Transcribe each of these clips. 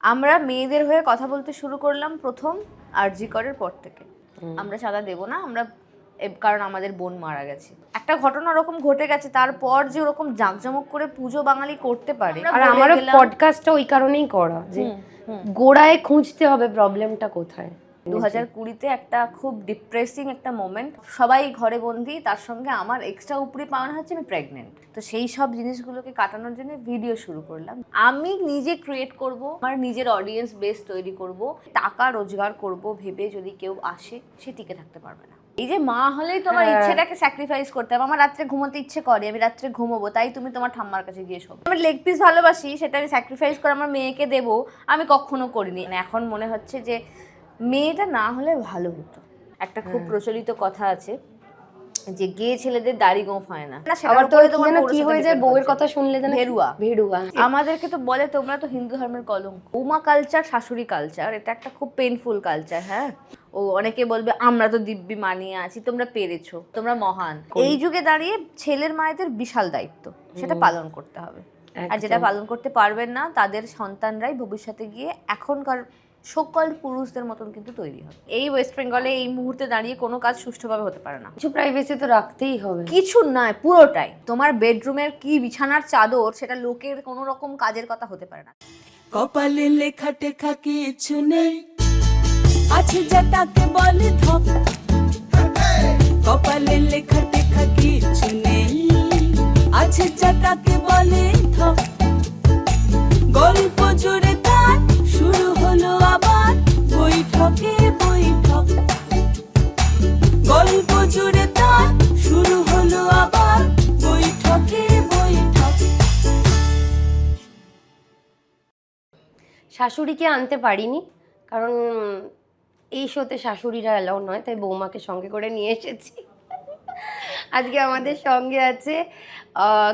আমরা মেয়েদের হয়ে কথা বলতে শুরু করলাম প্রথম আরজি করের পর থেকে। আমরা চাঁদা দেবো না, আমরা কারণ আমাদের বোন মারা গেছে। একটা ঘটনা ওরকম ঘটে গেছে, তারপর যে ওরকম জাঁকজমক করে পুজো বাঙালি করতে পারে। আর আমারও পডকাস্টটা ওই কারণেই করা, যে গোড়ায় খুঁজতে হবে প্রবলেমটা কোথায়। 2020-তে একটা খুব ডিপ্রেসিং একটা মোমেন্ট, সবাই ঘরে বন্দি, তার সঙ্গে আমার এক্সট্রা উপরে পাওনা হচ্ছে আমি প্রেগনেন্ট। তো সেই সব জিনিসগুলোকে কাটানোর জন্য ভিডিও শুরু করলাম। আমি নিজে ক্রিয়েট করব, আমার নিজের অডিয়েন্স বেস তৈরি করব, টাকা রোজগার করব ভেবে যদি কেউ আসে সে টিকে থাকতে পারবে না। এই যে মা হলেই তোমার ইচ্ছেটাকে স্যাক্রিফাইস করতে হবে। আমার রাত্রে ঘুমোতে ইচ্ছে করে, আমি রাত্রে ঘুমোবো, তাই তুমি তোমার ঠাম্মার কাছে গিয়ে শোবো। আমি লেগ পিস ভালোবাসি, সেটা আমি স্যাক্রিফাইস করে আমার মেয়েকে দেবো, আমি কখনো করিনি। এখন মনে হচ্ছে যে মেয়েটা না হলে ভালো হতো। একটা খুব প্রচলিত কথা আছে যে গে ছেলেদের দাড়ি গোঁফ হয় না। আবার তো কি হয়ে যায় বউয়ের কথা শুনলে যেন ভেরুয়া। ভেরুয়া। আমাদেরকে তো বলে তোমরা তো হিন্দু ধর্মের কলঙ্ক। বৌমা কালচার, শাশুড়ি কালচার, এটা একটা খুব পেইনফুল কালচার। হ্যাঁ, ও অনেকে বলবে আমরা তো দিব্যি মানিয়ে আছি, তোমরা পেরেছো, তোমরা মহান। এই যুগে দাঁড়িয়ে ছেলের মায়েদের বিশাল দায়িত্ব, সেটা পালন করতে হবে। আর যেটা পালন করতে পারবেন না তাদের সন্তানরাই ভবিষ্যতে গিয়ে এখনকার সকল পুরুষদের মতন কিন্তু তৈরি হবে। এই ওয়েস্ট বেঙ্গলে এই মুহূর্তে দাঁড়িয়ে কোনো কাজ সুষ্ঠুভাবে হতে পারে না। কিছু প্রাইভেসি তো রাখতেই হবে। কিছু নয়, পুরোটাই। তোমার বেডরুমের কি বিছানার চাদর, সেটা লোকের কোনো রকম কাজের কথা হতে পারে না। কপালে লেখা টেখা কিছু নেই, আছে যা তাকে বলে ধপ। কপালে লেখা টেখা কিছু নেই, আছে যা তাকে বলে ধপ। গল্প জুড়ে তার শুরু হলো আবার বৈঠকে বৈঠক। গল্প জুড়ে তার শুরু হলো আবার বৈঠকে বৈঠক। শাশুড়িকে আনতে পারিনি, কারণ এই শোতে শাশুড়িরা অ্যালাউ নয়, তাই বৌমাকে সঙ্গে করে নিয়ে এসেছি। আজকে আমাদের সঙ্গে আছে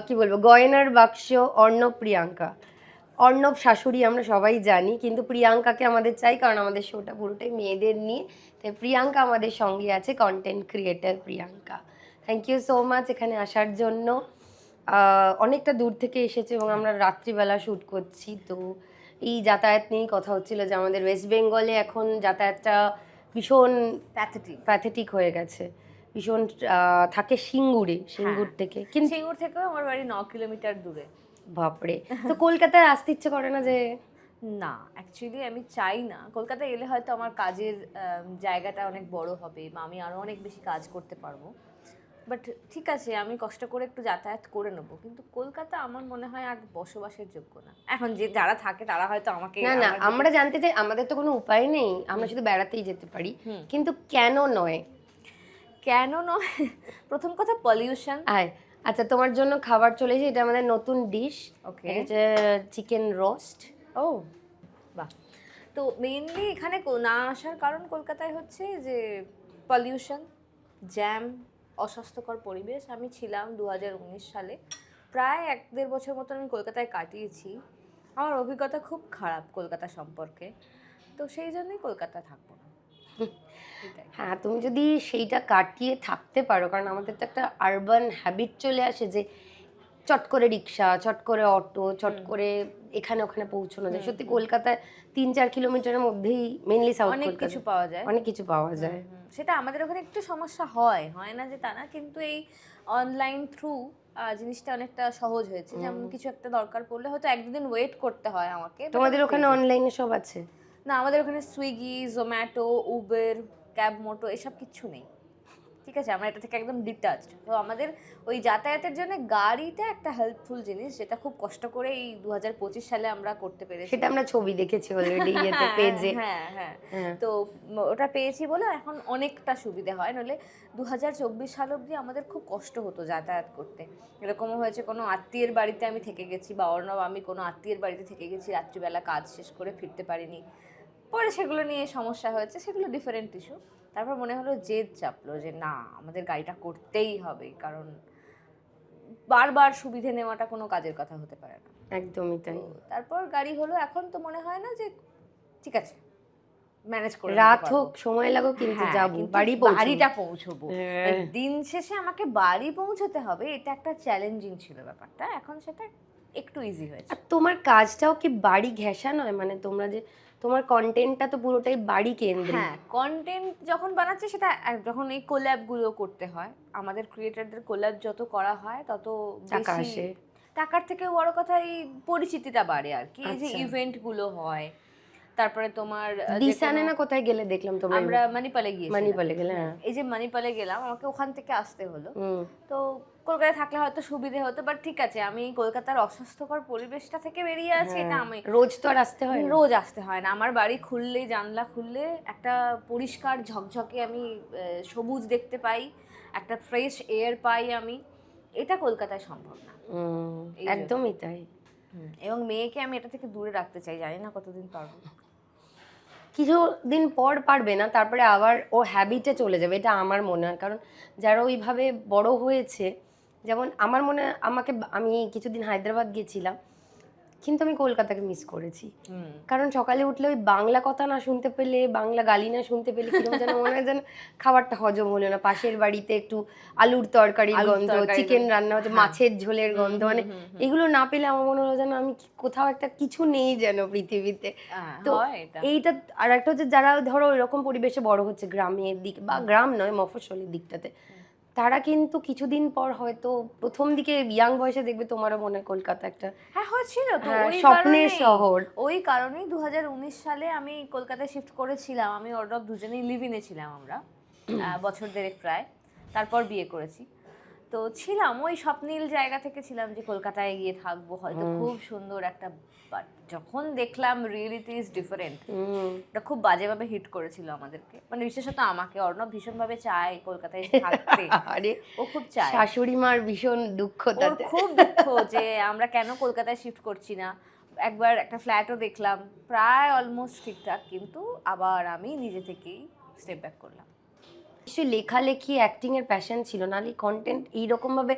কি বলবো, গয়নার বাক্স অর্ণব প্রিয়াঙ্কা। অর্ণব শাশুড়ি আমরা সবাই জানি, কিন্তু প্রিয়াঙ্কাকে আমাদের চাই, কারণ আমাদের শোটা পুরোটাই মেয়েদের নিয়ে। তাই প্রিয়াঙ্কা আমাদের সঙ্গে আছে, content creator Priyanka. Thank you so much এখানে আসার জন্য। অনেকটা দূর থেকে এসেছে এবং আমরা রাত্রিবেলা শ্যুট করছি। তো এই যাতায়াত নিয়েই কথা হচ্ছিল যে আমাদের ওয়েস্ট বেঙ্গলে এখন যাতায়াতটা ভীষণ প্যাথেটিক হয়ে গেছে। ভীষণ থাকে সিঙ্গুর থেকে, কিন্তু সিঙ্গুর থেকেও আমার বাড়ি 9 কিলোমিটার দূরে। বাপরে। তো কলকাতায় আসতে ইচ্ছে করে না? যে না, অ্যাকচুয়ালি আমি চাই না। কলকাতায় এলে হয়তো আমার কাজের জায়গাটা অনেক বড় হবে বা আমি আরও অনেক বেশি কাজ করতে পারবো। বাট ঠিক আছে, আমি কষ্ট করে একটু যাতায়াত করে নেবো, কিন্তু কলকাতা আমার মনে হয় আর বসবাসের যোগ্য না। এখন যে যারা থাকে তারা হয়তো আমাকে না আমরা জানতে চাই, আমাদের তো কোনো উপায় নেই, আমরা শুধু বেড়াতেই যেতে পারি, কিন্তু কেন নয়? কেন নয়? প্রথম কথা পলিউশন। আচ্ছা, তোমার জন্য খাবার চলে এসেছে, এটা আমাদের নতুন ডিশ। ওকে, এটা চিকেন রোস্ট। ও বাহ। তো মেইনলি এখানে না আসার কারণ কলকাতায় হচ্ছে যে পলিউশন, জ্যাম, অস্বাস্থ্যকর পরিবেশ। আমি ছিলাম 2019 সালে, প্রায় 1-1.5 বছর মতো আমি কলকাতায় কাটিয়েছি। আমার অভিজ্ঞতা খুব খারাপ কলকাতা সম্পর্কে, তো সেই জন্যই কলকাতা থাকবো না। হ্যাঁ, তুমি যদি সেইটা কাটিয়ে থাকতে পারো, কারণ আমাদের তো একটা আরবান হ্যাবিট চলে আসে যে চট করে রিক্সা, চট করে অটো, চট করে এখানে ওখানে পৌঁছানো যায়। সত্যি কলকাতায় 3-4 কিলোমিটারের মধ্যেই মেইনলি সাউথ অনেক কিছু পাওয়া যায়, অনেক কিছু পাওয়া যায়। সেটা আমাদের ওখানে একটু সমস্যা হয় না যে তা না, কিন্তু এই অনলাইন থ্রু জিনিসটা অনেকটা সহজ হয়েছে। যেমন কিছু একটা দরকার পড়লে হয়তো 1-2 দিন ওয়েট করতে হয় আমাকে। তোমাদের ওখানে অনলাইনে সব আছে? না, আমাদের ওখানে সুইগি, জোম্যাটো, উবের, ক্যাব মোটো এসব কিচ্ছু নেই। ঠিক আছে, আমরা এটা থেকে একদম ডিটাচড। তো আমাদের ওই যাতায়াতের জন্য গাড়িটা একটা হেল্পফুল জিনিস, যেটা খুব কষ্ট করে এই 2025 সালে আমরা করতে পেরেছি। সেটা আমরা ছবি দেখেছি অলরেডি ইয়েতে, পেজে। হ্যাঁ, তো ওটা পেয়েছি বলে এখন অনেকটা সুবিধা হয়। নইলে 2024 সাল অবধি আমাদের খুব কষ্ট হতো যাতায়াত করতে। এরকমও হয়েছে কোনো আত্মীয়ের বাড়িতে আমি থেকে গেছি, বা অর্ণব আমি কোনো আত্মীয়ের বাড়িতে থেকে গেছি, রাত্রিবেলা কাজ শেষ করে ফিরতে পারিনি। পরে সেগুলো নিয়ে সমস্যা হয়েছে, সেগুলো ডিফারেন্ট ইস্যু। তারপর মনে হলো জেদ চাপলো যে না, আমাদের গাড়িটা করতেই হবে, কারণ বারবার সুবিধে নেওয়াটা কোনো কাজের কথা হতে পারে না। একদমই তাই। তারপর গাড়ি হলো, এখন তো মনে হয় না যে ঠিক আছে ম্যানেজ করে রাত হোক, সময় লাগুক, কিন্তু যাবো, বাড়িটা পৌঁছবো। দিন শেষে আমাকে বাড়ি পৌঁছতে হবে, এটা একটা চ্যালেঞ্জিং ছিল ব্যাপারটা। এখন সেটা একটু ইজি হয়েছে। আর তোমার কাজটাও কি বাড়ি ঘেঁষা নয়, মানে তোমরা যে তোমার কন্টেন্টটা তো পুরোটাই বাড়ি কেন্দ্রিক। হ্যাঁ, কন্টেন্ট যখন বানাচ্ছে সেটা যখন এই কোল্যাবগুলো করতে হয়, আমাদের ক্রিয়েটারদের কোল্যাব যত করা হয় তত টাকা বেশি আসে। টাকার থেকে বড় কথা এই পরিচিতিটা বাড়ে আর কি। এই যে আচ্ছা। ইভেন্টগুলো হয়, তারপরে তোমার দিশানে না কোথায় গেলে দেখলাম তোমরা? আমরা মানিপালে গিয়েছিলাম। মানিপালে গেলে, হ্যাঁ। এই যে মানিপালে গেলাম, আমাকে ওখান থেকে আসতে হলো। হুম। তো কলকাতায় থাকলে হয়তো সুবিধে হতো, বাট ঠিক আছে, আমি কলকাতার অস্বাস্থ্যকর পরিবেশটা থেকে বেরিয়ে আছি, এটা আমি রোজ তো আর আসতে হয় না। রোজ আসতে হয় না। আমার বাড়ি খুললেই, জানলা খুললে একটা পরিষ্কার ঝকঝকে আমি সবুজ দেখতে পাই, একটা ফ্রেশ এয়ার পাই আমি। এটা কলকাতায় সম্ভব না। এই জন্য। একদমই তাই। এবং মেয়েকে আমি এটা থেকে দূরে রাখতে চাই, জানি না কতদিন পারবো। কিছুদিন পর পারবে না, তারপরে আবার ও হ্যাবিটে চলে যাবে, এটা আমার মনে হয়। কারণ যারা ওইভাবে বড় হয়েছে, যেমন আমার মনে হয় আমি কিছুদিন হায়দ্রাবাদ গেছিলাম, কিন্তু আমি কলকাতাকে মিস করেছি। কারণ সকালে উঠলে ওই বাংলা কথা না শুনতে পেলে, বাংলা গালি না শুনতে পেলে কিরকম যেন মনে হয় যেন খাবারটা হজম হলো না। পাশের বাড়িতে একটু আলুর তরকারির গন্ধ, চিকেন রান্না হচ্ছে, মাছের ঝোলের গন্ধ, মানে এগুলো না পেলে আমার মনে হলো যেন আমি কোথাও একটা কিছু নেই যেন পৃথিবীতে। তো এইটা। আর একটা হচ্ছে যারা ধরো এরকম পরিবেশে বড় হচ্ছে, গ্রামের দিক বা গ্রাম নয়, মফস্বলের দিকটাতে, তারা কিন্তু কিছুদিন পর হয়তো প্রথম দিকে ইয়াং বয়সে দেখবে তোমারও মনে হয় কলকাতা একটা হয়েছিল তো স্বপ্নের শহর। ওই কারণেই 2019 সালে আমি কলকাতায় শিফট করেছিলাম। আমি অর্ডার দুজনেই লিভ ইনে ছিলাম আমরা, বছর দেড়েক প্রায়, তারপর বিয়ে করেছি। তো ছিলাম ওই স্বপ্নীল জায়গা থেকে ছিলাম যে কলকাতায় গিয়ে থাকবো, হয়তো খুব সুন্দর একটা, বাট যখন দেখলাম রিয়েলিটি ইজ ডিফারেন্ট, এটা খুব বাজেভাবে হিট করেছিল আমাদেরকে, মানে বিশেষত আমাকে। অর্ণব ভীষণভাবে চায় কলকাতায় থাকতে। আরে ও খুব চায়, শাশুড়ি মার ভীষণ দুঃখ, তাতে খুব দুঃখ যে আমরা কেন কলকাতায় শিফট করছি না। একবার একটা ফ্ল্যাটও দেখলাম, প্রায় অলমোস্ট ঠিকঠাক, কিন্তু আবার আমি নিজে থেকেই স্টেপ ব্যাক করলাম। নিশ্চয়ই লেখালেখি, অ্যাক্টিং এর প্যাশন ছিল, নাহলে কন্টেন্ট এইরকম ভাবে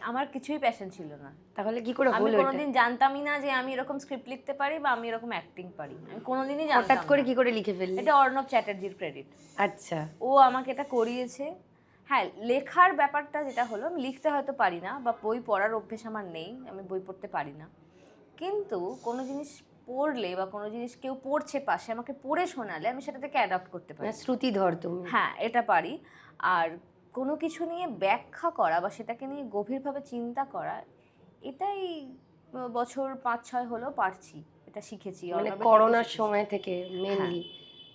আমার কিছুই প্যাশন ছিল না। তাহলে কি করে আমি হলো? কোনোদিন জানতামই না যে আমি এরকম স্ক্রিপ্ট লিখতে পারি বা আমি এরকম অ্যাক্টিং পারি, আমি কোনোদিনই জানতাম না। হঠাৎ করে কি করে লিখে ফেললি? এটা অর্ণব চ্যাটার্জির ক্রেডিট। আচ্ছা। ও আমাকে এটা করিয়েছে। হ্যাঁ, লেখার ব্যাপারটা যেটা হলো, আমি লিখতে হয়তো পারি না, বা বই পড়ার অভ্যেস আমার নেই, আমি বই পড়তে পারি না, কিন্তু কোনো জিনিস পড়লে বা কোনো জিনিস কেউ পড়ছে পাশে, আমাকে পড়ে শোনালে আমি সেটা থেকে অ্যাডাপ্ট করতে পারি। শ্রুতিধর তুমি। হ্যাঁ, এটা পারি। আর কোনো কিছু নিয়ে ব্যাখ্যা করা বা সেটাকে নিয়ে গভীরভাবে চিন্তা করা, এটাই বছর 5-6 হলো পারছি, এটা শিখেছি মানে করোনার সময় থেকে মেইনলি,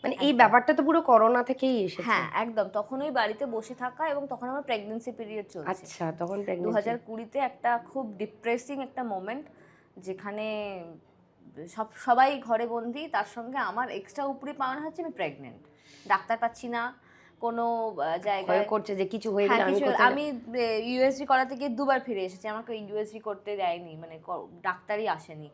মানে এই ব্যাপারটা তো পুরো করোনা থেকেই এসেছে। হ্যাঁ, একদম। তখন ওই বাড়িতে বসে থাকা, এবং তখন আমার প্রেগন্যান্সি পিরিয়ড চলছে। আচ্ছা, তখন প্রেগন্যান্সি। 2020-তে একটা খুব ডিপ্রেসিং একটা মোমেন্ট, যেখানে সবাই ঘরে বন্দি, তার সঙ্গে আমার এক্সট্রা উপরে পাওনা হচ্ছে আমি প্রেগনেন্ট। ডাক্তার পাচ্ছি না কোনো জায়গায়, করছে যে কিছু হয়ে গেলে আমি ইউএসজি করাতে গিয়ে 2বার ফিরে এসেছি, আমাকে ইউএসজি করতে দেয়নি, মানে ডাক্তারই আসেনি।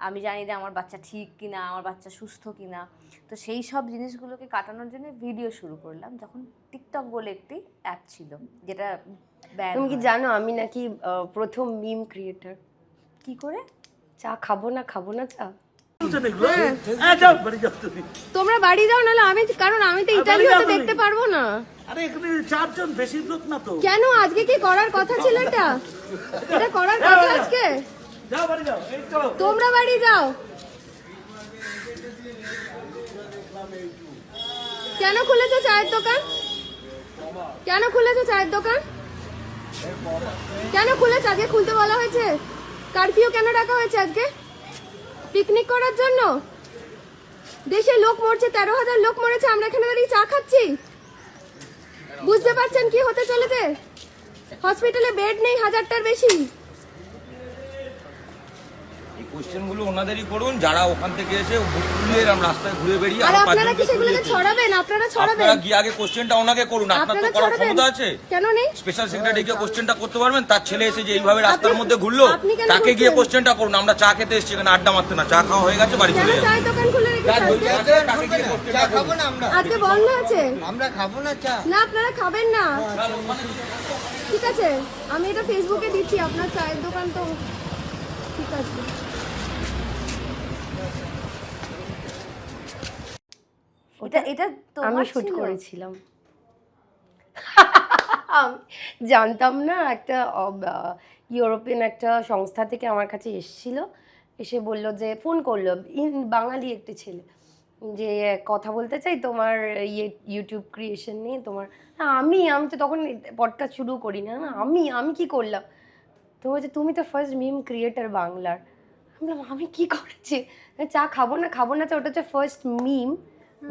আমি জানি যে আমার বাচ্চা ঠিক কিনা, আমার বাচ্চা সুস্থ কিনা। তো সেই সব জিনিসগুলোকে কাটানোর জন্য ভিডিও শুরু করলাম, যখন টিকটক বলে একটি অ্যাপ ছিল, যেটা তুমি কি জানো আমি নাকি প্রথম মিম ক্রিয়েটর? কি করে? চা খাবো না চা? তোমরা বাড়ি যাও, নাহলে আমি, কারণ আমি তো ইতালিতে দেখতে পারবো না। আরে এখানে 4 জন, বেশি লোক না তো। কেন আজকে কি করার কথা ছিল? এটা করার কথা আজকে। যাও বাড়ি যাও, এই চলো। তোমরা বাড়ি যাও। কেন খুলেছো চায়ের দোকান? কেন খুলেছো চায়ের দোকান? কেন খুলেছো? আজকে খুলতে বলা হয়েছে? কারফিউ কেন ডাকা হয়েছে আজকে? পিকনিক করার জন্য? দেশে লোক মরছে, 13,000 লোক মরেছে, আমরা এখানে দাঁড়িয়ে চা খাচ্ছি। বুঝতে পারছেন কি হতে চলেছে? হসপিটালে বেড নেই 1000টার বেশি। এই কোশ্চেনগুলো ওনাদেরই করুন, যারা ওখান থেকে এসে ঘুরে এরকম রাস্তায় ঘুরে বেরিয়ে আর আপনারা কি সেগুলোকে ছড়াবেন? আপনারা আপনারা গিয়ে আগে কোশ্চেনটা ওনাকে করুন। আপনার তো করার ক্ষমতা আছে। কেন নেই? স্পেশাল সেক্রেটারিকে কোশ্চেনটা করতে পারবেন। তার ছেলে এসে যে এইভাবে রাস্তার মধ্যে ঘুরলো, আপনি কেন তাকে গিয়ে বলছেন? কোশ্চেনটা করুন। আমরা চা খেতে এসেছি, এখানে আড্ডা মারতে না। চা খাওয়া হয়ে গেছে, বাড়ি কেন চলে যাবেন। চায়ের দোকান খুলে রেখেছেন? চা খাবো না আমরা, আজকে বন্ধ আছে। আমরা খাবো না চা। না, আপনারা খাবেন না। ঠিক আছে, আমি এটা ফেসবুকে দিচ্ছি, আপনার চায়ের দোকান তো ঠিক আছে। এটা আমি শুট করেছিলাম। আমি জানতাম না, একটা ইউরোপিয়ান একটা সংস্থা থেকে আমার কাছে এসেছিল, এসে বলল যে ফোন করলো, বাঙালি একটি ছেলে, যে কথা বলতে চাই তোমার ইউটিউব ক্রিয়েশন নিয়ে তোমার। আমি তো তখন পডকাস্ট শুরু করি না, আমি কি করলাম? তো বলছে তুমি তো ফার্স্ট মিম ক্রিয়েটার বাংলার। আমি বললাম আমি কি করেছি? চা খাবো না তো ওটা হচ্ছে ফার্স্ট মিম,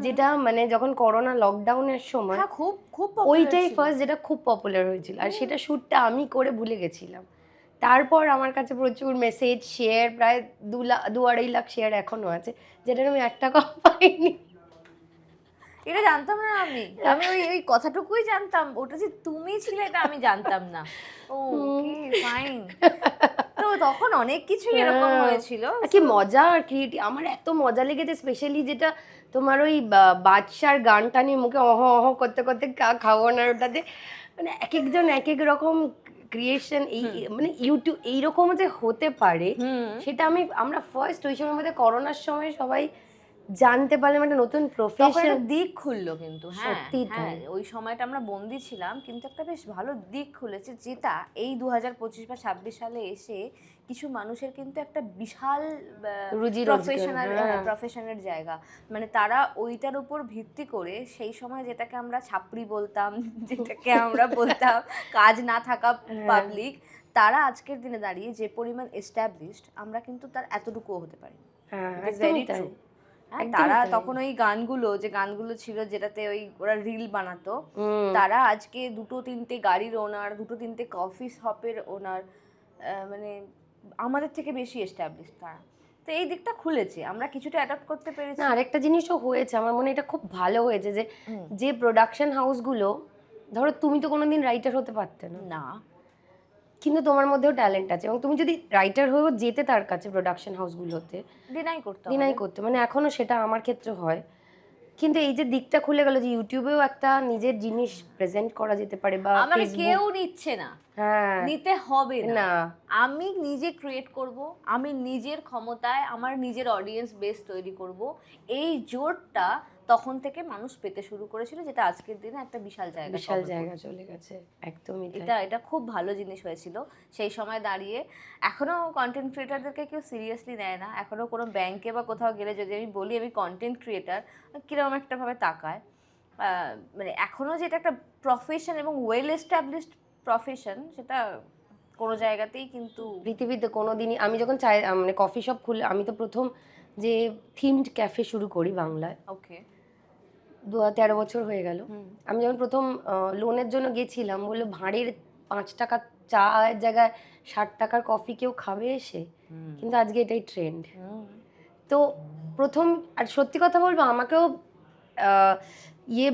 যেটা মানে যখন করোনা লকডাউনের সময় হ্যাঁ, খুব খুব popular ওইটাই ছিল। ফার্স্ট যেটা খুব পপুলার হয়েছিল, আর সেটা শ্যুটটা আমি করে ভুলে গেছিলাম। তারপর আমার কাছে প্রচুর মেসেজ, শেয়ার, প্রায় 2-2.5 লাখ শেয়ার এখনো আছে, যেটা আমি 1 টাকাও পাইনি। এটা জানতাম না আমি আমি ওই ওই কথাটুকুই জানতাম, ওটা যে তুমি ছিলে এটা আমি জানতাম না। ওকে, ফাইন। তো তখন অনেক কিছু এরকম হয়েছিল। কি মজা আর ক্রিয়েটিভ, আমার এত মজা লেগেছে, স্পেশালি যেটা তোমার ওই বাদশার গানটা নিয়ে মুখে অহ অহ করতে করতে খাবো না, ওটাতে মানে এক একজন এক এক রকম ক্রিয়েশন, এই মানে ইউটিউব এইরকম যে হতে পারে সেটা আমরা ফার্স্ট ওই সময় মধ্যে করোনার সময় সবাই জানতে পারলাম, একটা নতুন তখন প্রফেশন একটা দিক খুললো কিন্তু। হ্যাঁ সত্যি তাই। হ্যাঁ, ওই সময়টা আমরা বন্দি ছিলাম, কিন্তু একটা বেশ ভালো দিক খুলেছে, যেটা এই 2025 বা 26 সালে এসে কিছু মানুষের কিন্তু একটা বিশাল রুজি রোজগার, প্রফেশনের জায়গা। মানে তারা ওইটার উপর ভিত্তি করে সেই সময় যেটাকে আমরা ছাপড়ি বলতাম, যেটাকে আমরা বলতাম কাজ না থাকা পাবলিক, তারা আজকের দিনে দাঁড়িয়ে যে পরিমাণ এস্টাবলিশড, আমরা কিন্তু তার এতটুকুও হতে পারি। একদমই তাই। হ্যাঁ, তারা তখন ওই গানগুলো ছিল যেটাতে ওই ওরা রিল বানাতো, তারা আজকে 2-3টে গাড়ির ওনার, 2-3টে কফি শপের ওনার, মানে আমাদের থেকে বেশি এস্টাবলিশ তারা। তো এই দিকটা খুলেছে, আমরা কিছুটা অ্যাডাপ্ট করতে পেরেছি। না, আরেকটা জিনিসও হয়েছে আমার মনে হয়, এটা খুব ভালো হয়েছে যে প্রোডাকশন হাউসগুলো, ধরো তুমি তো কোনোদিন রাইটার হতে পারতে না, না, কিন্তু তোমার মধ্যেও ট্যালেন্ট আছে, এবং তুমি যদি রাইটার হয়েও যেতে তার কাছে প্রোডাকশন হাউসগুলোতে, ডিনাই করতে, মানে এখনো সেটা আমার ক্ষেত্রে হয়। কিন্তু এই যে দিকটা খুলে গেল যে ইউটিউবেও একটা নিজের জিনিস প্রেজেন্ট করা যেতে পারে, বা আমার কেউ নিচ্ছে না, হ্যাঁ নিতে হবে না, না, আমি নিজে ক্রিয়েট করব, আমি নিজের ক্ষমতায় আমার নিজের অডিয়েন্স বেস তৈরি করব, এই জোরটা তখন থেকে মানুষ পেতে শুরু করেছিল, যেটা আজকের দিনে একটা বিশাল জায়গা চলে গেছে। একদমই এটা খুব ভালো জিনিস হয়েছিল সেই সময় দাঁড়িয়ে। এখনো কন্টেন্ট ক্রিয়েটারদেরকে কেউ সিরিয়াসলি নেয় না, এখনো কোনো ব্যাংকে বা কোথাও গেলে যদি আমি বলি আমি কন্টেন্ট ক্রিয়েটার, কিরকম একটা ভাবে তাকায়। মানে এখনো যেটা একটা প্রফেশন এবং ওয়েল এস্টাবলিশড প্রফেশন, সেটা কোনো জায়গাতেই কিন্তু পৃথিবীতে কোনোদিনই, আমি যখন মানে কফি শপ খুলে, আমি তো প্রথম যে থিমড ক্যাফে শুরু করি বাংলায়, ওকে 13 বছর হয়ে গেল। আমি যখন প্রথম লোনের জন্য গেছিলাম, বললো ভাঁড়ের 5 টাকা চায়ের জায়গায় 60 টাকার কফি কেউ খাবে এসে, কিন্তু আজকে এটাই ট্রেন্ড। তো প্রথম, আর সত্যি কথা বলবো, আমাকেও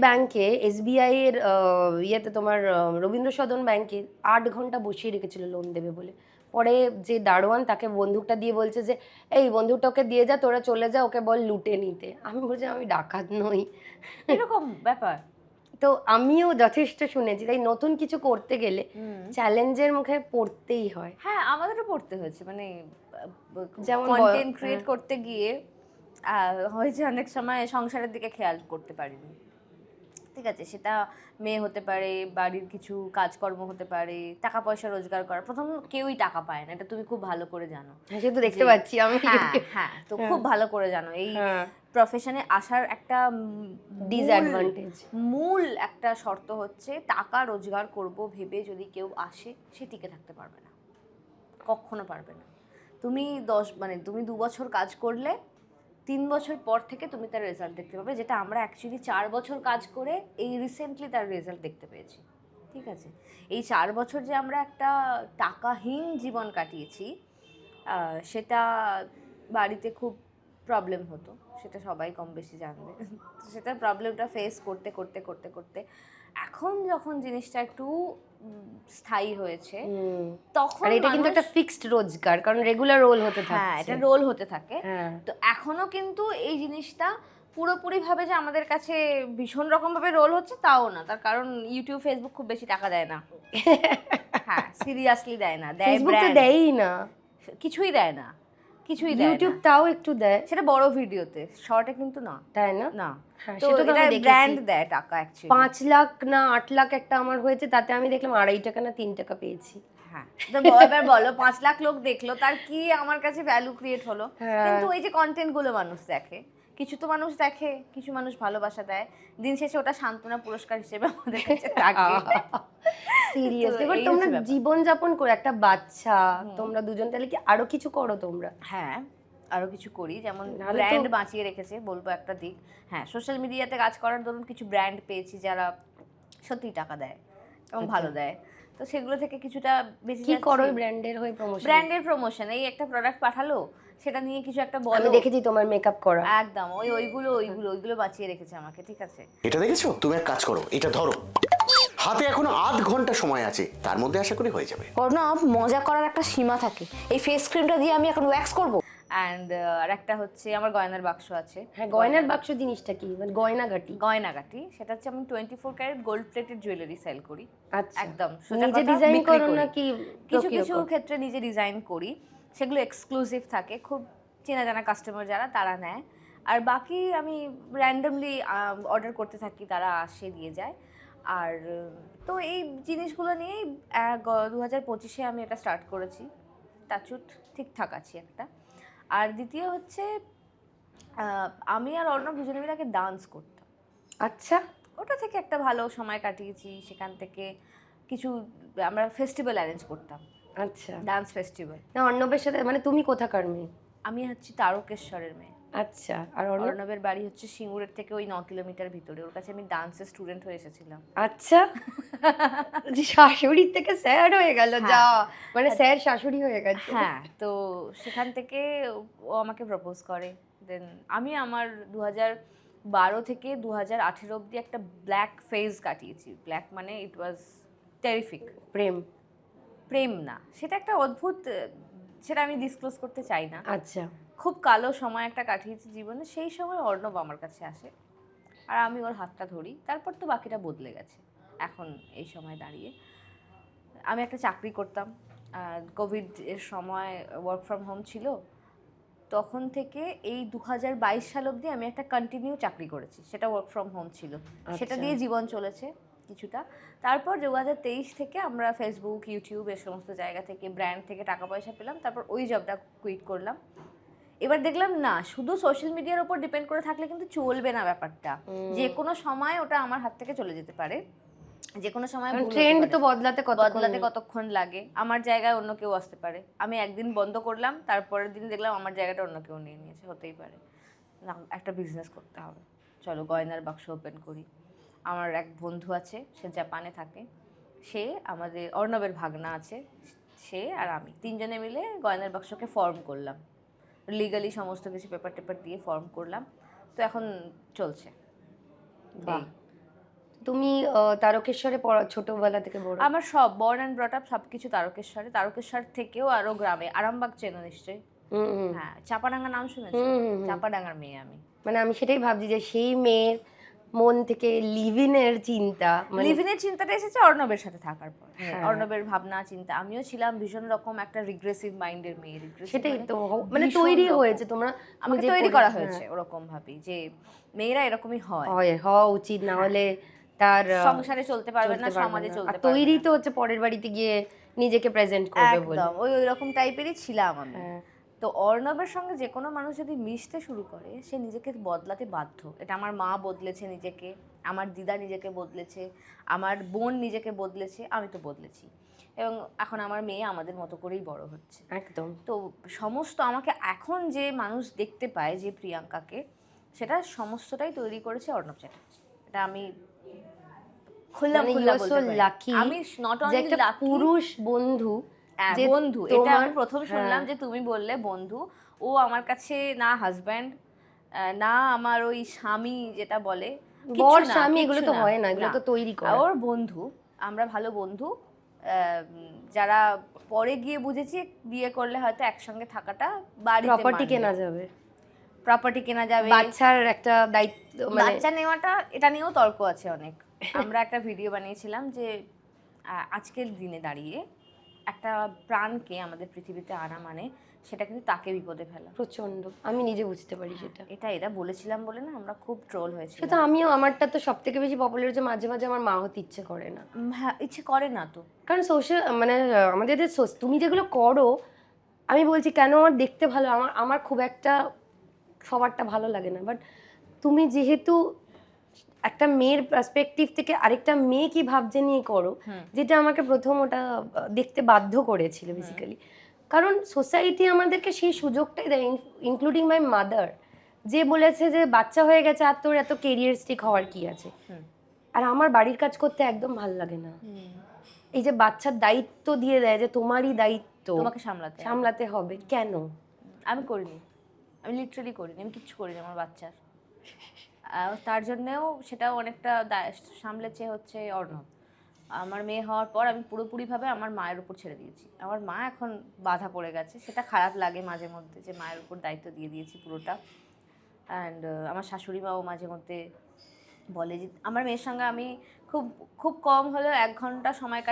ব্যাংকে, SBI এর ইয়েতে তোমার রবীন্দ্র সদন ব্যাংকে 8 ঘন্টা বসিয়ে রেখেছিল লোন দেবে বলে। পরে যে দারোয়ান, তাকে বন্দুকটা দিয়ে বলছে যে এই বন্দুকটা ওকে দিয়ে যা, তোরা চলে যা, ওকে বল লুটে নিতে। আমি বলছি আমি ডাকাত নই, এরকম ব্যাপার। তো আমিও যথেষ্ট শুনেছি, তাই নতুন কিছু করতে গেলে চ্যালেঞ্জের মুখে পড়তেই হয়। হ্যাঁ, আমাদেরও পড়তে হয়েছে, মানে যেমন কন্টেন্ট ক্রিয়েট করতে গিয়ে হয়েছে অনেক সময় সংসারের দিকে খেয়াল করতে পারিনি। ঠিক আছে, সেটা মেয়ে হতে পারে, বাড়ির কিছু কাজকর্ম হতে পারে, টাকা পয়সা রোজগার করা, প্রথম কেউই টাকা পায় না, এটা তুমি খুব ভালো করে জানো। সে তো দেখতে পাচ্ছি আমি। হ্যাঁ, তো খুব ভালো করে জানো এই প্রফেশনে আসার একটা ডিসঅ্যাডভান্টেজ, মূল একটা শর্ত হচ্ছে টাকা রোজগার করব ভেবে যদি কেউ আসে, সে টিকে থাকতে পারবে না, কখনো পারবে না। তুমি 2 বছর কাজ করলে 3 বছর পর থেকে তুমি তার রেজাল্ট দেখতে পাবে, যেটা আমরা অ্যাকচুয়ালি 4 বছর কাজ করে এই রিসেন্টলি তার রেজাল্ট দেখতে পেয়েছি। ঠিক আছে, এই 4 বছর যে আমরা একটা টাকাহীন জীবন কাটিয়েছি, সেটা বাড়িতে খুব প্রবলেম হতো, সেটা সবাই কম বেশি জানবে। সেটা প্রবলেমটা ফেস করতে করতে করতে করতে এখন যখন জিনিসটা একটু স্থায়ী হয়েছে, তখন এটা কিন্তু একটা ফিক্সড রোজগার, কারণ রেগুলার রোল হতে থাকে। হ্যাঁ, এটা রোল হতে থাকে। তো এখনো কিন্তু এই জিনিসটা পুরোপুরি ভাবে যে আমাদের কাছে ভীষণ রকম ভাবে রোল হচ্ছে তাও না, তার কারণ ইউটিউব, ফেসবুক খুব বেশি টাকা দেয় না। হ্যাঁ, সিরিয়াসলি দেয় না, দেয় ফেসবুক তো দেয়ই না, কিছুই দেয় না, কিছুই দেয় না। ইউটিউব তাও একটু দেয়, সেটা বড় ভিডিওতে, শর্টে কিন্তু না, তাই না? না, হ্যাঁ, তো সেটা তো এটা আমি দেখেছি। ব্র্যান্ড দেয় টাকা অ্যাকচুয়ালি। 5 লাখ না 8 লাখ একটা আমার হয়েছে, তাতে আমি দেখলাম 2.5 টাকা না 3 টাকা পেয়েছি। হ্যাঁ, তো এবার বলো 5 লাখ লোক দেখলো, তার কি আমার কাছে ভ্যালু ক্রিয়েট হলো? কিন্তু ওই যে কন্টেন্ট গুলো মানুষ দেখে, কিছু তো মানুষ দেখে, কিছু মানুষ ভালোবাসা দেয়, দিন শেষে ওটা সান্ত্বনা পুরস্কার হিসেবে আমাদের কাছে থাকে। সিরিয়াসলি, বাট এই তোমরা হচ্ছে ব্যাপার। জীবন যাপন করে একটা বাচ্চা, তোমরা দুজন তাহলে কি আরো কিছু করো তোমরা? হ্যাঁ, আরো কিছু করি, যেমন নাহলে তো- ব্র্যান্ড বাঁচিয়ে রেখেছে বলবো একটা দিক। হ্যাঁ, সোশ্যাল মিডিয়াতে কাজ করার দরুন কিছু ব্র্যান্ড পেয়েছি যারা সত্যি টাকা দেয় এবং ভালো দেয়, তো সেগুলো থেকে কিছুটা বেশি কি করো ব্র্যান্ডের হয়ে প্রমোশন? ব্র্যান্ডের প্রমোশন, এই একটা প্রোডাক্ট পাঠালো, সেটা নিয়ে কিছু একটা আমি বলো। দেখেছি তোমার মেকআপ করা। একদম ওইগুলো বাঁচিয়ে রেখেছে আমাকে, ঠিক আছে। এটা দেখেছো? তুমি এক কাজ করো, এটা ধরো, হাতে এখনো আধ ঘন্টা সময় আছে, তার মধ্যে আশা করি হয়ে যাবে। অর্ণব, মজা করার একটা সীমা থাকে, এই ফেস ক্রিমটা দিয়ে আমি এখন ওয়্যাক্স করব। অ্যান্ড আর একটা হচ্ছে আমার গয়নার বাক্স আছে। হ্যাঁ, গয়নার বাক্স জিনিসটা কি? মানে গয়নাগাটি? গয়নাগাটি, সেটা হচ্ছে আমি 24 carat gold plated jewellery sell করি। আচ্ছা, একদম সোজা নিজে কথা, ডিজাইন বিক্রি করো করি। নাকি কিছু procure কিছু করো? ক্ষেত্রে নিজে ডিজাইন করি, সেগুলো এক্সক্লুসিভ থাকে, খুব চেনা জানা কাস্টমার যারা তারা নেয়। আর বাকি আমি র্যান্ডমলি অর্ডার করতে থাকি, তারা আসে দিয়ে যায়। আর তো এই জিনিসগুলো নিয়েই 2025-এ আমি এটা স্টার্ট করেছি, টাচুট ঠিকঠাক আছি একটা। আর দ্বিতীয় হচ্ছে আমি আর অর্ণব দুজনে মিলে আগে ডান্স করতাম, আচ্ছা, ওটা থেকে একটা ভালো সময় কাটিয়েছি। সেখান থেকে কিছু আমরা ফেস্টিভ্যাল অ্যারেঞ্জ করতাম, আচ্ছা। Dance festival. না, অর্ণবের সাথে মানে তুমি কোথাকার মেয়ে? আমি হচ্ছি তারকেশ্বরের মেয়ে, আচ্ছা। আর অর্ণব? অর্ণবের বাড়ি হচ্ছে সিঙ্গুরের থেকে ওই 9 কিলোমিটার ভিতরে। ওর কাছে আমি ডান্সের স্টুডেন্ট হয়ে এসেছিলাম। আচ্ছা, যে শাশুড়ির থেকে স্যার হয়ে গেল, হ্যাঁ। যা মানে স্যার শাশুড়ি হয়ে গেছে। হ্যাঁ, তো সেখান থেকে ও আমাকে প্রপোজ করে। দেন আমি আমার 2012 থেকে 2018 অবধি একটা ব্ল্যাক ফেজ কাটিয়েছি। ব্ল্যাক মানে ইট ওয়াজ টেরিফিক। প্রেম না, সেটা একটা অদ্ভুত, সেটা আমি ডিসক্লোজ করতে চাই না। আচ্ছা, খুব কালো সময় একটা কাটিয়েছি জীবনে। সেই সময় অর্ণব আমার কাছে আসে আর আমি ওর হাতটা ধরি, তারপর তো বাকিটা বদলে গেছে। এখন এই সময় দাঁড়িয়ে আমি একটা চাকরি করতাম, কোভিড এর সময় ওয়ার্ক ফ্রম হোম ছিল, তখন থেকে এই 2022 সাল অবধি আমি একটা কন্টিনিউ চাকরি করেছি, সেটা ওয়ার্ক ফ্রম হোম ছিল। সেটা দিয়ে জীবন চলেছে কিছুটা। তারপর 2023 থেকে আমরা ফেসবুক, ইউটিউব এর সমস্ত জায়গা থেকে, ব্র্যান্ড থেকে টাকা পয়সা পেলাম, তারপর ওই জবটা কুইট করলাম। এবার দেখলাম না, শুধু সোশ্যাল মিডিয়ার উপর ডিপেন্ড করে থাকলে কিন্তু চলবে না ব্যাপারটা। যে কোনো সময় ওটা আমার হাত থেকে চলে যেতে পারে, যে কোনো সময় ভুল হতে ট্রেন্ড পারে। তো বদলাতে কতক্ষণ লাগে, আমার জায়গায় অন্য কেউ আসতে পারে। আমি একদিন বন্ধ করলাম, তারপরের দিন দেখলাম আমার জায়গাটা অন্য কেউ নিয়ে নিয়েছে, হতেই পারে। না, একটা বিজনেস করতে হবে, চলো গয়নার বাক্স ওপেন করি। আমার এক বন্ধু আছে, সে জাপানে থাকে, সে আমাদের অর্ণবের ভাগনা আছে, সে আর আমি তিনজনে মিলে গয়নার বাক্সকে ফর্ম করলাম, লিগালি সমস্ত কিছু পেপার টেপার দিয়ে ফর্ম করলাম, তো এখন চলছে। বাহ। তুমি তারকেশ্বরে ছোটবেলা থেকে বড়? আমার সব বর্ন অ্যান্ড ব্রট আপ সবকিছু তারকেশ্বরে। তারকেশ্বর থেকেও আরো গ্রামে, আরামবাগ চেনো নিশ্চয়ই? হ্যাঁ, চাপাডাঙ্গা নাম শুনেছো? চাপাডাঙ্গার মেয়ে আমি। মানে আমি সেটাই ভাবছি যে সেই মেয়ের মন থেকে লিভিনের চিন্তা, মানে লিভিনের চিন্তাটা এসেছে অর্ণবের সাথে থাকার পর। অর্ণবের ভাবনা চিন্তা, আমিও ছিলাম ভীষণ রকম একটা রিগ্রেসিভ মাইন্ডের মেয়ে। সেটাই তো মানে তৈরি হয়েছে, তোমরা আমাকে তৈরি করা হয়েছে ওরকম ভাবি যে মেয়েরা এরকমই হয়, হওয়া উচিত, না হলে তার সংসারে চলতে পারবে না, সমাজে চলতে পারবে না। তৈরি তো হচ্ছে পরের বাড়িতে গিয়ে নিজেকে প্রেজেন্ট করবে বলে। একদম ওই রকম টাইপেরই ছিলাম আমি। তো অর্ণবের সঙ্গে যে কোনো মানুষ যদি মিশতে শুরু করে, সে নিজেকে বদলাতে বাধ্য। এটা আমার মা বদলেছে নিজেকে, আমার দিদা নিজেকে বদলেছে, আমার বোন নিজেকে বদলেছে, আমি তো বদলেছি। এবং এখন আমার মেয়ে আমাদের মতো করেই বড় হচ্ছে। একদম। তো সমস্ত আমাকে এখন যে মানুষ দেখতে পায়, যে প্রিয়াঙ্কাকে, সেটা সমস্তটাই তৈরি করেছে অর্ণব চ্যাটার্জি। এটা আমি খুললাম বলতে পারি। আমি নট অনলি লাকি, পুরুষ বন্ধু, যে বন্ধু, এটা আমি প্রথম হ্যাঁ। শুনলাম যে তুমি বললে বন্ধু। ও আমার কাছে না হাজব্যান্ড, না আমার ওই স্বামী যেটা বলে, বর স্বামী, এগুলো তো হয় না, এগুলো তো তৈরি করা। ওর বন্ধু, আমরা ভালো বন্ধু, যারা পরে গিয়ে বুঝেছি বিয়ে করলে হয়তো একসঙ্গে থাকাটা, বাড়িতে প্রপার্টি কেনা যাবে, বাচ্চার একটা দায়িত্ব, মানে বাচ্চা নেওয়াটা, এটা নিয়েও তর্ক আছে অনেক। আমরা একটা ভিডিও বানিয়েছিলাম যে আজকের দিনে দাঁড়িয়ে একটা প্রাণকে আমাদের পৃথিবীতে আনা মানে সেটা কিন্তু তাকে বিপদে ফেলা। প্রচন্ড, আমি নিজে বুঝতে পারি সেটা। এটা বলেছিলাম বলে না আমরা খুব ট্রোল হয়েছিল। সেটা আমিও, আমারটা তো সব থেকে বেশি পপুলার হচ্ছে মাঝে মাঝে আমার মা হতে ইচ্ছে করে না। হ্যাঁ, ইচ্ছে করে না তো। কারণ সোশ্যাল মানে আমাদের যে তুমি যেগুলো করো, আমি বলছি কেন আমার দেখতে ভালো, আমার খুব একটা সবারটা ভালো লাগে না, বাট তুমি যেহেতু একটা মেয়ের পার্সপেক্টিভ থেকে আরেকটা মেয়ে কি ভাবছে নিয়ে করো, যেটা আমাকে প্রথম ওটা দেখতে বাধ্য করেছিল বেসিক্যালি। কারণ সোসাইটি আমাদেরকে সেই সুযোগটাই দেয়, ইনক্লুডিং মাই মাদার, যে বলেছে যে বাচ্চা হয়ে গেছে আর তোর এত কেরিয়ারিস্টিক হওয়ার কি আছে। আর আমার বাড়ির কাজ করতে একদম ভালো লাগে না। এই যে বাচ্চার দায়িত্ব দিয়ে দেয় যে তোমারই দায়িত্ব, তোমাকে সামলাতে হবে, কেন? আমি করিনি, আমি লিটারালি করিনি, আমি কিচ্ছু করিনি আমার বাচ্চার। তার জন্যেও সেটাও অনেকটা সামলেছে হচ্ছে অর্ণব। আমার মেয়ে হওয়ার পর আমি পুরোপুরিভাবে আমার মায়ের উপর ছেড়ে দিয়েছি। আমার মা এখন বাধা পড়ে গেছে, সেটা খারাপ লাগে মাঝে মধ্যে যে মায়ের উপর দায়িত্ব দিয়ে দিয়েছি পুরোটা। অ্যান্ড আমার শাশুড়ি মাও মাঝে মধ্যে বলে যে আমার মেয়ের সঙ্গে আমি খুব খুব কম হলেও 1 ঘন্টা সময়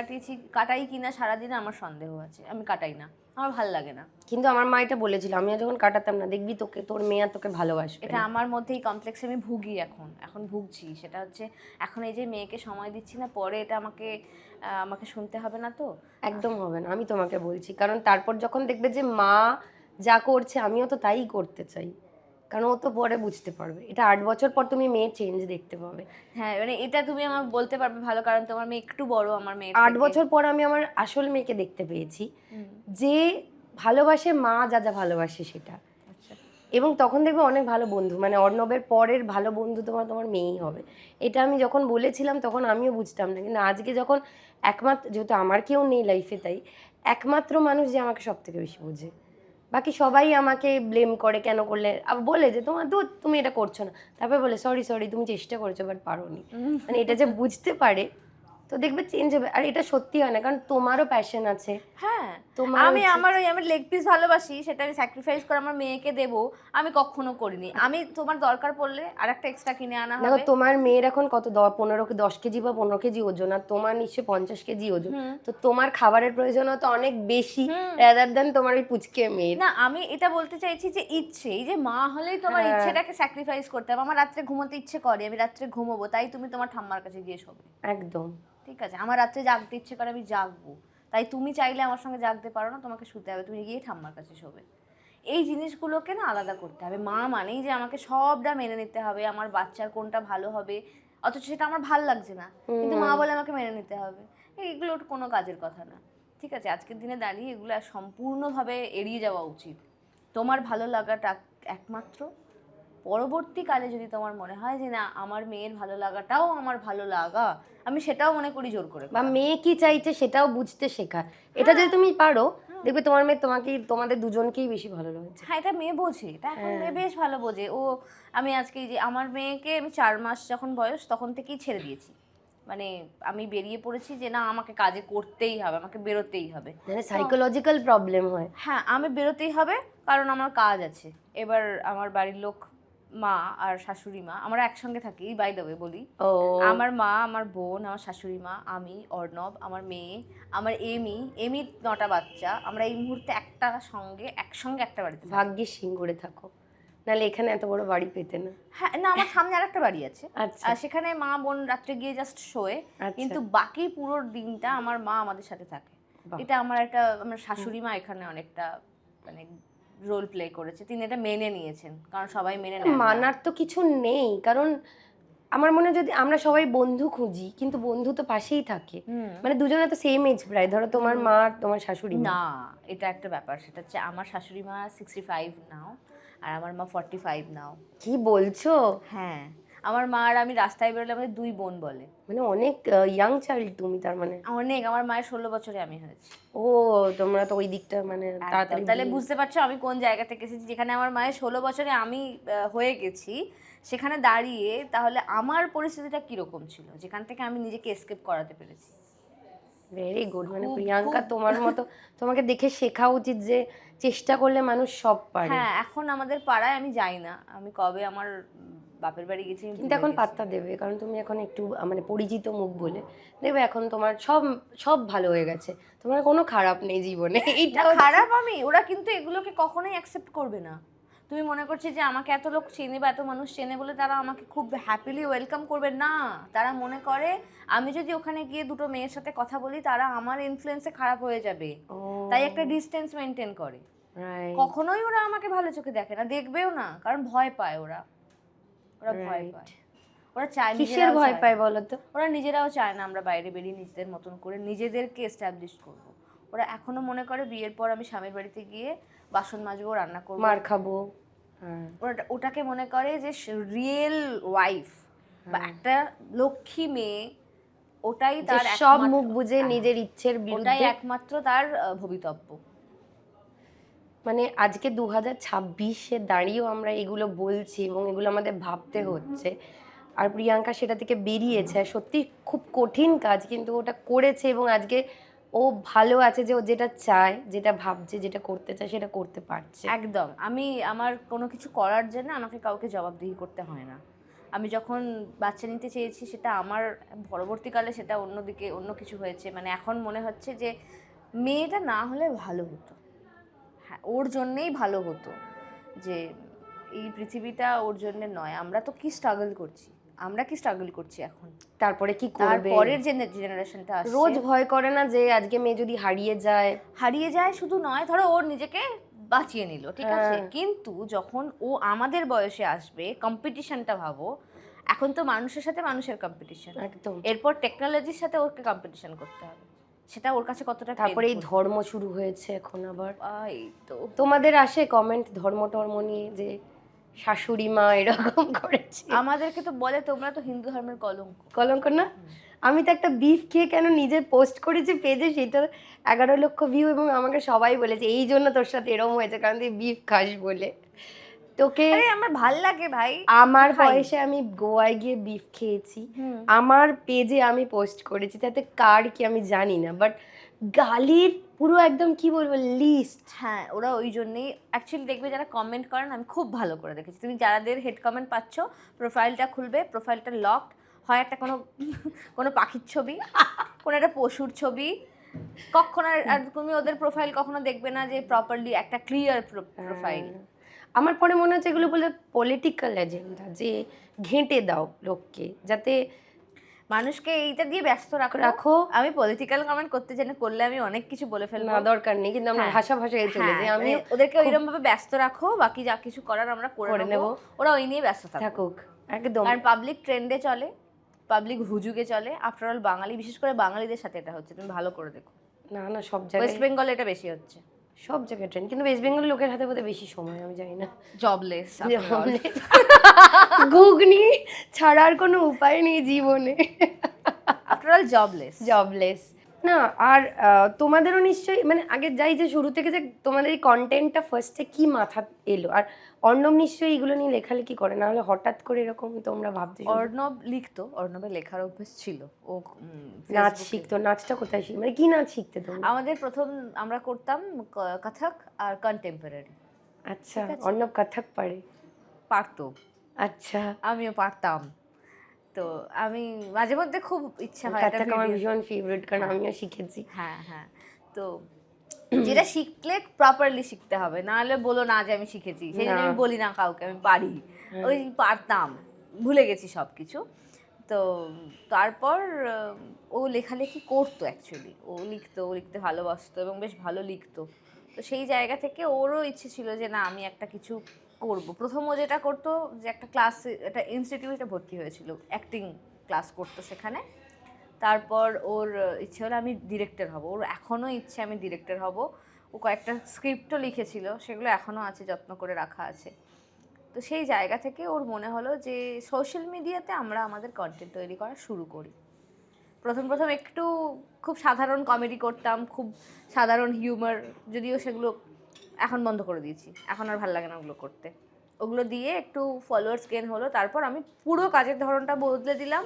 কাটাই কিনা সারাদিনে আমার সন্দেহ আছে, আমি কাটাই না, আমার ভালো লাগে না। কিন্তু আমার মা এটা বলেছিল, আমি যখন কাটাতাম না, দেখবি তোকে তোর মেয়ে তোকে ভালোবাসবে। এটা আমার মধ্যে এই কমপ্লেক্সে আমি ভুগি, এখন ভুগছি। সেটা হচ্ছে এখন এই যে মেয়েকে সময় দিচ্ছি না, পরে এটা আমাকে শুনতে হবে না তো? একদম হবে না, আমি তোমাকে বলছি। কারণ তারপর যখন দেখবে যে মা যা করছে আমিও তো তাই করতে চাই, কারণ ও তো পরে বুঝতে পারবে। এটা 8 বছর পর তুমি মেয়ে চেঞ্জ দেখতে পাবে। হ্যাঁ, মানে এটা তুমি আমার বলতে পারবে ভালো, কারণ তোমার মেয়ে একটু বড় আমার মেয়ে। 8 বছর পর আমি আমার আসল মেয়েকে দেখতে পেয়েছি, যে ভালোবাসে মা যা যা ভালোবাসে সেটা। এবং তখন দেখবে অনেক ভালো বন্ধু, মানে অর্ণবের পরের ভালো বন্ধু তোমার মেয়েই হবে। এটা আমি যখন বলেছিলাম তখন আমিও বুঝতাম না, কিন্তু আজকে যখন একমাত্র, যেহেতু আমার কেউ নেই লাইফে, তাই একমাত্র মানুষ যে আমাকে সব থেকে বেশি বোঝে। বাকি সবাই আমাকে ব্লেম করে, কেন করলে, আবার বলে যে তুমি এটা করছো না, তারপরে বলে সরি তুমি চেষ্টা করেছো বাট পারোনি। মানে এটা যে বুঝতে পারে, তো দেখবে চেঞ্জ হবে। আর এটা সত্যি হয় না, কারণ তোমারও প্যাশন আছে। হ্যাঁ, তোমার আমি আমার লেগ পিস ভালোবাসি, সেটা আমি স্যাক্রিফাইস করে আমার মেয়েকে দেবো, আমি কখনো করিনি। আমি তোমার দরকার পড়লে আরেকটা এক্সট্রা কিনে আনা দেখো, হবে। তোমার মেয়ের এখন কত 10 কেজি বা 15 কেজি ওজন, আর তোমার নিশ্চয়ই 50 কেজি ওজন, তো তোমার খাবারের প্রয়োজনও তো অনেক বেশি রাদার দেন তোমার ওই পুচকে মেয়ে। না, আমি এটা বলতে চাইছি যে ইচ্ছে, এই যে মা হলেই তোমার ইচ্ছেটাকে স্যাক্রিফাইস করতে হবে। আমার রাত্রে ঘুমোতে ইচ্ছে করে, আমি রাত্রে ঘুমোবো, তাই তুমি তোমার ঠাম্মার কাছে গিয়ে শোবে। একদম ঠিক আছে, আমার রাত্রে জাগতে ইচ্ছে করে, আমি জাগবো, তাই তুমি চাইলে আমার সঙ্গে জাগতে পারো না, তোমাকে শুতে হবে, তুমি গিয়ে ঠাম্মার কাছে শোবে। এই জিনিসগুলোকে না আলাদা করতে হবে। মা মানেই যে আমাকে সবটা মেনে নিতে হবে, আমার বাচ্চার কোনটা ভালো হবে, অথচ সেটা আমার ভাল লাগছে না, কিন্তু মা বলে আমাকে মেনে নিতে হবে, এগুলো কোনো কাজের কথা না। ঠিক আছে, আজকের দিনে দাঁড়িয়ে এগুলো সম্পূর্ণভাবে এড়িয়ে যাওয়া উচিত। তোমার ভালো লাগাটা একমাত্র, পরবর্তীকালে যদি তোমার মনে হয় যে না আমার মেয়ের ভালো লাগাটাও আমার ভালো লাগা, আমি সেটাও মনে করি জোর করে, বা মেয়ে কি চাইছে সেটাও বুঝতে শেখা, এটা যদি তুমি পারো, দেখবে তোমার মেয়ে তোমাদের দুজনকেই বেশি ভালো লাগছে। হ্যাঁ, এটা মেয়ে বোঝে, এটা এখন মেয়ে বেশ ভালো বোঝে। আমি আজকে যে আমার মেয়েকে আমি 4 মাস যখন বয়স তখন থেকেই ছেড়ে দিয়েছি, মানে আমি বেরিয়ে পড়েছি যে না আমাকে কাজে করতেই হবে, আমাকে বেরোতেই হবে। মানে সাইকোলজিক্যাল প্রবলেম হয়। হ্যাঁ, আমি বেরোতেই হবে, কারণ আমার কাজ আছে। এবার আমার বাড়ির লোক, মা আর শাশুড়ি মা, আমরা একসঙ্গে থাকি, বাই দ্য ওয়ে বলি। আমার মা, আমার বোন, আমার শাশুড়ি মা, আমি, অর্ণব, আমার মেয়ে, আমার এমি 9টা বাচ্চা, আমরা এই মুহূর্তে একসঙ্গে একটা বাড়িতে থাকি। ভাগ্যিস সিঙ্গুরে থাকো, নাহলে এখানে এত বড় বাড়ি পেতে না। হ্যাঁ, না আমার সামনে আরেকটা বাড়ি আছে, আচ্ছা। আর সেখানে মা বোন রাত্রে গিয়ে জাস্ট শোয়ে, কিন্তু বাকি পুরো দিনটা আমার মা আমাদের সাথে থাকে। এটা আমার শাশুড়ি মা এখানে অনেকটা মানে রোল প্লে করেছে, তিনি এটা মেনে নিয়েছেন, কারণ সবাই মেনে নেয়। মানার তো কিছু নেই, কারণ আমার মনে হয় যদি আমরা সবাই বন্ধু খুঁজি, কিন্তু বন্ধু তো পাশেই থাকে, মানে দুজনে তো সেম এজ প্রায়, ধরো তোমার মা আর তোমার শাশুড়ি মা। না, এটা একটা ব্যাপার, সেটা হচ্ছে আমার শাশুড়ি মা 65 নাও আর আমার মা 45 নাও। কি বলছো? হ্যাঁ, আমার মা আর আমি রাস্তায় বেরোলে আমাদের 2 বোন বলে। মানে অনেক ইয়াং চাইল্ড তুমি, তার মানে অনেক, আমার মায়ের 16 বছরে আমি হয়েছি। ও, তোমরা তো ওই দিকটা মানে তাড়াতাড়ি। তাহলে বুঝতে পারছো আমি কোন জায়গা থেকে এসেছি, যেখানে আমার মায়ের 16 বছরে আমি হয়ে গেছি, সেখানে দাঁড়িয়ে তাহলে আমার পরিস্থিতিটা কিরকম ছিল, যেখান থেকে আমি নিজেকে এসকেপ করাতে পেরেছি। Very good. মানে প্রিয়াঙ্কা, তোমার মতো তোমাকে দেখে শেখা উচিত যে চেষ্টা করলে মানুষ সব পারে। হ্যাঁ, এখন আমাদের পাড়ায় আমি যাই না, আমি কবে আমার বাপের বাড়ি গেছি আমি কিন্তু ভুলে এখন গেছি। পাত্তা দেবে, কারণ তুমি এখন একটু মানে পরিচিত মুখ বলে দেখবে এখন তোমার সব সব ভালো হয়ে গেছে, তোমার কোনো খারাপ নেই জীবনে। এইটা না, খারাপ আমি, ওরা কিন্তু এগুলোকে কখনোই অ্যাকসেপ্ট করবে না। তুমি মনে করছো যে আমাকে এত লোক চেনে বা এত মানুষ চেনে বলে তারা আমাকে খুব হ্যাপিলি ওয়েলকাম করবে, না। তারা মনে করে আমি যদি ওখানে গিয়ে দুটো মেয়ের সাথে কথা বলি তারা আমার ইনফ্লুয়েন্সে খারাপ হয়ে যাবে, তাই একটা ডিস্টেন্স মেনটেন করে। Right. কখনোই ওরা আমাকে ভালো চোখে দেখে না, দেখবেও না, কারণ ভয় পায় ওরা, ওরা ভয় Right. পায়। ওরা চায় কিসের নিজেরাও ভয় চায়। পায় বলো তো? ওরা নিজেরাও চায় না আমরা বাইরে বেরিয়ে নিজেদের মতন করে নিজেদেরকে এস্টাবলিশ করব। ওরা এখনো মনে করে বিয়ের পর আমি স্বামীর বাড়িতে গিয়ে বাসন মাজবো, রান্না করবো, মার খাবো। হ্যাঁ। ওটাকে মনে করে যে রিয়েল ওয়াইফ বা একটা লক্ষ্মী মেয়ে, ওটাই যে তার সব একমাত্র- মুখ বুঝে নিজের ইচ্ছের ওটাই বিরুদ্ধে, একমাত্র তার ভবিতব্য। মানে আজকে 2026-এ দাঁড়িয়েও আমরা এগুলো বলছি এবং এগুলো আমাদের ভাবতে হচ্ছে। আর প্রিয়াঙ্কা সেটা থেকে বেরিয়েছে, আর সত্যি খুব কঠিন কাজ, কিন্তু ওটা করেছে এবং আজকে ও ভালো আছে যে ও যেটা চায়, যেটা ভাবছে, যেটা করতে চায় সেটা করতে পারছে। একদম, আমি আমার কোনো কিছু করার জন্য আমাকে কাউকে জবাবদিহি করতে হয় না। আমি যখন বাচ্চা নিতে চেয়েছি সেটা আমার, পরবর্তীকালে সেটা অন্যদিকে অন্য কিছু হয়েছে, মানে এখন মনে হচ্ছে যে মেয়েটা না হলে ভালো হতো, হ্যাঁ ওর জন্যেই ভালো হতো, যে এই পৃথিবীটা ওর জন্য নয়। আমরা তো কি স্ট্রাগল করছি, আমরা কি স্ট্রাগল করছি এখন, তারপরে কি তার করবে? পরের জেনারেশনটা আসছে, রোজ ভয় করে না যে আজকে মেয়ে যদি হারিয়ে যায়? হারিয়ে যায় শুধু নয়, ধরো ওর নিজেকে বাঁচিয়ে নিল, ঠিক আছে, কিন্তু যখন ও আমাদের বয়সে আসবে, কম্পিটিশনটা ভাবো, এখন তো মানুষের সাথে মানুষের কম্পিটিশন, একদম। এরপর টেকনোলজির সাথে ওকে কম্পিটিশন করতে হবে, সেটা ওর কাছে কতটা তারপরে এই painful। ধর্ম শুরু হয়েছে এখন আবার। এই তো তোমাদের আসে কমেন্ট ধর্ম টর্ম নিয়ে যে শাশুড়ি মা এরকম করেছে? আমাদেরকে তো বলে তোমরা তো হিন্দু ধর্মের কলঙ্ক। কলঙ্ক না? আমি তো একটা বিফ খেয়ে কেন নিজে পোস্ট করেছি পেজে, সেটা 11 লক্ষ ভিউ, এবং আমাকে সবাই বলেছে এই জন্য তোর সাথে এরকম হয়েছে, কারণ তুই বিফ খাস বলে। তোকে আরে আমার ভাল লাগে ভাই, আমার খাই। বয়সে আমি গোয়ায় গিয়ে বিফ খেয়েছি, আমার পেজে আমি পোস্ট করেছি, তাতে কার কি আমি জানি না, বাট গালির পুরো একদম কি বলবো লিস্ট। হ্যাঁ, ওরা ওই জন্যই অ্যাকচুয়ালি দেখবে যারা কমেন্ট করেন, আমি খুব ভালো করে দেখেছি, তুমি যাদের হেড কমেন্ট পাচ্ছ প্রোফাইলটা খুলবে, প্রোফাইলটা লকড, হয় একটা কোনো কোনো পাখির ছবি, কোনো একটা পশুর ছবি, কখনো আর তুমি ওদের প্রোফাইল কখনো দেখবে না যে প্রপারলি একটা ক্লিয়ার প্রোফাইল। আমার পরে মনে হচ্ছে এগুলো বলে পলিটিক্যাল এজেন্ডা, যে ঘেঁটে দাও লোককে, যাতে মানুষকে এইটা দিয়ে ব্যস্ত রাখো। আমি পলিটিক্যাল কমেন্ট করতে জানি, করলে আমি অনেক কিছু বলে ফেলবো, না দরকার নেই, কিন্তু আমরা হ্যাঁ। ভাষা ভাষায় চলে যাই। আমি মানে ওদেরকে ওইরকম ভাবে ব্যস্ত রাখো, বাকি যা কিছু করার আমরা করে নেব, ওরা ওই নিয়ে ব্যস্ত থাকুক। থাকুক একদম। কারণ পাবলিক ট্রেন্ডে চলে, পাবলিক হুজুগে চলে, আফটার অল বাঙালি, বিশেষ করে বাঙালিদের সাথে এটা হচ্ছে, তুমি ভালো করে দেখো। না না, সব জায়গায়, ওয়েস্ট বেঙ্গলে এটা বেশি হচ্ছে, সব জায়গায় ট্রেন্ড, কিন্তু ওয়েস্ট বেঙ্গলের লোকের হাতে বোধহয় বেশি সময়, আমি জানি না। জবলেস, ঘুগনি ছাড়া আর কোনো উপায় নেই জীবনে। After all jobless. জবলেস না। আর তোমাদেরও নিশ্চয়ই মানে আগে যাই যে শুরু থেকে যে তোমাদের এই কন্টেন্টটা ফার্স্টে কি মাথা এলো, আর অর্ণব নিশ্চয়ই এগুলো নিয়ে লেখালেখি করে, না হলে হঠাৎ করে এরকম তোমরা ভাবতে? অর্ণব লিখতো, অর্ণবের লেখার অভ্যেস ছিল, ও নাচ শিখতো? নাচটা কোথায় শিখ, মানে কি নাচ শিখতে তোমরা? আমাদের প্রথম আমরা করতাম কথক আর কন্টেম্পোরারি। আচ্ছা, অর্ণব কথক পারে? পারতো, আচ্ছা, আমিও পারতাম, তো আমি মাঝে মধ্যে খুব ইচ্ছা হয় একটা কথক আমার video- ভীষণ ফেভারিট, কারণ আমিও শিখেছি। হ্যাঁ হ্যাঁ, তো যেটা শিখলে প্রপারলি শিখতে হবে, না হলে বলো না যে আমি শিখেছি, সেই জন্য আমি বলি না কাউকে আমি পারি, ওই পারতাম, ভুলে গেছি সব কিছু। তো তারপর ও লেখালেখি করতো, অ্যাকচুয়ালি ও লিখতে ভালোবাসতো এবং বেশ ভালো লিখতো, তো সেই জায়গা থেকে ওরও ইচ্ছে ছিল যে না আমি একটা কিছু করব। প্রথম ও যেটা করতো যে একটা ক্লাস, একটা ইনস্টিটিউটে ভর্তি হয়েছিল, অ্যাক্টিং ক্লাস করতো সেখানে। তারপর ওর ইচ্ছে হলো আমি ডিরেক্টর হব, ওর এখনও ইচ্ছে আমি ডিরেক্টর হব। ও কয়েকটা স্ক্রিপ্টও লিখেছিল, সেগুলো এখনও আছে, যত্ন করে রাখা আছে। তো সেই জায়গা থেকে ওর মনে হলো যে সোশ্যাল মিডিয়াতে আমরা আমাদের কন্টেন্ট তৈরি করা শুরু করি। প্রথম একটু খুব সাধারণ কমেডি করতাম, খুব সাধারণ হিউমার, যদিও সেগুলো এখন বন্ধ করে দিয়েছি, এখন আর ভালো লাগে না ওগুলো করতে। ওগুলো দিয়ে একটু ফলোয়ার্স গেন হলো, তারপর আমি পুরো কাজের ধরনটা বদলে দিলাম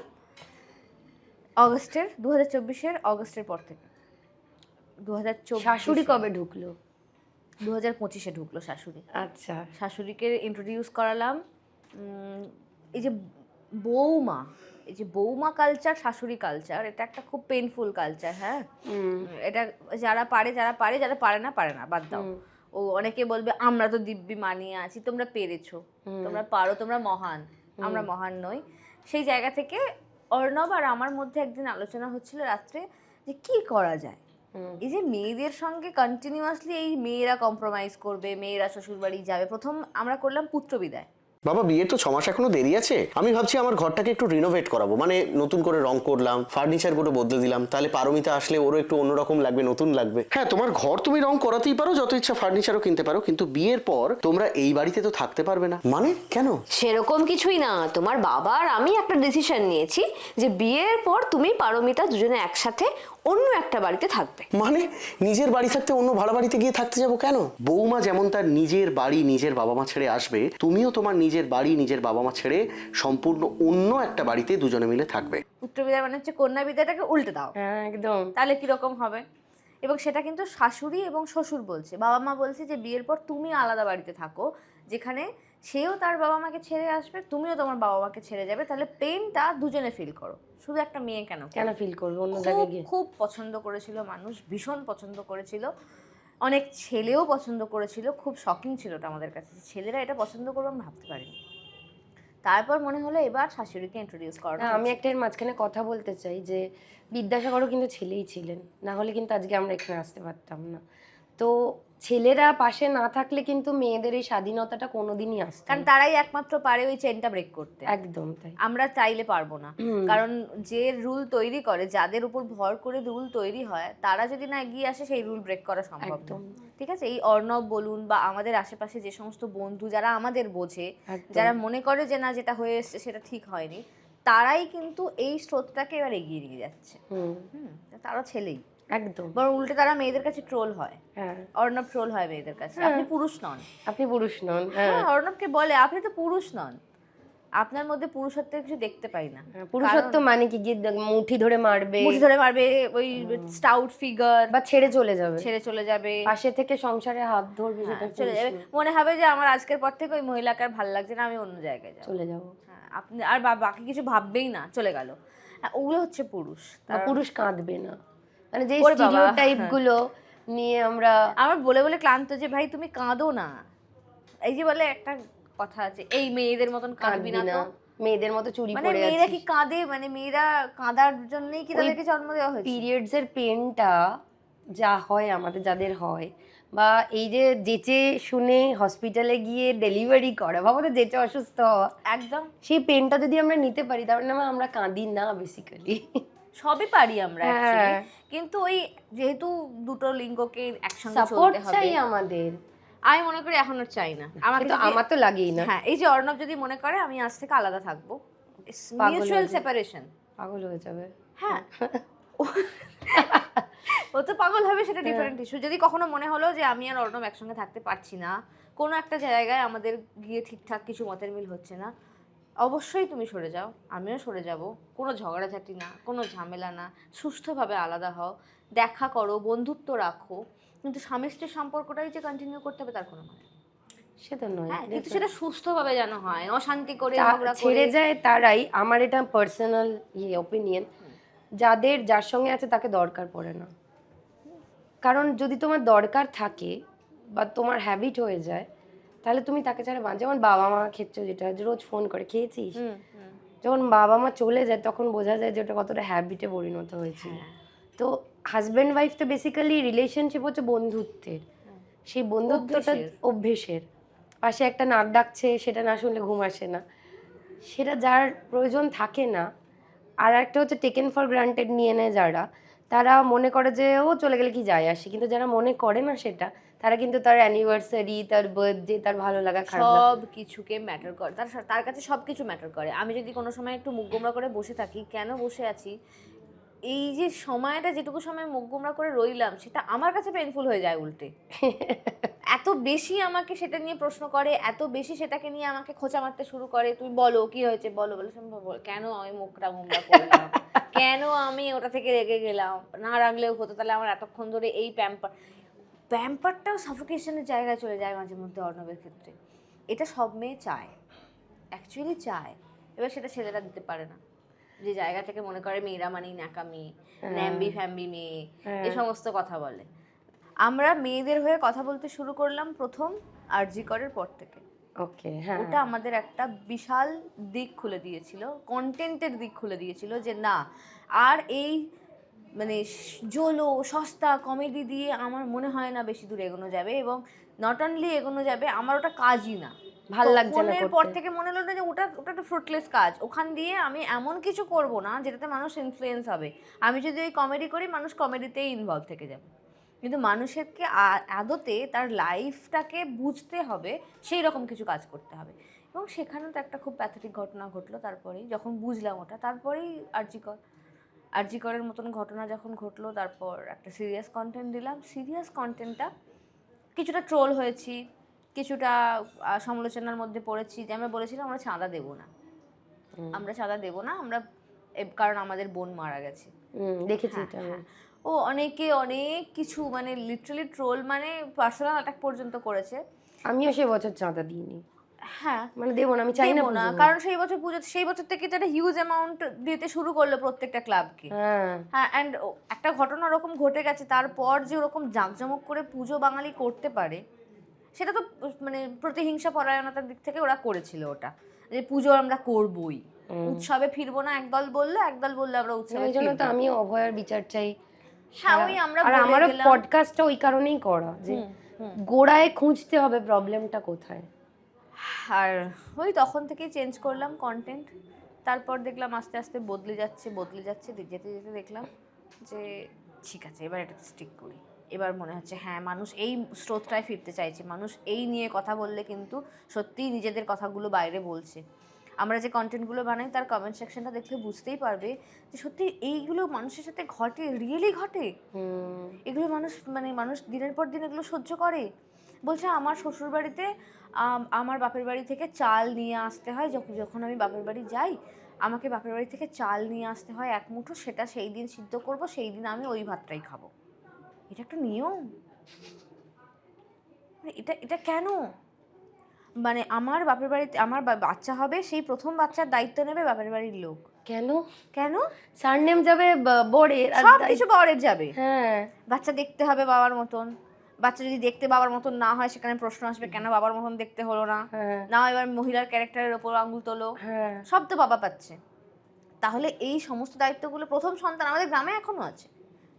2024 অগস্টের পর থেকে। 2024 শাশুড়ি কবে ঢুকলো? 2025 ঢুকলো শাশুড়ি। আচ্ছা, শাশুড়িকে ইন্ট্রোডিউস করালাম এই যে বৌমা, এই যে বৌমা কালচার, শাশুড়ি কালচার, এটা একটা খুব পেইনফুল কালচার। হ্যাঁ, এটা যারা পারে, যারা পারে না বাদ দাও। ও অনেকে বলবে আমরা তো দিব্যি মানিয়ে আছি, তোমরা পেরেছো, তোমরা পারো, তোমরা মহান, আমরা মহান নই। সেই জায়গা থেকে অর্ণব আর আমার মধ্যে একদিন আলোচনা হচ্ছিল রাত্রে যে কি করা যায়। এই যে মেয়েদের সঙ্গে কন্টিনিউয়াসলি এই মেয়েরা কম্প্রোমাইজ করবে, মেয়েরা শ্বশুরবাড়ি যাবে। প্রথম আমরা করলাম পুত্র বিদায়। বাবা বিয়ের তো 6 মাস এখনো দেরি আছে। আমি ভাবছি আমার ঘরটাকে একটু রিনোভেট করাবো, মানে নতুন করে রং করলাম, ফার্নিচারগুলো বদলে দিলাম, তাহলে পারমিতা আসলে ওরও একটু অন্যরকম লাগবে, নতুন লাগবে। হ্যাঁ, তোমার ঘর তুমি রং করাতেই পারো, যত ইচ্ছা ফার্নিচারও কিনতে পারো, কিন্তু বিয়ের পর তোমরা এই বাড়িতে তো থাকতে পারবে না। মানে কেন? সেরকম কিছুই না, তোমার বাবা আর আমি একটা ডিসিশন নিয়েছি যে বিয়ের পর তুমি পারমিতা দুজনে একসাথে অন্য একটা বাড়িতে থাকবে। মানে নিজের বাড়ি থাকতে অন্য ভাড়া বাড়িতে গিয়ে থাকতে যাবো কেন? বৌমা যেমন তার নিজের বাড়ি নিজের বাবা মা ছেড়ে আসবে, তুমিও তোমার নিজের বাড়ি নিজের বাবা মা ছেড়ে সম্পূর্ণ অন্য একটা বাড়িতে দুজনে মিলে থাকবে। পুত্র বিদায় মানে হচ্ছে কন্যা বিদায়টাকে উল্টে দাও। হ্যাঁ একদম। তাহলে কিরকম হবে? এবং সেটা কিন্তু শাশুড়ি এবং শ্বশুর বলছে, বাবা মা বলছে যে বিয়ের পর তুমি আলাদা বাড়িতে থাকো, যেখানে সেও তার বাবা মাকে ছেড়ে আসবে, তুমিও তোমার বাবা মাকে ছেড়ে যাবে। তাহলে পেনটা দুজনে ফিল করো, শুধু একটা মেয়ে কেন ফিল করবো অন্য জায়গায় গিয়ে। খুব পছন্দ করেছিল মানুষ, ভীষণ পছন্দ করেছিল, অনেক ছেলেও পছন্দ করেছিল। খুব শকিং ছিল ওটা আমাদের কাছে, ছেলেরা এটা পছন্দ করবে আমি ভাবতে পারিনি। তারপর মনে হলো এবার শাশুড়িকে ইন্ট্রোডিউস করা। আমি একটা এর মাঝখানে কথা বলতে চাই যে বিদ্যাসাগরও কিন্তু ছেলেই ছিলেন, না হলে কিন্তু আজকে আমরা এখানে আসতে পারতাম না। তো ছেলেরা পাশে না থাকলে কিন্তু মেয়েদের এই স্বাধীনতাটা কোনোদিনই আসতো কারণ না। তারাই একমাত্র পারে ওই চেনটা ব্রেক করতে। একদম তাই। আমরা চাইলে পারবো না, কারণ যে রুল তৈরি করে, যাদের উপর ভর করে রুল তৈরি হয়, তারা যদি না এগিয়ে আসে সেই রুল ব্রেক করা সম্ভব না। ঠিক আছে, এই অর্ণব বলুন বা আমাদের আশেপাশে যে সমস্ত বন্ধু যারা আমাদের বোঝে, যারা মনে করে যে না যেটা হয়ে এসছে সেটা ঠিক হয়নি, তারাই কিন্তু এই স্রোতটাকে এবার এগিয়ে নিয়ে যাচ্ছে। তারা ছেলেই একদম, বরং উল্টে তারা মেয়েদের কাছে ট্রোল হয়। হ্যাঁ, অর্ণব ট্রোল হয় মেয়েদের কাছে, আপনি পুরুষ নন, আপনি পুরুষ নন। হ্যাঁ, অর্ণবকে বলে আপনি তো পুরুষ নন, আপনার মধ্যে পুরুষত্বের কিছু দেখতে পাই না। পুরুষত্ব মানে কি গিয়ে মুঠি ধরে মারবে, ওই স্টাউট ফিগার, বা ছেড়ে চলে যাবে, পাশে থেকে সংসারে হাত ধরবে, সেটা চলে যাবে। মনে হবে যে আমার আজকের পর থেকে ওই মহিলাকে আর ভালো লাগছে না, আমি অন্য জায়গায় চলে যাবো। হ্যাঁ, আপনি আর বাকি কিছু ভাববেই না, চলে গেল। ওগুলো হচ্ছে পুরুষ। পুরুষ কাঁদবে না, মানে যে স্টিরিওটাইপ গুলো নিয়ে আমরা আমার বলে বলে ক্লান্ত যে ভাই তুমি কাঁদো না। এই যে বলে একটা কথা আছে, এই মেয়েদের মতন কাঁদবি না, তো মেয়েদের মতো চুরি মানে পড়ে মেয়েরা কি কাঁদে? মানে মেয়েরা কাঁদার জন্যই কি তাদেরকে জন্ম দেওয়া হয়েছে? পিরিয়ডস এর পেনটা যা হয় আমাদের যাদের হয়, বা এই যে যেচে শুনে হসপিটালে গিয়ে ডেলিভারি করা, ভাবো তো যেচে অসুস্থ হওয়া, একদম সেই পেনটা যদি আমরা নিতে পারি তাহলে আমরা কাঁদি না বেসিক্যালি। সবই পারি আমরা অ্যাকচুয়ালি, কিন্তু ওই যেহেতু দুটো লিঙ্গকে একসঙ্গে চলতে হবে চাই আমাদের। আমি মনে করি এখন আর চাই না, আমার তো লাগেই না। হ্যাঁ, এই যে অর্ণব যদি মনে করে আমি আজ থেকে আলাদা থাকবো, মিউচুয়াল সেপারেশন, পাগল হয়ে যাবে। হ্যাঁ ও তো পাগল হবে, সেটা ডিফারেন্ট ইস্যু। যদি কখনো মনে হলো যে আমি আর অর্ণব একসঙ্গে থাকতে পারছি না, কোনো একটা জায়গায় আমাদের গিয়ে ঠিকঠাক কিছু মতের মিল হচ্ছে না, অবশ্যই তুমি সরে যাও, আমিও সরে যাব, কোনো ঝগড়াঝাটি না, কোনো ঝামেলা না, সুস্থভাবে আলাদা হও, দেখা করো, বন্ধুত্ব রাখো, কিন্তু স্বামী স্ত্রীর সম্পর্কটাই যে কন্টিনিউ করতে হবে তার কোনো মানে সেটা নয়। হ্যাঁ, কিন্তু সেটা সুস্থভাবে যেন হয়, অশান্তি করে ঝগড়া করে ছেড়ে যায় তারাই। আমার এটা পার্সোনাল ওপিনিয়ন, যার সঙ্গে আছে তাকে দরকার পড়ে না। কারণ যদি তোমার দরকার থাকে বা তোমার হ্যাবিট হয়ে যায়, তাহলে তুমি তাকে ছাড়া যেমন বাবা মা ক্ষেত্রে যেটা রোজ ফোন করে খেয়েছিস, যখন বাবা মা চলে যায় তখন বোঝা যায় যে ওটা কতটা হ্যাবিটে পরিণত হয়েছে। তো হাজব্যান্ড ওয়াইফ তো বেসিক্যালি রিলেশনশিপ হচ্ছে বন্ধুত্বের, সেই বন্ধুত্বটা অভ্যেসের। পাশে একটা নাক ডাকছে, সেটা না শুনলে ঘুম আসে না, সেটা যার প্রয়োজন থাকে না। আর একটা হচ্ছে টেকেন ফর গ্রান্টেড নিয়ে নেয় যারা, তারা মনে করে যে ও চলে গেলে কি যায় আসে, কিন্তু যারা মনে করে না সেটা, তারা কিন্তু তার অ্যানিভার্সারি, তার বার্থডে, তার ভালো লাগা খারাপ সব কিছুকে ম্যাটার করে, তার কাছে সব কিছু ম্যাটার করে। আমি যদি কোনো সময় একটু মুখ গোমরা করে বসে থাকি, কেন বসে আছি, এই যে সময়টা যেটুকু সময় মুখ গোমরা করে রইলাম, সেটা আমার কাছে পেইনফুল হয়ে যায় উল্টে। এত বেশি আমাকে সেটা নিয়ে প্রশ্ন করে, এত বেশি সেটাকে নিয়ে আমাকে খোঁচা মারতে শুরু করে, তুমি বলো কি হয়েছে, বলো কেন আমি মুখটা গোমরা করলাম, কেন আমি ওটা থেকে রেগে গেলাম, না রাখলেও হতো, তাহলে আমার এতক্ষণ ধরে এই প্যাম্পারটাও সাফোকেশনের জায়গায় চলে যায় মাঝে মধ্যে অর্ণবের ক্ষেত্রে। এটা সব মেয়ে চায়, অ্যাকচুয়ালি চায়, এবার সেটা ছেলেরা দিতে পারে না, যে জায়গা থেকে মনে করে মেয়েরা মানেই ন্যাকা মেয়ে, ন্যাম্বি ফ্যাম্বি মেয়ে, এই সমস্ত কথা বলে। আমরা মেয়েদের হয়ে কথা বলতে শুরু করলাম প্রথম আরজি করের পর থেকে। ওকে, হ্যাঁ, ওটা আমাদের একটা বিশাল দিক খুলে দিয়েছিল, কন্টেন্টের দিক খুলে দিয়েছিল, যে না আর এই মানে জোলো সস্তা কমেডি দিয়ে আমার মনে হয় না বেশি দূর এগোনো যাবে, এবং নট অনলি এগোনো যাবে, আমার ওটা কাজই না। ভাল লাগছে না তখনের পর করতে। থেকে মনে হলো না যে ওটা একটা ফ্রুটলেস কাজ, ওখান দিয়ে আমি এমন কিছু করব না যেটাতে মানুষ ইনফ্লুয়েন্স হবে। আমি যদি ওই কমেডি করি, মানুষ কমেডিতেই ইনভলভ থেকে যাবে, কিন্তু মানুষেরকে আদতে তার লাইফটাকে বুঝতে হবে, সেই রকম কিছু কাজ করতে হবে। এবং সেখানেও তো একটা খুব প্যাথেটিক ঘটনা ঘটলো তারপরেই, যখন বুঝলাম ওটা, তারপরেই আরজি করের মতন ঘটনা যখন ঘটলো, তারপর একটা সিরিয়াস কন্টেন্ট দিলাম। সিরিয়াস কন্টেন্টটা কিছুটা ট্রোল হয়েছি, কিছুটা সমালোচনার মধ্যে পড়েছি, যে আমরা বলেছিলাম আমরা চাঁদা দেবো না, আমরা কারণ আমাদের বোন মারা গেছে। দেখেছি এটা। ও অনেকে অনেক কিছু মানে লিটারালি ট্রোল, মানে পার্সোনাল অ্যাটাক পর্যন্ত করেছে। আমিও সেই বছর চাঁদা দিইনি, হ্যাঁ মানে দেবো না, আমি চাই না দেবো না, পুজো। কারণ সেই বছর থেকে তো একটা হিউজ অ্যামাউন্ট দিতে শুরু করলো প্রত্যেকটা ক্লাবকে। হ্যাঁ, অ্যান্ড একটা ঘটনা ওরকম ঘটে গেছে, তারপর যে ওরকম জাঁকজমক করে পুজো বাঙালি করতে পারে, সেটা তো মানে প্রতিহিংসা পরায়ণতার দিক থেকে ওরা করেছিল ওটা, যে পুজো আমরা করবই, উৎসবে ফিরবো না একদল বললো আমরা উৎসবে এই জন্য তো আমি অভয়ার বিচার চাই। হ্যাঁ, ওই আমরা আর আমারও পডকাস্টটা ওই কারণেই করা, যে গোড়ায় খুঁজতে হবে প্রবলেমটা কোথায়। আর ওই তখন থেকেই চেঞ্জ করলাম কন্টেন্ট। তারপর দেখলাম আস্তে আস্তে বদলে যাচ্ছে, যেতে যেতে দেখলাম যে ঠিক আছে, এবার এটা স্টিক করি। এবার মনে হচ্ছে হ্যাঁ, মানুষ এই স্রোতটায় ফিরতে চাইছে, মানুষ এই নিয়ে কথা বললে কিন্তু সত্যিই নিজেদের কথাগুলো বাইরে বলছে। আমরা যে কন্টেন্টগুলো বানাই তার কমেন্ট সেকশনটা দেখলে বুঝতেই পারবে যে সত্যি এইগুলো মানুষের সাথে ঘটে, রিয়েলি ঘটে। এগুলো মানুষ দিনের পর দিন এগুলো সহ্য করে। বলছে আমার শ্বশুরবাড়িতে আমার বাপের বাড়ি থেকে চাল নিয়ে আসতে হয়, যখন আমি বাপের বাড়ি যাই আমাকে বাপের বাড়ি থেকে চাল নিয়ে আসতে হয় 1 মুঠো, সেটা সেই দিন সিদ্ধ করব, সেই দিন আমি ওই ভাতটাই খাবো। এটা একটা নিয়ম, এটা কেন? মানে আমার বাপের বাড়িতে আমার বাচ্চা হবে, সেই প্রথম বাচ্চার দায়িত্ব নেবে বাপের বাড়ির লোক। কেন? সারনেম যাবে বরের, সব কিছু বরের যাবে। হ্যাঁ, বাচ্চা দেখতে হবে বাবার মতন, বাচ্চা যদি দেখতে বাবার মতন না হয়, সেখানে প্রশ্ন আসবে কেন বাবার মতন দেখতে হলো না, না এবার মহিলার ক্যারেক্টারের ওপর আঙুল তোলো, সব তো বাবা পাচ্ছে। তাহলে এই সমস্ত দায়িত্বগুলো প্রথম সন্তান, আমাদের গ্রামে এখনো আছে,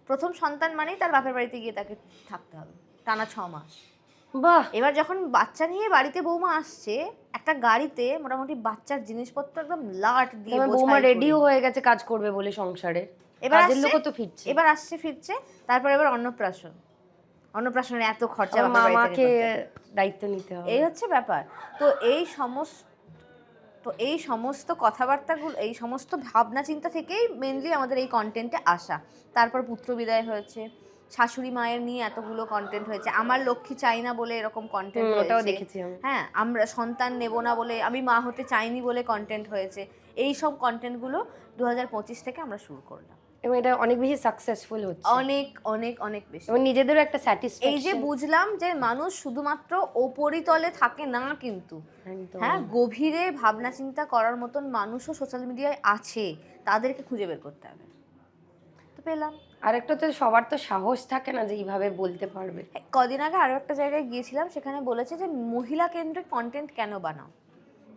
প্রথম সন্তান মানেই তার বাপের বাড়িতে গিয়ে তাকে থাকতে হবে টানা 6 মাস। বাহ। এবার যখন বাচ্চা নিয়ে বাড়িতে বৌমা আসছে, একটা গাড়িতে মোটামুটি বাচ্চার জিনিসপত্র একদম লাট দিয়ে বৌমা রেডিও হয়ে গেছে কাজ করবে বলে সংসারে, কাজের লোকও তো ফিরছে, এবার ফিরছে। তারপর এবার অন্নপ্রাশনের এত খরচা, মামাকে দায়িত্ব নিতে হবে, এই হচ্ছে ব্যাপার। তো এই সমস্ত কথাবার্তাগুলো, এই সমস্ত ভাবনা চিন্তা থেকেই মেনলি আমাদের এই কন্টেন্টে আসা। তারপর পুত্র বিদায় হয়েছে, শাশুড়ি মায়ের নিয়ে এতগুলো কন্টেন্ট হয়েছে, আমার লক্ষ্মী চাই না বলে এরকম কন্টেন্ট হয়েছে, ওটাও দেখেছি আমি। হ্যাঁ, আমরা সন্তান নেব না বলে, আমি মা হতে চাইনি বলে কন্টেন্ট হয়েছে। এই সব কন্টেন্টগুলো 2025 থেকে আমরা শুরু করলাম, এবং এটা অনেক বেশি সাকসেসফুল হচ্ছে, অনেক অনেক অনেক বেশি। এবং নিজেদেরও একটা স্যাটিসফ্যাকশন। এই যে বুঝলাম যে মানুষ শুধুমাত্র ওপরিতলে থাকে না, কিন্তু হ্যাঁ, গভীরে ভাবনা চিন্তা করার মতন মানুষও সোশ্যাল মিডিয়ায় আছে, তাদেরকে খুঁজে বের করতে হবে। তো পেলাম। আরেকটা তো সবার তো সাহস থাকে না যে এইভাবে বলতে পারবে। কদিন আগে আরো একটা জায়গায় গিয়েছিলাম, সেখানে বলেছে যে মহিলা কেন্দ্রিক কন্টেন্ট কেন বানাও।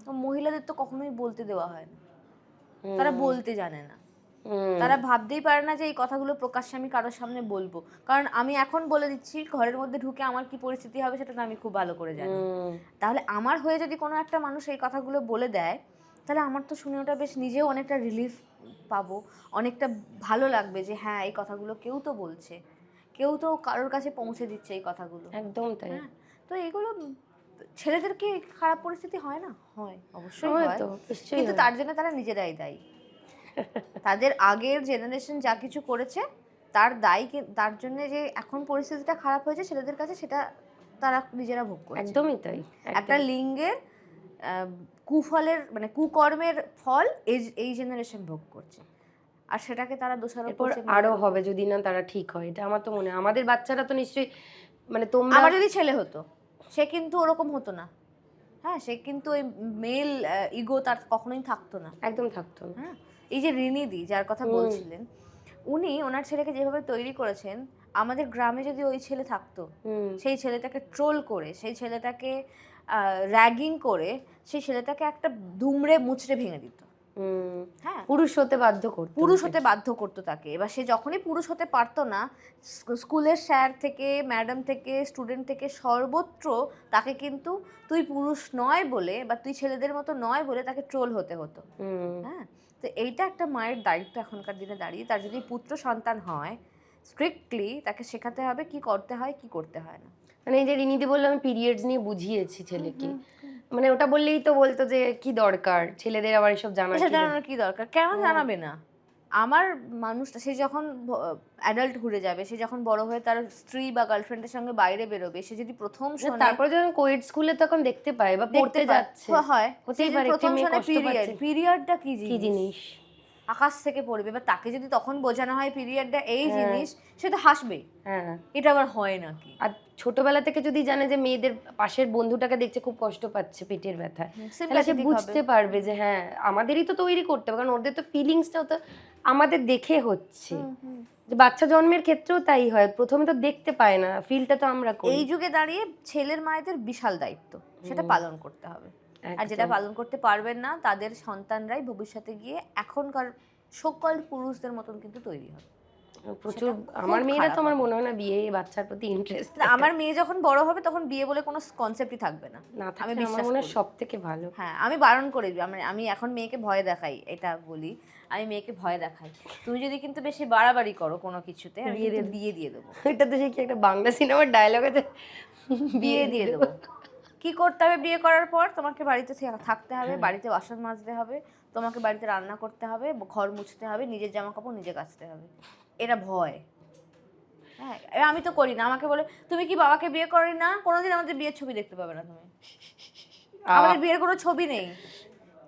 তো মহিলাদের তো কখনোই বলতে দেওয়া হয় না, তারা বলতে জানে না, তারা ভাবতেই পারে না যে এই কথাগুলো প্রকাশ্যে আমি কারোর সামনে বলবো। কারণ আমি এখন বলে দিচ্ছি, ঘরের মধ্যে ঢুকে আমার কি পরিস্থিতি হবে সেটা তো আমি খুব ভালো করে জানি। তাহলে আমার হয়ে যদি কোনো একটা মানুষ এই কথাগুলো বলে দেয়, তাহলে আমার তো শুনে ওটা বেশ নিজেও অনেকটা রিলিফ পাবো, অনেকটা ভালো লাগবে যে হ্যাঁ, এই কথাগুলো কেউ তো বলছে, কেউ তো কারোর কাছে পৌঁছে দিচ্ছে এই কথাগুলো। একদম তাই। তো এগুলো ছেলেদের কি খারাপ পরিস্থিতি হয় না? হয়, অবশ্যই হয়, কিন্তু তার জন্য তারা নিজেরাই দায়ী। তাদের আগের জেনারেশন যা কিছু করেছে তার দায়ী, তার জন্য যে এখন পরিস্থিতিটা খারাপ হয়েছে ছেলেদের কাছে, সেটা তারা নিজেরা ভোগ করছে। একদমই তাই। একটা লিঙ্গের কুফলের মানে কুকর্মের ফল এই জেনারেশন ভোগ করছে, আর সেটাকে তারা দোষারোপ করছে। আরো হবে যদি না তারা ঠিক হয়, এটা আমার তো মনে হয়। আমাদের বাচ্চারা তো নিশ্চয়ই, মানে তোমরা, আমার যদি ছেলে হতো সে কিন্তু ওরকম হতো না, হ্যাঁ, সে কিন্তু ওই মেল ইগো তার কখনোই থাকতো না। একদম থাকতো না। হ্যাঁ, এই যে রিনিদি যার কথা বলছিলেন, উনি ওনার ছেলেকে যেভাবে তৈরি করেছেন, আমাদের গ্রামে যদি ওই ছেলে থাকতো, সেই ছেলেটাকে ট্রোল করে, সেই ছেলেটাকে র্যাগিং করে, সেই ছেলেটাকে একটা দুমড়ে মুচড়ে ভেঙে দিত। হ্যাঁ, পুরুষ হতে বাধ্য করতো, পুরুষ হতে বাধ্য করতো তাকে। এবার সে যখনই পুরুষ হতে পারতো না, স্কুলের স্যার থেকে, ম্যাডাম থেকে, স্টুডেন্ট থেকে সর্বত্র তাকে কিন্তু তুই পুরুষ নয় বলে বা তুই ছেলেদের মতো নয় বলে তাকে ট্রোল হতে হতো। হ্যাঁ, তো এইটা একটা মায়ের দায়িত্ব এখনকার দিনে দাঁড়িয়ে। তার যদি পুত্র সন্তান হয়, স্ট্রিক্টলি তাকে শেখাতে হবে কি করতে হয় কি করতে হয় না। মানে এই যে রিনিদি বললো আমি পিরিয়ডস নিয়ে বুঝিয়েছি ছেলেকে, মানে ওটা বললেই তো বলতো যে কি দরকার ছেলেদের আবার এসব জানার এটা জানানোর কি দরকার, কেন জানাবে না? আমার মানুষটা সে যখন অ্যাডাল্ট হুডে যাবে, সে যখন বড় হয়ে তার স্ত্রী বা গার্লফ্রেন্ডের সঙ্গে বাইরে বেরোবে, সে যদি প্রথম শোনে, তারপর যখন কোয়েড স্কুলে তখন দেখতে পায় বা পড়তে যাচ্ছে, হয় হতেই পারে প্রথম মেয়ে শোনে কষ্ট পাচ্ছে, পিরিয়ডটা কি কি জিনিস আকাশ থেকে পড়বে, বা তাকে যদি তখন বোঝানো হয় পিরিয়ডটা এই জিনিস, সে তো হাসবে। হ্যাঁ, এটা আবার হয় নাকি? আর ছোটবেলা থেকে যদি জানে যে মেয়েদের পাশের বন্ধুটাকে দেখছে খুব কষ্ট পাচ্ছে পেটের ব্যথায়, তাহলে সে বুঝতে পারবে যে হ্যাঁ আমাদেরই তো তৈরি করতে হবে, কারণ ওদের তো ফিলিংসটাও তো আমাদের দেখে হচ্ছে। যে বাচ্চা জন্মের ক্ষেত্রেও তাই হয়, প্রথমে তো দেখতে পায় না, ফিলটা তো আমরা করি। এই যুগে দাঁড়িয়ে ছেলের মায়েদের বিশাল দায়িত্ব, সেটা পালন করতে হবে। আর যেটা পালন করতে পারবেন না, তাদের সন্তানরাই ভবিষ্যতে গিয়ে এখনকার সকল পুরুষদের মতন কিন্তু তৈরি হবে। প্রচুর আমার মেয়েরা তো আমার মনে হয় না বিয়ে বাচ্চার প্রতি ইন্টারেস্ট। আমার মেয়ে যখন বড় হবে তখন বিয়ে বলে কোনো কনসেপ্টই থাকবে না। আমি বিশ্বাস করি সব থেকে ভালো। হ্যাঁ, আমি বারণ করে দিই, আমি এখন মেয়েকে ভয় দেখাই, এটা বলি, আমি মেয়েকে ভয় দেখাই, তুমি যদি কিন্তু বেশি বাড়াবাড়ি করো কোনো কিছুতে, আমি বিয়ে দিয়ে দেবো। এটা তো সেই কি একটা বাংলা সিনেমার ডায়লগ আছে, বিয়ে দিয়ে দেবো। কি করতে হবে বিয়ে করার পর? তোমাকে বাড়িতে থাকতে হবে, বাড়িতে বাসন মাজতে হবে, তোমাকে বাড়িতে রান্না করতে হবে, ঘর মুছতে হবে, নিজের জামা কাপড় নিজে কাচতে হবে। এটা ভয়। হ্যাঁ, আমি তো করি না। আমাকে বলে তুমি কি বাবাকে বিয়ে করি না? কোনোদিন আমাদের বিয়ের ছবি দেখতে পাবে না তুমি। আমাদের বিয়ের কোনো ছবি নেই।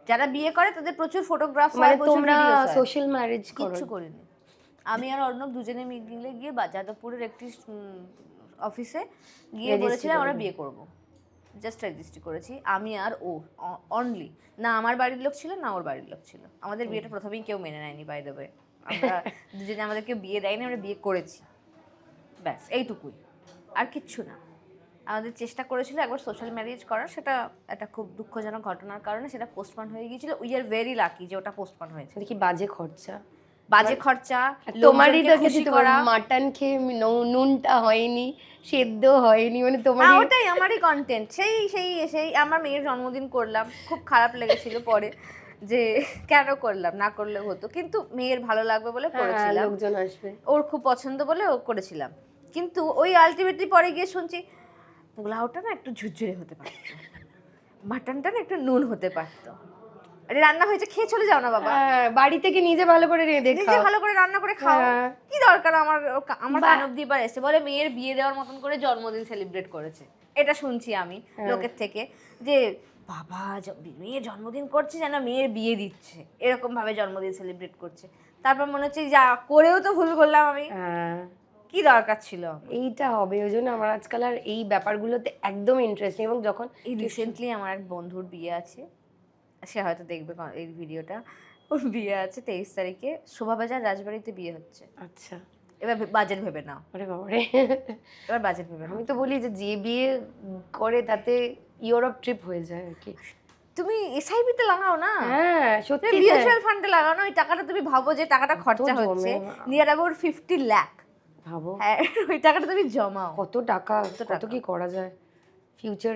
যারা বিয়ে করে তাদের প্রচুর ফটোগ্রাফ, মানে তোমরা সোশ্যাল ম্যারেজ করো? কিছু করিনি। আমি আর অর্ণব দুজনে মিলে গিয়ে যাদবপুরের একটি অফিসে গিয়ে বলেছিলাম আমরা বিয়ে করব। জাস্ট রেজিস্ট্রি করেছি আমি আর ও অনলি। না আমার বাড়ির লোক ছিল না ওর বাড়ির লোক ছিল। আমাদের বিয়েটা প্রথমেই কেউ মেনে নেয়নি, বাই দ্য ওয়ে। আমরা দুজনে আমাদেরকে বিয়ে দেয়নি, আমরা বিয়ে করেছি, ব্যাস এইটুকুই, আর কিচ্ছু না। আমাদের চেষ্টা করেছিল একবার সোশ্যাল ম্যারেজ করার, সেটা একটা খুব দুঃখজনক ঘটনার কারণে সেটা পোস্টপন হয়ে গিয়েছিল। উই আর ভেরি লাকি যে ওটা পোস্টপন হয়েছে। কি বাজে খরচা, বাজে খরচা, তোমারই তো কিছু করা, মাটন খেয়ে নুনটা হয়নি, সেদ্ধ হয়নি, মানে তোমার ওটাই আমারই কন্টেন্ট। সেই সেই সেই আমার মেয়ের জন্মদিন করলাম, খুব খারাপ লেগেছিল পরে যে কেন করলাম, না করলে হতো, কিন্তু মেয়ের ভালো লাগবে বলে করেছিলাম, লোকজন আসবে, ওর খুব পছন্দ বলে ও করেছিলাম। কিন্তু ওই আলটিমেটলি পরে গিয়ে শুনছি পোলাওটা না একটু ঝুরঝুরে হতে পারতো, মাটনটা না একটু নুন হতে পারতো। আরে রান্না হয়েছে, খেয়ে চলে যাও না বাবা, বাড়ি থেকে নিজে ভালো করে রেঁধে নিজে ভালো করে রান্না করে খাও, কি দরকার? আমার কান অব্দি এবার এসে বলে মেয়ের বিয়ে দেওয়ার মতন করে জন্মদিন সেলিব্রেট করেছে। এটা শুনছি আমি লোকের থেকে, যে বাবা মেয়ের জন্মদিন করছে যেন মেয়ের বিয়ে দিচ্ছে, এরকম ভাবে জন্মদিন সেলিব্রেট করছে। তারপর মনে হচ্ছে যা করেও তো ভুল করলাম আমি, কি দরকার ছিল? এইটা হবে, ওই জন্য আমার আজকাল আর এই ব্যাপারগুলোতে একদম ইন্টারেস্ট নেই। এবং যখন এই রিসেন্টলি আমার এক বন্ধুর বিয়ে আছে, সে হয়তো দেখবে এই ভিডিওটা, ওর বিয়ে আছে 23 তারিখে, শোভাবাজার রাজবাড়িতে বিয়ে হচ্ছে। আচ্ছা, এবার বাজেট ভেবে নাও। আরে বাবারে, এবার বাজেট ভেবে নাও। আমি তো বলি যে বিয়ে করে তাতে ইউরোপ ট্রিপ হয়ে যায় আর কি। তুমি এসআইপি তে লাগাও না, হ্যাঁ সত্যি, মিউচুয়াল ফান্ডে লাগাও না, ওই টাকাটা তুমি ভাবো যে টাকাটা খরচা হচ্ছে নিয়ার অ্যাবাউট 50 লাখ, ভাবো হ্যাঁ ওই টাকাটা তুমি জমাও। কত টাকা, কত কি করা যায়, ফিউচার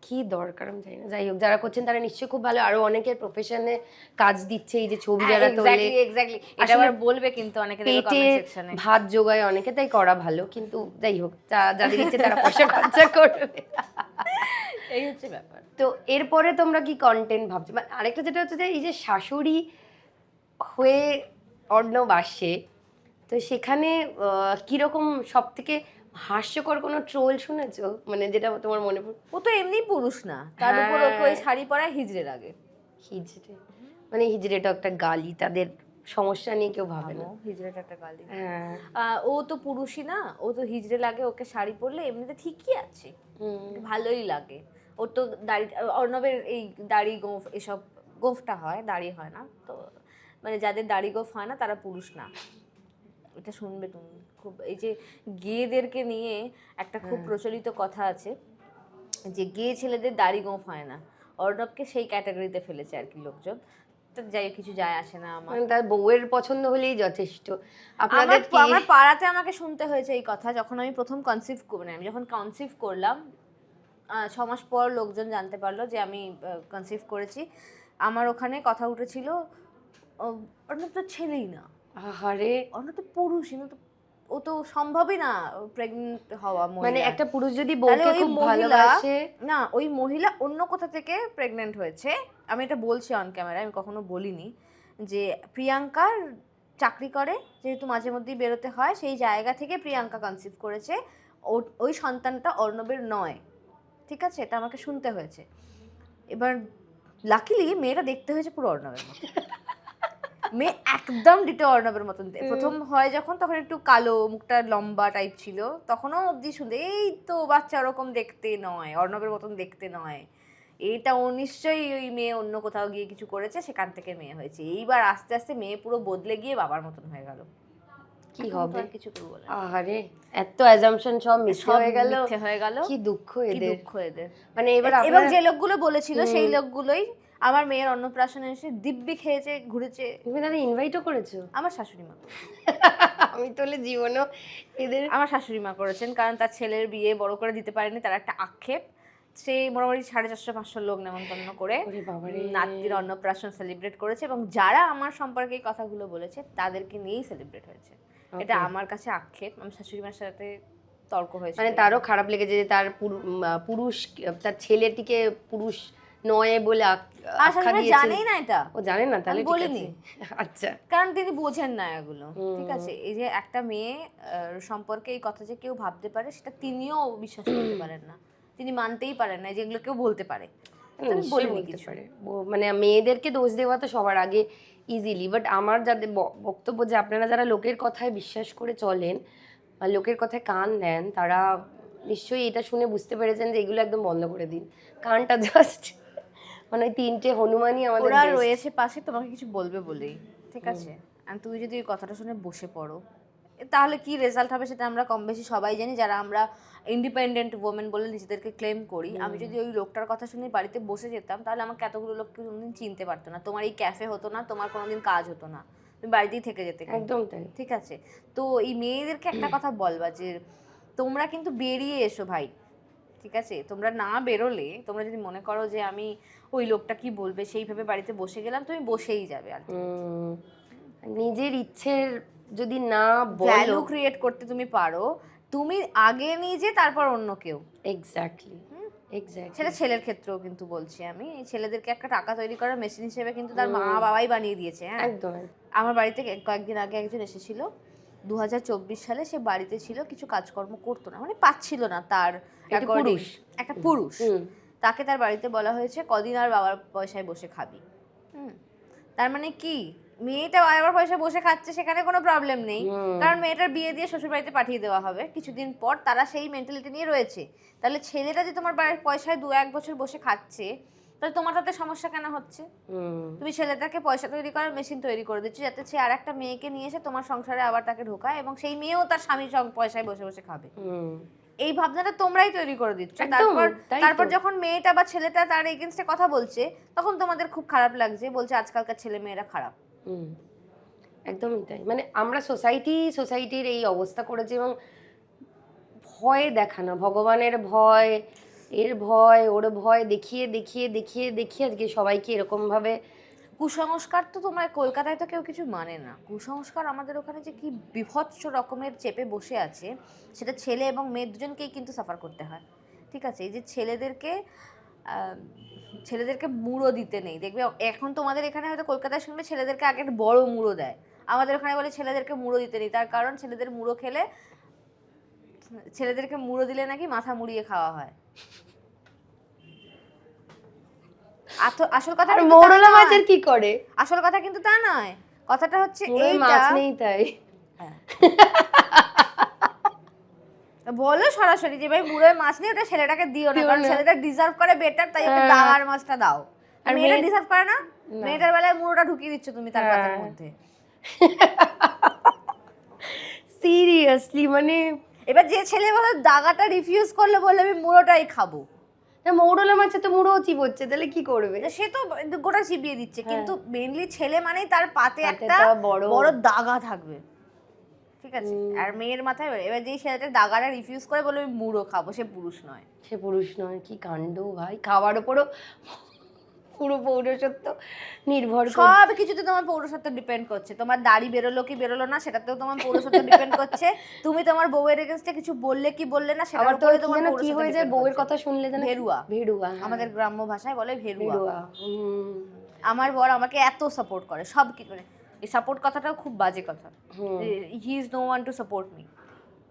কি দরকার আমি জানি না। যাই হোক, যারা করছেন তারা নিশ্চয়ই খুব ভালো, আরো অনেকের প্রফেশনে কাজ দিচ্ছে, এই যে ছবি যারা তোলে, এক্স্যাক্টলি এটা আবার বলবে, কিন্তু অনেকে দেখো কমেন্ট সেকশনে ভাত জোগায় অনেকে, তাই করা ভালো। কিন্তু যাই হোক, যাদের ইচ্ছে তারা পয়সা খরচা করবে, এই হচ্ছে ব্যাপার। তো এরপরে তোমরা কি কন্টেন্ট ভাবছো? মানে আরেকটা যেটা হচ্ছে যে এই যে শাশুড়ি হয়ে অর্ণব আসে, তো সেখানে কিরকম সব থেকে হাস্যকর কোনো ট্রোল শুনেছো, মানে যেটা তোমার মনে পড়ে? ও তো এমনি পুরুষ না, তার উপর ওকে ওই শাড়ি পরায় হিজড়ে লাগে। হিজড়ে মানে হিজড়েটা একটা গালি, তাদের সমস্যা নিয়ে কেউ ভাবে না, হিজড়েটা একটা গালি। হ্যাঁ, ও তো পুরুষই না, ও তো হিজড়ে লাগে, ওকে শাড়ি পরলে এমনিতে ঠিকই আছে, ভালোই লাগে। ওর তো দাড়ি, অর্ণবের এই দাড়ি গোঁফ এসব, গোঁফটা হয়, দাড়ি হয় না। তো মানে যাদের দাড়ি গোঁফ হয় না তারা পুরুষ না, এটা শুনবে তুমি। খুব এই যে গেদেরকে নিয়ে একটা খুব প্রচলিত কথা আছে যে গে ছেলেদের দাড়ি গোঁফ হয় না, অর্ণবকে সেই ক্যাটাগরিতে ফেলেছে আর কি লোকজন। তো যাই হোক, কিছু যায় আসে না আমার। মানে তার বউয়ের পছন্দ হলেই যথেষ্ট। আপনাদের আমার পাড়াতে আমাকে শুনতে হয়েছে এই কথা যখন আমি প্রথম আমি যখন কনসিভ করলাম, 6 মাস পর লোকজন জানতে পারলো যে আমি কনসিভ করেছি। আমার ওখানে কথা উঠেছিল, অর্ণব তো ছেলেই না, আরে অর্ণব তো পুরুষই না, তো ও তো সম্ভবই না প্রেগনেন্ট হওয়া। মানে একটা পুরুষ যদি তাহলে বউকে ওই খুব মহিলা, ভালোবাসে, না ওই মহিলা অন্য কোথা থেকে প্রেগনেন্ট হয়েছে। আমি এটা বলছি অন ক্যামেরা, আমি কখনো বলিনি। যে প্রিয়াঙ্কার চাকরি করে, যেহেতু মাঝে মধ্যেই বেরোতে হয়, সেই জায়গা থেকে প্রিয়াঙ্কা কনসিভ করেছে। ওই সন্তানটা অর্ণবের নয়, ঠিক আছে? এটা আমাকে শুনতে হয়েছে। এবার লাকিলি মেয়েটা দেখতে হয়েছে পুরো অর্ণবের মতো, মেয়ে একদম ডিটো অর্ণবের মতন। প্রথম হয় যখন, তখন একটু কালো, মুখটা লম্বা টাইপ ছিল, তখনও অবধি শুনতে এই তো বাচ্চা ওরকম দেখতে নয়, অর্ণবের মতন দেখতে নয়, এটা ও নিশ্চয়ই ওই মেয়ে অন্য কোথাও গিয়ে কিছু করেছে, সেখান থেকে মেয়ে হয়েছে। এইবার আস্তে আস্তে মেয়ে পুরো বদলে গিয়ে বাবার মতন হয়ে গেল। কি হবে? কিছু করবো না। আরে এত অ্যাজাম্পশন সব মিথ্যে হয়ে গেল, মিথ্যে হয়ে গেল। কি দুঃখ কি এদের, দুঃখ এদের। মানে এবার এবং আপনারা যে লোকগুলো বলেছিল সেই লোকগুলোই আমার মেয়ের অন্নপ্রাশনে এসে দিব্যি খেয়েছে, ঘুরেছে। তুমি তাদের ইনভাইটও করেছো? আমার শাশুড়ি মা, আমি তোলে জীবনও এদের, আমার শাশুড়ি মা করেছেন, কারণ তার ছেলের বিয়ে বড় করে দিতে পারেনি, তার একটা আক্ষেপ। সে মোটামুটি 450-500 লোক নেমন্তন্ন করে ওরে বাবারে, নাতির অন্নপ্রাশন সেলিব্রেট করেছে, এবং যারা আমার সম্পর্কে এই কথাগুলো বলেছে তাদেরকে নিয়েই সেলিব্রেট হয়েছে। এটা আমার কাছে আক্ষেপ। আমার শাশুড়ি মার সাথে তর্ক হয়েছে, মানে তারও খারাপ লেগেছে যে তার পুরুষ, তার ছেলেটিকে পুরুষ নয় বলে আখ্যা দিয়েছে। জানেই না এটা, ও জানে না, তাহলে ঠিক বলিনি। আছে। আচ্ছা, কারণ তিনি বোঝেন না এগুলো, ঠিক আছে? এই যে একটা মেয়ে সম্পর্কে এই কথা যে কেউ ভাবতে পারে, সেটা তিনিও বিশ্বাস করতে পারেন না, তিনি মানতেই পারেন না যেগুলো কেউ বলতে পারে। আমি বলিনি কিছু। মানে মেয়েদেরকে দোষ দেওয়া তো সবার আগে ইজিলি, বাট আমার যাদের বক্তব্য যে আপনারা যারা লোকের কথায় বিশ্বাস করে চলেন বা লোকের কথায় কান দেন, তারা নিশ্চয়ই এটা শুনে বুঝতে পেরেছেন যে এগুলো একদম বন্ধ করে দিন। কানটা জাস্ট মানে ওই 3টে হনুমানই আমাদের ওরা best। রয়েছে পাশে, তোমাকে কিছু বলবে বলেই, ঠিক আছে? আর তুমি যদি ওই কথাটা শুনে বসে পড়ো, তাহলে কি রেজাল্ট হবে সেটা আমরা কম বেশি সবাই জানি, যারা আমরা ইন্ডিপেন্ডেন্ট ওমেন বলে নিজেদেরকে ক্লেম করি। আমি যদি ওই লোকটার কথা শুনে বাড়িতে বসে যেতাম, তাহলে আমাকে এতগুলো লোক কোনোদিন চিনতে পারতো না, তোমার এই ক্যাফে হতো না, তোমার কোনোদিন কাজ হতো না, তুমি বাড়িতেই থেকে যেতে। একদম তাই, ঠিক আছে? তো এই মেয়েদেরকে একটা কথা বলবা যে তোমরা কিন্তু বেরিয়ে এসো ভাই, ঠিক আছে? তোমরা না বেরোলে, তোমরা যদি মনে করো যে আমি ওই লোকটা কি বলবে সেইভাবে বাড়িতে বসে গেলাম, তুমি বসেই যাবে। আর নিজের ইচ্ছের যদি না ভ্যালু বলো, ক্রিয়েট করতে তুমি পারো, তুমি আগে নিজে, তারপর অন্য কেউ। এক্স্যাক্টলি। সেটা ছেলের ক্ষেত্রেও কিন্তু বলছি আমি, এই ছেলেদেরকে একটা টাকা তৈরি করার মেশিন হিসেবে কিন্তু তার মা বাবাই বানিয়ে দিয়েছে। হ্যাঁ, একদম। আমার বাড়িতে কয়েকদিন আগে একজন এসেছিল, 2024 সালে। সে বাড়িতে ছিল, কিছু কাজকর্ম করতো না, মানে পাচ্ছিল না তার পুরুষ, একটা পুরুষ। তাকে তার বাড়িতে বলা হয়েছে কদিন আর বাবার পয়সায় বসে খাবি। তার মানে কি, মেয়েটা বাবার পয়সায় বসে খাচ্ছে, সেখানে কোনো প্রবলেম নেই, কারণ মেয়েটার বিয়ে দিয়ে শ্বশুর বাড়িতে পাঠিয়ে দেওয়া হবে কিছুদিন পর, তারা সেই মেন্টালিটি নিয়ে রয়েছে। তাহলে ছেলেটা যে তোমার বাড়ির পয়সায় 2-1 বছর বসে খাচ্ছে, তাহলে তোমার তাতে সমস্যা কেন হচ্ছে? তুমি ছেলেটাকে পয়সা তৈরি করার মেশিন তৈরি করে দিচ্ছ, যাতে সে আর একটা মেয়েকে নিয়ে এসে তোমার সংসারে আবার তাকে ঢোকায়, এবং সেই মেয়েও তার স্বামীর পয়সায় বসে বসে খাবে। এই ভাবনাটা তোমরাই তৈরি করে দিচ্ছ। তারপর যখন মেয়েটা বা ছেলেটা তার এগেইনস্টে কথা বলছে, তখন তোমাদের খুব খারাপ লাগছে, বলছে আজকালকার ছেলে মেয়েরা খারাপ। একদমই তাই। মানে আমরা সোসাইটির এই অবস্থা করেছি, এবং ভয় দেখানো, ভগবানের ভয়, এর ভয়, ওর ভয় দেখিয়ে দেখিয়ে দেখিয়ে দেখিয়ে আজকে সবাইকে এরকম ভাবে। কুসংস্কার তো তোমার কলকাতায় তো কেউ কিছু মানে না। কুসংস্কার আমাদের ওখানে যে কি বিভৎস রকমের চেপে বসে আছে, সেটা ছেলে এবং মেয়ে দুজনকেই কিন্তু সাফার করতে হয়, ঠিক আছে? এই যে ছেলেদেরকে মুড়ো দিতে নেই, দেখবে এখন তোমাদের এখানে হয়তো কলকাতায় শুনবে ছেলেদেরকে আগে একটা বড় মুড়ো দেয়, আমাদের ওখানে বলে ছেলেদেরকে মুড়ো দিতে নেই। তার কারণ ছেলেদেরকে মুড়ো দিলে নাকি মাথা মুড়িয়ে খাওয়া হয়। আসল কথা মৌরলা মাছের কি করে, আসল কথা কিন্তু তা নয়। কথাটা হচ্ছে মাছ নেই তাই। বলো সরাসরি যে ভাই মুড়োয় মাছ নেই, ওটা ছেলেটাকে দিও না, দিও কারণ না। ছেলেটা ডিজার্ভ করে বেটার, তাই ওকে হ্যাঁ। দাগার মাছটা দাও। আর মেয়েটা মেয়ে- ডিজার্ভ করে না, মেয়েটার বেলায় মুড়োটা ঢুকিয়ে দিচ্ছ তুমি তার পাতের হ্যাঁ। মধ্যে। সিরিয়াসলি মানে এবার যে ছেলে বলে দাগাটা রিফিউজ করলে বললে আমি মুড়োটাই খাবো, মৌরলা মাছে তো মুড়ো চিবোচ্ছে, তাহলে কি করবে? সে তো গোটা চিবিয়ে দিচ্ছে, কিন্তু মেইনলি ছেলে মানেই তার পাতে একটা একটা বড়- বড় দাগা থাকবে, ঠিক আছে? আর মেয়ের মাথায় এবার যেই ছেলেটা দাগাটা রিফিউজ করে বলে আমি মুড়ো খাবো, সে পুরুষ নয়। সে পুরুষ নয়। কি কাণ্ড ভাই, খাওয়ার উপরও পুরো পৌরসত্ব নির্ভর করে। সব কিছুতে তোমার পৌরসত্ব ডিপেন্ড করছে, তোমার দাড়ি বেরোলো কি বেরোলো না সেটাতেও তোমার পৌরসত্ব ডিপেন্ড করছে, তুমি তোমার বউয়ের এগেইনস্টে কিছু বললে কি বললে না সেটার আবার তো উপরে তোমার যেন কি পৌরসত্ব হয়ে যায়, depend বউয়ের করছে। কথা শুনলে যেন ভেরুয়া। ভেড়ুয়া, আমাদের গ্রাম্য ভাষায় বলে ভেরুয়া। ভেড়ুয়া। আমার বর আমাকে এত সাপোর্ট করে সব কিছু, মানে এই সাপোর্ট কথাটাও খুব বাজে কথা, he is no one to support me.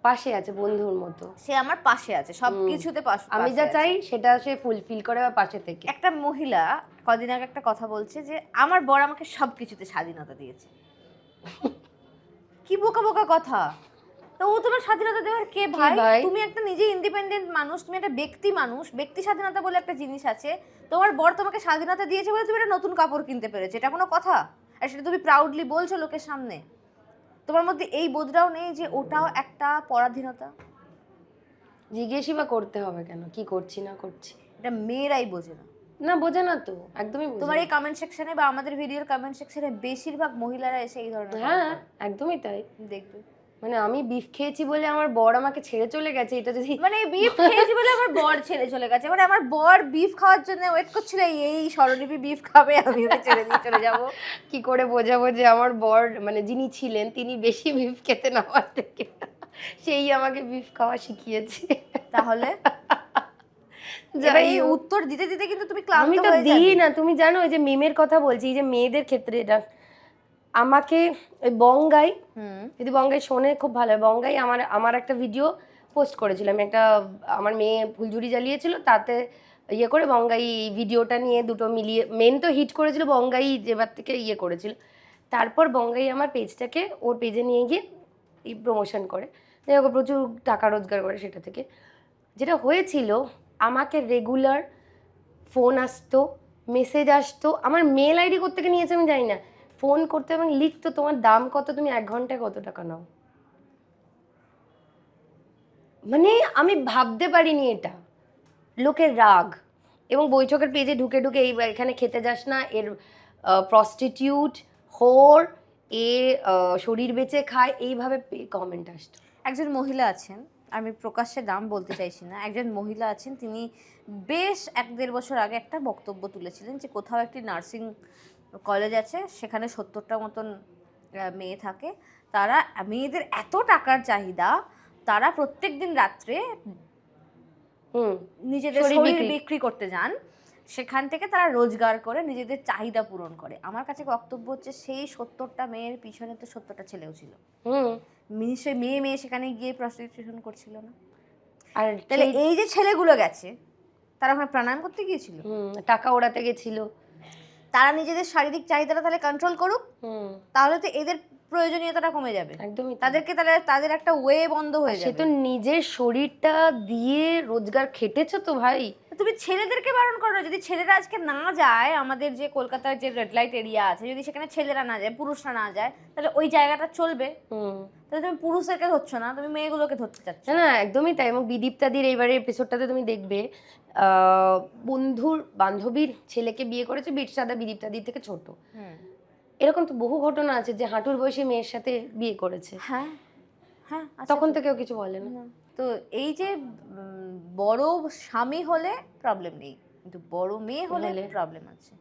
পাশে আছে বন্ধুর মতো। সে আমার পাশে আছে সব কিছুতে, আমি যা চাই সেটা সে ফুলফিল করে বা পাশে থেকে। একটা মহিলা কদিন আগে একটা কথা বলছে যে আমার বর আমাকে সব কিছুতে স্বাধীনতা দিয়েছে। কি বোকা বোকা কথা, তো ও তোমার স্বাধীনতা দেওয়ার কে ভাই? ভাই? তুমি একটা নিজে ইন্ডিপেন্ডেন্ট মানুষ, তুমি একটা ব্যক্তি মানুষ, ব্যক্তি স্বাধীনতা বলে একটা জিনিস আছে। তোমার বর তোমাকে স্বাধীনতা দিয়েছে বলে তুমি একটা নতুন কাপড় কিনতে পেরেছো, এটা কোনো কথা? আর সেটা তুমি প্রাউডলি বলছো লোকের সামনে। তোমার মধ্যে এই বোধটাও নেই যে ওটাও একটা পরাধীনতা? জিজ্ঞেসই বা করতে হবে কেন, কি করছি না করছি? এটা মেয়েরাই বোঝে না। না বোঝে না তো, একদমই বোঝে তোমার না। এই কমেন্ট সেকশনে বা আমাদের ভিডিওর কমেন্ট সেকশনে বেশিরভাগ মহিলারা এসে এই ধরনের হ্যাঁ একদমই তাই। দেখবে, মানে আমি বিফ খেয়েছি বলে আমার বর আমাকে ছেড়ে চলে গেছে, এটা যদি মানে বিফ খেয়েছি বলে আমার বর ছেড়ে চলে গেছে, মানে আমার বর বিফ খাওয়ার জন্য ওয়েট করছিল, এই স্বরলিপি বিফ খাবে, আমি ওকে ছেড়ে দিয়ে চলে যাব। কি করে বোঝাবো যে আমার বর মানে যিনি ছিলেন তিনি বেশি বিফ খেতেন আমার থেকে, সেই আমাকে বিফ খাওয়া শিখিয়েছে। তাহলে যাই এবার এই হোক। উত্তর দিতে দিতে কিন্তু তুমি আমি ক্লান্ত তো হয়ে দিই যাবে। না, তুমি জানো ওই যে মিমের কথা বলছি, এই যে মেয়েদের ক্ষেত্রে এটা আমাকে ওই বঙ্গাই, যদি বঙ্গাই শোনে খুব ভালো হয়। বঙ্গাই আমার একটা ভিডিও পোস্ট করেছিলাম, একটা আমার মেয়ে ফুলঝুরি জ্বালিয়েছিল, তাতে ইয়ে করে বঙ্গাই ভিডিওটা নিয়ে দুটো মিলিয়ে মেন তো হিট করেছিল, বঙ্গাই যেবার থেকে ইয়ে করেছিল। তারপর বঙ্গাই আমার পেজটাকে ওর পেজে নিয়ে গিয়ে প্রমোশন করে, যাই হোক প্রচুর টাকা রোজগার করে সেটা থেকে। যেটা হয়েছিল, আমাকে রেগুলার ফোন আসতো, মেসেজ আসতো, আমার মেল আইডি কোত্থেকে নিয়েছে আমি জানি না, ফোন করতে এবং লিখতো তোমার দাম কত, তুমি 1 ঘন্টায় কত টাকা নাও। মানে আমি ভাবতে পারিনি এটা, লোকের রাগ। এবং বৈঠকের পেজে ঢুকে ঢুকে এই এখানে খেতে যাস না, এর প্রস্টিটিউট, হোর, এ শরীর বেচে খায়, এইভাবে কমেন্ট আসতো। একজন মহিলা আছেন, আমি প্রকাশ্যে নাম বলতে চাইছি না, একজন মহিলা আছেন, তিনি বেশ 1-1.5 বছর আগে একটা বক্তব্য তুলেছিলেন যে কোথাও একটি নার্সিং কলেজ আছে, সেখানে 70টা মতন মেয়ে থাকে, তারা মেয়েদের এত টাকার চাহিদা, তারা প্রত্যেকদিন রাত্রে নিজেদের শরীর বিক্রি করতে যান, সেখান থেকে তারা রোজগার করে নিজেদের চাহিদা পূরণ করে। আমার কাছে বক্তব্য হচ্ছে সেই 70টা মেয়ের পিছনে তো 70টা ছেলেও ছিল, নিশ্চয়ই মেয়ে সেখানে গিয়ে প্রস্টিটিউশন করছিল না? আর তাহলে এই যে ছেলেগুলো গেছে, তারা ওখানে প্রাণায়াম করতে গিয়েছিল, টাকা ওড়াতে গেছিল, তারা নিজেদের শারীরিক চাহিদাটা তাহলে কন্ট্রোল করুক, তাহলে তো এদের প্রয়োজনীয়তাটা কমে যাবে। একদমই তাদেরকে তাহলে তাদের একটা ওয়ে বন্ধ হয়ে সে যাবে। তো নিজের শরীরটা দিয়ে রোজগার খেটেছে তো ভাই। তুমি ছেলেদেরকে বারণ করো, যদি ছেলেরা আজকে না যায়, আমাদের যে কলকাতার যে রেড লাইট এরিয়া আছে, যদি সেখানে ছেলেরা না যায়, পুরুষরা না যায়, তাহলে ওই জায়গাটা চলবে। তাহলে তুমি পুরুষদেরকে ধরছো না, তুমি মেয়েগুলোকে ধরতে চাচ্ছ। না একদমই তাই। এবং বিদীপ্তাদির এইবারের এপিসোডটাতে তুমি দেখবে বন্ধুর বান্ধবীর ছেলেকে বিয়ে করেছে, বিটসাদা বিদীপ্তাদির থেকে ছোট। এরকম তো বহু ঘটনা আছে যে হাঁটুর বয়সী মেয়ের সাথে বিয়ে করেছে, হ্যাঁ হ্যাঁ, তখন তো কেউ কিছু বলে না। তো এই যে বড় স্বামী হলে প্রবলেম নেই, কিন্তু বড় মেয়ে হলে প্রবলেম আছে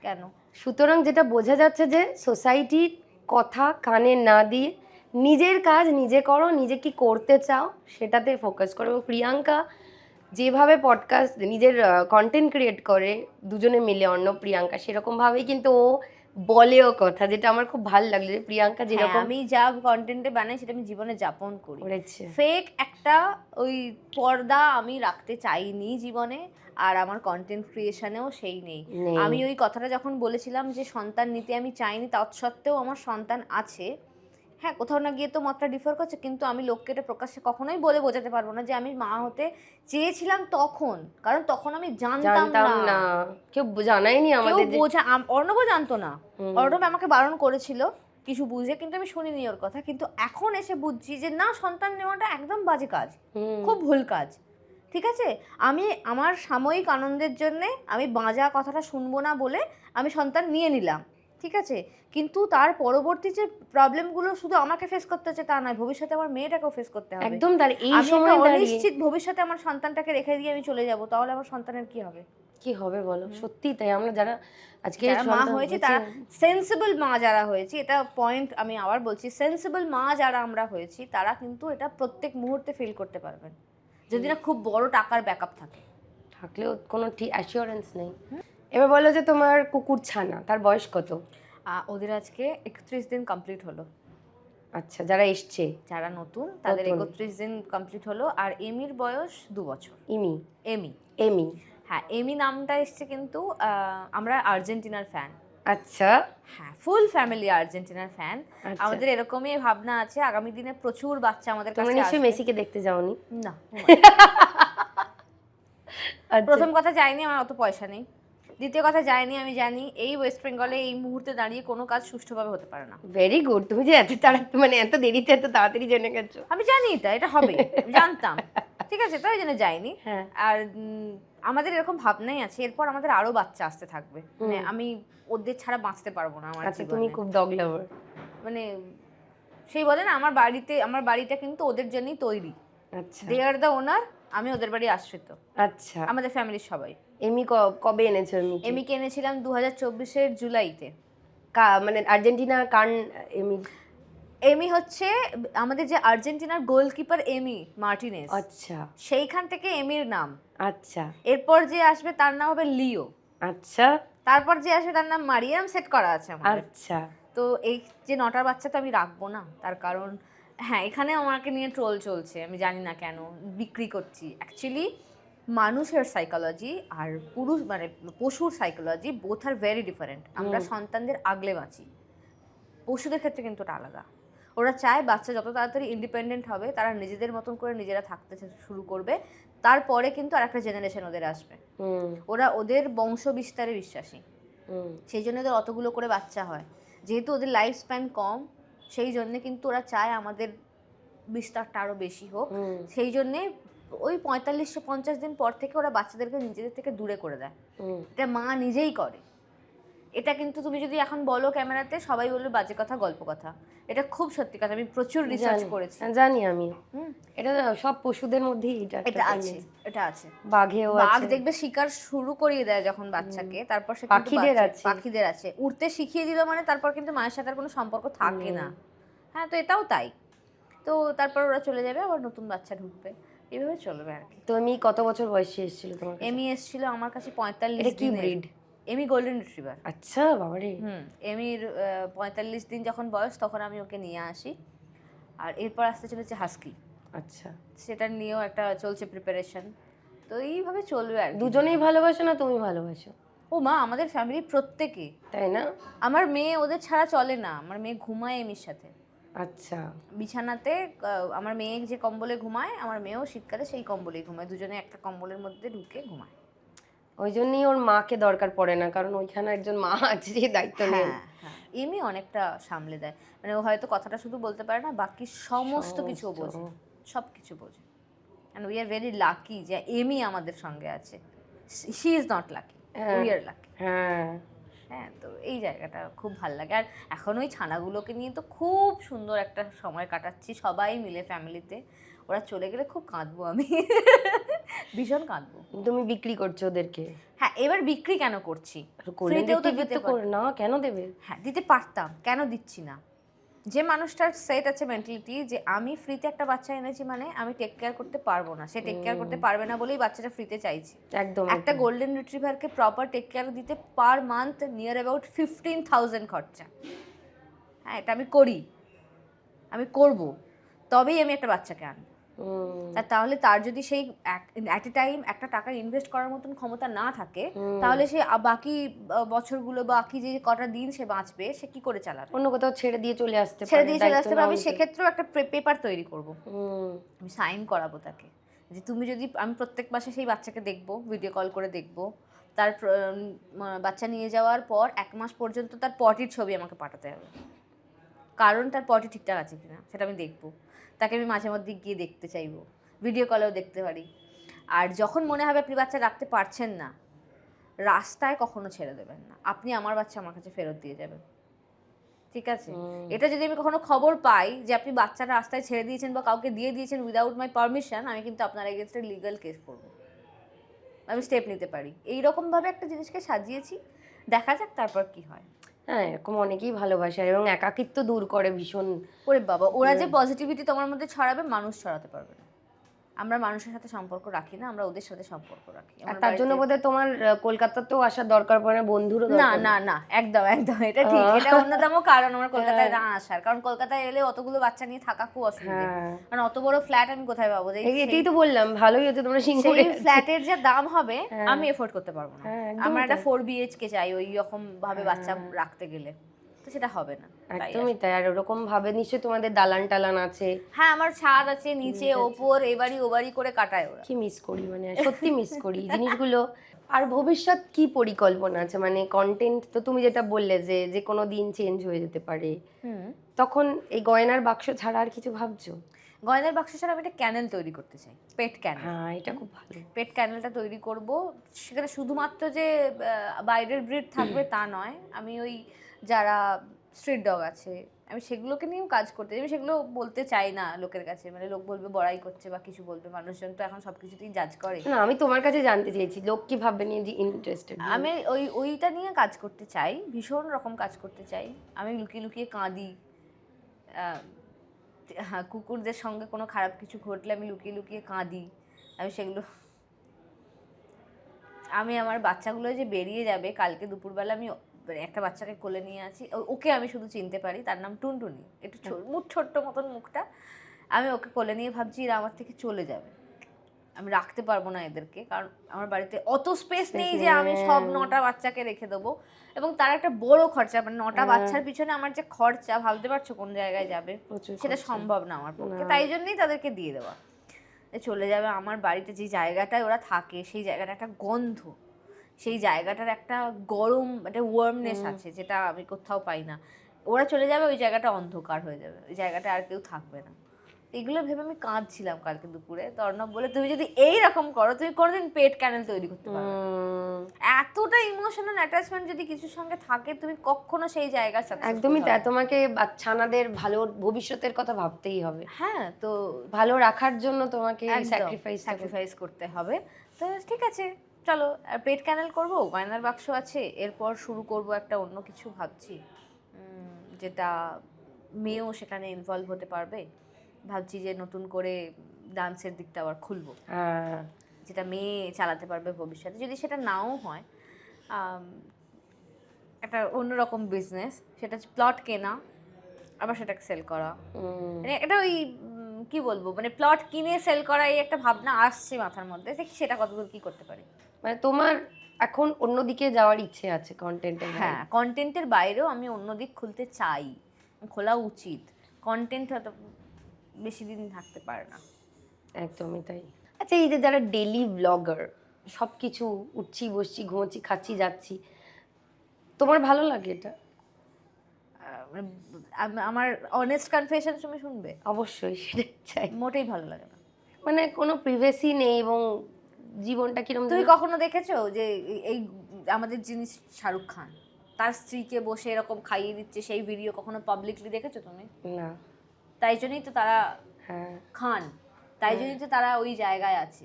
কেন? সুতরাং যেটা বোঝা যাচ্ছে যে সোসাইটির কথা কানে না দিয়ে নিজের কাজ নিজে করো, নিজে কি করতে চাও সেটাতে ফোকাস করো। এবং প্রিয়াঙ্কা যেভাবে পডকাস্ট নিজের কন্টেন্ট ক্রিয়েট করে দুজনে মিলে, অন্য প্রিয়াঙ্কা সেরকমভাবেই কিন্তু ও বলেও কথা, যেটা আমার খুব ভালো লাগলো যে প্রিয়াঙ্কা যেরকম আমি যা কন্টেন্টে বানাই সেটা আমি জীবনে যাপন করেছে। ফেক একটা ওই পর্দা আমি রাখতে চাইনি জীবনে, আর আমার কন্টেন্ট ক্রিয়েশনেও সেই নেই। আমি ওই কথাটা যখন বলেছিলাম যে সন্তান নিতে আমি চাইনি, তৎসত্ত্বেও আমার সন্তান আছে, হ্যাঁ কোথাও না গিয়ে তো মতটা ডিফার করছে, কিন্তু আমি লোককে এটা প্রকাশ্যে কখনোই বলে বোঝাতে পারবো না যে আমি মা হতে চেয়েছিলাম তখন, কারণ তখন আমি জানতাম জানতাম না, না, কেউ জানায়নি কেউ আমাদের যে অর্ণবও জানতো না। অর্ণব আমাকে বারণ করেছিল কিছু বুঝে, কিন্তু আমি শুনিনি ওর কথা। কিন্তু এখন এসে বুঝছি যে না, সন্তান নেওয়াটা একদম বাজে কাজ, খুব ভুল কাজ। ঠিক আছে, আমি আমার সাময়িক আনন্দের জন্যে আমি বাজা কথাটা শুনবো না বলে আমি সন্তান নিয়ে নিলাম, ঠিক আছে, কিন্তু তার পরবর্তী যে প্রবলেমগুলো শুধু আমাকে ফেস করতে হচ্ছে তা নয়, ভবিষ্যতে আমার মেয়েটাকেও ফেস করতে হবে। একদম। তাহলে এই আমি সময় একটা দাঁড়িয়ে অনিশ্চিত ভবিষ্যতে আমার সন্তানটাকে রেখে দিয়ে আমি চলে যাব, তাহলে আমার সন্তানের কি হবে? কি হবে বলো? সত্যি তাই। আমরা যারা আজকে যারা মা সন্তান হয়েছে, হয়েছে, তারা সেন্সিবল মা যারা হয়েছে, এটা পয়েন্ট আমি আবার বলছি, সেন্সিবল মা যারা আমরা হয়েছি তারা কিন্তু এটা প্রত্যেক মুহূর্তে ফিল করতে পারবেন, যদি না খুব বড় টাকার ব্যাকআপ থাকে। থাকলেও কোনো ঠিক অ্যাসিওরেন্স নেই। এবার বলো যে তোমার কুকুর ছানা, তার বয়স কত? ওদের আজকে 31 দিন কমপ্লিট হলো। আচ্ছা, যারা এসছে যারা নতুন তাদের নতুন। 31 দিন কমপ্লিট হলো। আর এমির বয়স 2 বছর। ইমি, এমি, এমি। হ্যাঁ এমি নামটা এসছে, কিন্তু আমরা আর্জেন্টিনার ফ্যান। আচ্ছা, হ্যাঁ ফুল ফ্যামিলি আর্জেন্টিনার ফ্যান। আচ্ছা। আমাদের এরকমই ভাবনা আছে, আগামী দিনে প্রচুর বাচ্চা আমাদের তোমরা কাছে নিশ্চয়ই আসবে। মেসিকে দেখতে যাওনি? না, আচ্ছা। প্রথম কথা যাইনি, আমার অত পয়সা নেই। দ্বিতীয় কথা যাইনি, আমি জানি এই ওয়েস্ট বেঙ্গলে এই মুহূর্তে দাঁড়িয়ে কোনো কাজ সুষ্ঠুভাবে হতে পারে না। ভেরি গুড, তুমি যে এত তাড়াতাড়ি মানে এত দেরিতে এত তাড়াতাড়ি জেনে গেছো। আমি জানি এটা হবে, আমি জানতাম, ঠিক আছে, তাই জন্য যাইনি। হ্যাঁ। আর আমাদের এরকম ভাবনাই আছে, এরপর আমাদের আরো বাচ্চা আসতে থাকবে, মানে আমি ওদের ছাড়া বাঁচতে পারবো না আমার আচ্ছা, তুমি জীবনে। খুব ডগ লাভার। মানে সেই বলে না, আমার বাড়িটা কিন্তু ওদের জন্যই তৈরি। আচ্ছা, দে আর দ্য ওনার, আমি ওদের বাড়ি আশ্রিত। আচ্ছা। আমাদের ফ্যামিলির সবাই। এমি কবে এনেছো? এমি এমিকে এনেছিলাম 2024-এর জুলাইতে। মানে আর্জেন্টিনা কার এমি? এমি হচ্ছে আমাদের যে আর্জেন্টিনার গোলকিপার এমি মার্টিনেজ, আচ্ছা, সেইখান থেকে এমির নাম। আচ্ছা, এরপর যে আসবে তার নাম হবে লিও। আচ্ছা, তারপর যে আসবে তার নাম মারিয়াম, সেট করা আছে আমাদের। আচ্ছা। তো এই যে 9টার বাচ্চা তো আমি রাখবো না, তার কারণ হ্যাঁ এখানে আমাকে নিয়ে ট্রোল চলছে, আমি জানি না কেন বিক্রি করছি। অ্যাকচুয়ালি মানুষের সাইকোলজি আর পুরুষ মানে পশুর psychology both are very different. আমরা সন্তানদের আগলে বাঁচি, পশুদের ক্ষেত্রে কিন্তু ওটা আলাদা। ওরা চায় বাচ্চা যত তাড়াতাড়ি ইন্ডিপেন্ডেন্ট হবে, তারা নিজেদের মতন করে নিজেরা থাকতে শুরু করবে, তারপরে কিন্তু আর একটা জেনারেশন ওদের আসবে। ওরা ওদের বংশ বিস্তারে বিশ্বাসী, সেই জন্য ওদের অতগুলো করে বাচ্চা হয়। যেহেতু ওদের লাইফ স্প্যান কম, সেই জন্যে কিন্তু ওরা চায় আমাদের বিস্তারটা আরও বেশি হোক। সেই জন্যে ওই 45-50 দিন পর থেকে ওরা বাচ্চাদেরকে নিজেদের থেকে দূরে করে দেয়। এটা মা নিজেই করে। এটা কিন্তু তুমি যদি এখন বলো ক্যামেরাতে, সবাই বলবে বাজে কথা, গল্প কথা। এটা খুব সত্যি কথা, আমি প্রচুর রিসার্চ করেছি। জানি আমি, এটা সব পশুদের মধ্যেই এটা আছে, এটা আছে। বাঘেও বাঘ আছে। দেখবে শিকার শুরু করিয়ে দেয় যখন বাচ্চাকে, তারপর সে পাখিদের আছে উড়তে শিখিয়ে দিল, মানে তারপর কিন্তু মায়ের সাথে আর কোনো সম্পর্ক থাকে না। হ্যাঁ, তো এটাও তাই। তো তারপর ওরা চলে যাবে, আবার নতুন বাচ্চা ঢুকবে, এভাবে চলবে আর কি। তো এমি কত বছর বয়সে এসেছিল তোমার কাছে? এমি এসেছিল আমার কাছে 45 এটা কি দিনে। ব্রিড? এমি গোল্ডেন রিট্রিভার। আচ্ছা, বাবারে। এমির 45 দিন যখন বয়স, তখন আমি ওকে নিয়ে আসি। আর এরপর আসতে চলেছে হাস্কি। আচ্ছা, সেটা নিয়েও একটা চলছে প্রিপারেশন। তো এইভাবে চলবে আর কি। দুজনেই ভালোবাসো না তুমি ভালোবাসো? ও মা, আমাদের ফ্যামিলি প্রত্যেকে, তাই না? আমার মেয়ে ওদের ছাড়া চলে না। আমার মেয়ে ঘুমায় এমির সাথে আচ্ছা, বিছানাতে। আমার মেয়ে যে কম্বলে ঘুমায়, আমার মেয়েও শীতকালে সেই কম্বলেই ঘুমায়, দুজনে একটা কম্বলের মধ্যে ঢুকে ঘুমায়। ওই জন্যই ওর মাকে দরকার পড়ে না, কারণ ওইখানে একজন মা আছে যে দায়িত্ব নেয়। হ্যাঁ, এমি অনেকটা সামলে দেয়, মানে ও হয়তো কথাটা শুধু বলতে পারে না, বাকি সমস্ত কিছু বোঝে, সব কিছু বোঝে। And we are very lucky যে এমি আমাদের সঙ্গে আছে। She is not lucky, we are lucky. হ্যাঁ, তো এই জায়গাটা খুব ভালো লাগে। আর এখন ওই ছানাগুলোকে নিয়ে তো খুব সুন্দর একটা সময় কাটাচ্ছি সবাই মিলে ফ্যামিলিতে। ওরা চলে গেলে খুব কাঁদবো আমি, ভীষণ কাঁদবো। তুমি বিক্রি করছো ওদেরকে? হ্যাঁ, এবার বিক্রি কেন করছি? ফ্রিতেও তো দিতে পারো না, কেন দেবে? হ্যাঁ, দিতে পারতাম, কেন দিচ্ছি না? যে মানুষটার সেট আছে মেন্টালিটি যে আমি ফ্রিতে একটা বাচ্চা এনেছি, মানে আমি টেক কেয়ার করতে পারবো না, সে টেক কেয়ার করতে পারবে না বলেই বাচ্চাটা ফ্রিতে চাইছে। একদম। একটা গোল্ডেন রিট্রিভারকে প্রপার টেক কেয়ার দিতে পার মান্থ নিয়ার অ্যাবাউট 15,000 খরচা। হ্যাঁ, এটা আমি করি, আমি করব, তবেই আমি একটা বাচ্চাকে আনবো। তাহলে তার যদি সেই অ্যাট এ টাইম একটা টাকা ইনভেস্ট করার মতন ক্ষমতা না থাকে, তাহলে সে বাকি বছরগুলো বাকি যে কটা দিন সে বাঁচবে সে কি করে চালাবে? অন্য কোথাও ছেড়ে দিয়ে চলে আসতে ছেড়ে পারে, দিয়ে চলে দায়িত্ব আসতে হবে। নাও আমি নিতে- সেক্ষেত্রেও একটা পেপার তৈরি করব, আমি সাইন করাবো তাকে যে তুমি যদি, আমি প্রত্যেক মাসে সেই বাচ্চাকে দেখবো, ভিডিও কল করে দেখবো, তার বাচ্চা নিয়ে যাওয়ার পর 1 মাস পর্যন্ত তার পটির ছবি আমাকে পাঠাতে হবে, কারণ তার পটি ঠিকঠাক আছে কিনা সেটা আমি দেখবো। তাকে আমি মাঝে মধ্যে গিয়ে দেখতে চাইবো, ভিডিও কলেও দেখতে পারি। আর যখন মনে হবে আপনি বাচ্চা রাখতে পারছেন না, রাস্তায় কখনো ছেড়ে দেবেন না, আপনি আমার বাচ্চা আমার কাছে ফেরত দিয়ে যাবেন, ঠিক আছে? এটা যদি আমি কখনো খবর পাই যে আপনি বাচ্চাটা রাস্তায় ছেড়ে দিয়েছেন বা কাউকে দিয়ে দিয়েছেন উইদাউট মাই পারমিশন, আমি কিন্তু আপনার এগেনস্টে লিগ্যাল কেস করবো, আমি স্টেপ নিতে পারি। এইরকম ভাবে একটা জিনিসকে সাজিয়েছি, দেখা যাক তারপর কি হয়। হ্যাঁ, এরকম অনেকেই ভালোবাসে এবং একাকিত্ব দূর করে ভীষণ। ওরে বাবা, ওরা যে পজিটিভিটি তোমার মধ্যে ছড়াবে, মানুষ ছড়াতে পারবে না। আমরা মানুষের সাথে সম্পর্ক রাখি না, আমরা ওদের সাথে সম্পর্ক রাখি। আর তার জন্য বোধহয় তোমার কলকাতাতেও আসার দরকার পড়ে, বন্ধুরও না দরকার না না, একদম একদম, এটা ঠিক। এটা অন্যতম কারণ আমার কলকাতায় না আসার, কারণ কলকাতায় এলে অতগুলো বাচ্চা নিয়ে থাকা খুব অসুবিধা, কারণ অত বড় ফ্ল্যাট আমি কোথায় পাবো? এটাই তো বললাম, ভালোই হচ্ছে তোমরা সিঙ্গুরে। সেই ফ্ল্যাটের যে দাম হবে আমি এফোর্ড করতে পারবো না। আমার একটা 4 BHK চাই ওই রকম ভাবে বাচ্চা রাখতে গেলে, তো সেটা হবে না। একদমই তাই। আর ওরকম ভাবে নিশ্চয়ই তোমাদের দালান টালান আছে? হ্যাঁ, আমার ছাদ আছে, নিচে ওপর, এবাড়ি ওবাড়ি করে কাটায় ওরা। কি মিস করি, মানে সত্যি মিস করি জিনিসগুলো। আর ভবিষ্যৎ কি পরিকল্পনা আছে? মানে কন্টেন্ট তো তুমি যেটা বললে যে যে কোনো দিন চেঞ্জ হয়ে যেতে পারে, তখন এই গয়নার বাক্স ছাড়া আর কিছু ভাবছো? গয়নার বাক্স ছাড়া আমি একটা ক্যানেল তৈরি করতে চাই, পেট ক্যানেল। হ্যাঁ, এটা খুব ভালো। পেট ক্যানেলটা তৈরি করব, সেখানে শুধুমাত্র যে বাইরের ব্রিড থাকবে তা নয়, আমি ওই যারা স্ট্রিট ডগ আছে আমি সেগুলোকে নিয়েও কাজ করতে চাই। আমি সেগুলো বলতে চাই না লোকের কাছে, মানে লোক বলবে বড়াই করছে বা কিছু বলবে, মানুষজন তো এখন সব কিছুতেই জাজ করে। না, আমি তোমার কাছে জানতে চেয়েছি লোক কি ভাববে নিয়ে যে ইন্টারেস্টেড। আমি ওইটা নিয়ে কাজ করতে চাই, ভীষণ রকম কাজ করতে চাই। আমি লুকিয়ে লুকিয়ে কাঁদি, হ্যাঁ, কুকুরদের সঙ্গে কোনো খারাপ কিছু ঘটলে আমি লুকিয়ে লুকিয়ে কাঁদি। আমি সেগুলো, আমি আমার বাচ্চাগুলো যে বেরিয়ে যাবে কালকে দুপুরবেলা, আমি একটা বাচ্চাকে কোলে নিয়ে আছি, ওকে আমি শুধু চিনতে পারি, তার নাম টুনটুনি, একটু ছোট্ট মতন মুখটা। আমি ওকে কোলে নিয়ে ভাবছি এরা আমার থেকে চলে যাবে, আমি রাখতে পারবো না এদেরকে, কারণ আমার বাড়িতে অত স্পেস নেই যে আমি সব 9টা বাচ্চাকে রেখে দেবো, এবং তার একটা বড় খরচা, মানে 9টা বাচ্চার পিছনে আমার যে খরচা, ভাবতে পারছো কোন জায়গায় যাবে, সেটা সম্ভব না আমার পক্ষে। তাই জন্যই তাদেরকে দিয়ে দেওয়া, চলে যাবে। আমার বাড়িতে যে জায়গাটায় ওরা থাকে সেই জায়গাটা একটা গন্ধ, সেই জায়গাটার একটা গরম, একটা ওয়ার্মনেস আছে যেটা আমি কোথাও পাই না। ওরা চলে যাবে, ওই জায়গাটা অন্ধকার হয়ে যাবে, ওই জায়গাটা আর কেউ থাকবে না। এগুলো ভেবে আমি কাঁদছিলাম কালকে দুপুরে। তো অর্ণব বলে তুমি যদি এইরকম করো তুমি কোনোদিন পেট ক্যানেল তৈরি করতে পারবে না। এতটা ইমোশনাল অ্যাটাচমেন্ট যদি কিছুর সঙ্গে থাকে, তুমি কখনো সেই জায়গা সাকসেসফুল একদমই তাই। তোমাকে বাচ্চাদের ভালো ভবিষ্যতের কথা ভাবতেই হবে। হ্যাঁ, তো ভালো রাখার জন্য তোমাকে স্যাক্রিফাইস করতে হবে। তো ঠিক আছে, চলো পেট ক্যানেল করবো, গয়নার বাক্স আছে, এরপর শুরু করব একটা অন্য কিছু ভাবছি, যেটা মেয়েও সেখানে ইনভলভ হতে পারবে। ভাবছি যে নতুন করে ডান্সের দিকটা আবার খুলবো, যেটা মেয়ে চালাতে পারবে ভবিষ্যতে। যদি সেটা নাও হয়, একটা অন্যরকম বিজনেস, সেটা প্লট কেনা আবার সেটাকে সেল করা, মানে এটা ওই কি বলবো, মানে প্লট কিনে সেল করা, এই একটা ভাবনা আসছে মাথার মধ্যে, দেখি সেটা কতদূর কি করতে পারি। মানে তোমার এখন অন্যদিকে যাওয়ার ইচ্ছে আছে কন্টেন্টের? হ্যাঁ, কন্টেন্টের বাইরেও আমি অন্য দিক খুলতে চাই, খোলা উচিত। কন্টেন্ট হয়তো বেশি দিন থাকতে পারে না। একদমই তাই। আচ্ছা, এই যে যারা ডেলি ব্লগার, সব কিছু উঠছি বসছি ঘুমোচ্ছি খাচ্ছি যাচ্ছি, তোমার ভালো লাগে এটা? আমার অনেস্ট কনফেশন তুমি শুনবে? অবশ্যই, সেটা চাই। মোটেই ভালো লাগে না। মানে কোনো প্রিভেসি নেই এবং জীবনটা কিরকম। তুমি কখনো দেখেছো যে এই আমাদের যিনি শাহরুখ খান, তার স্ত্রীকে বসে এরকম খাইয়ে দিচ্ছে, সেই ভিডিও কখনো পাবলিকলি দেখেছো তুমি? না। তাই জন্যই তো তারা খান, তাই জন্যই তো তারা ওই জায়গায় আছে।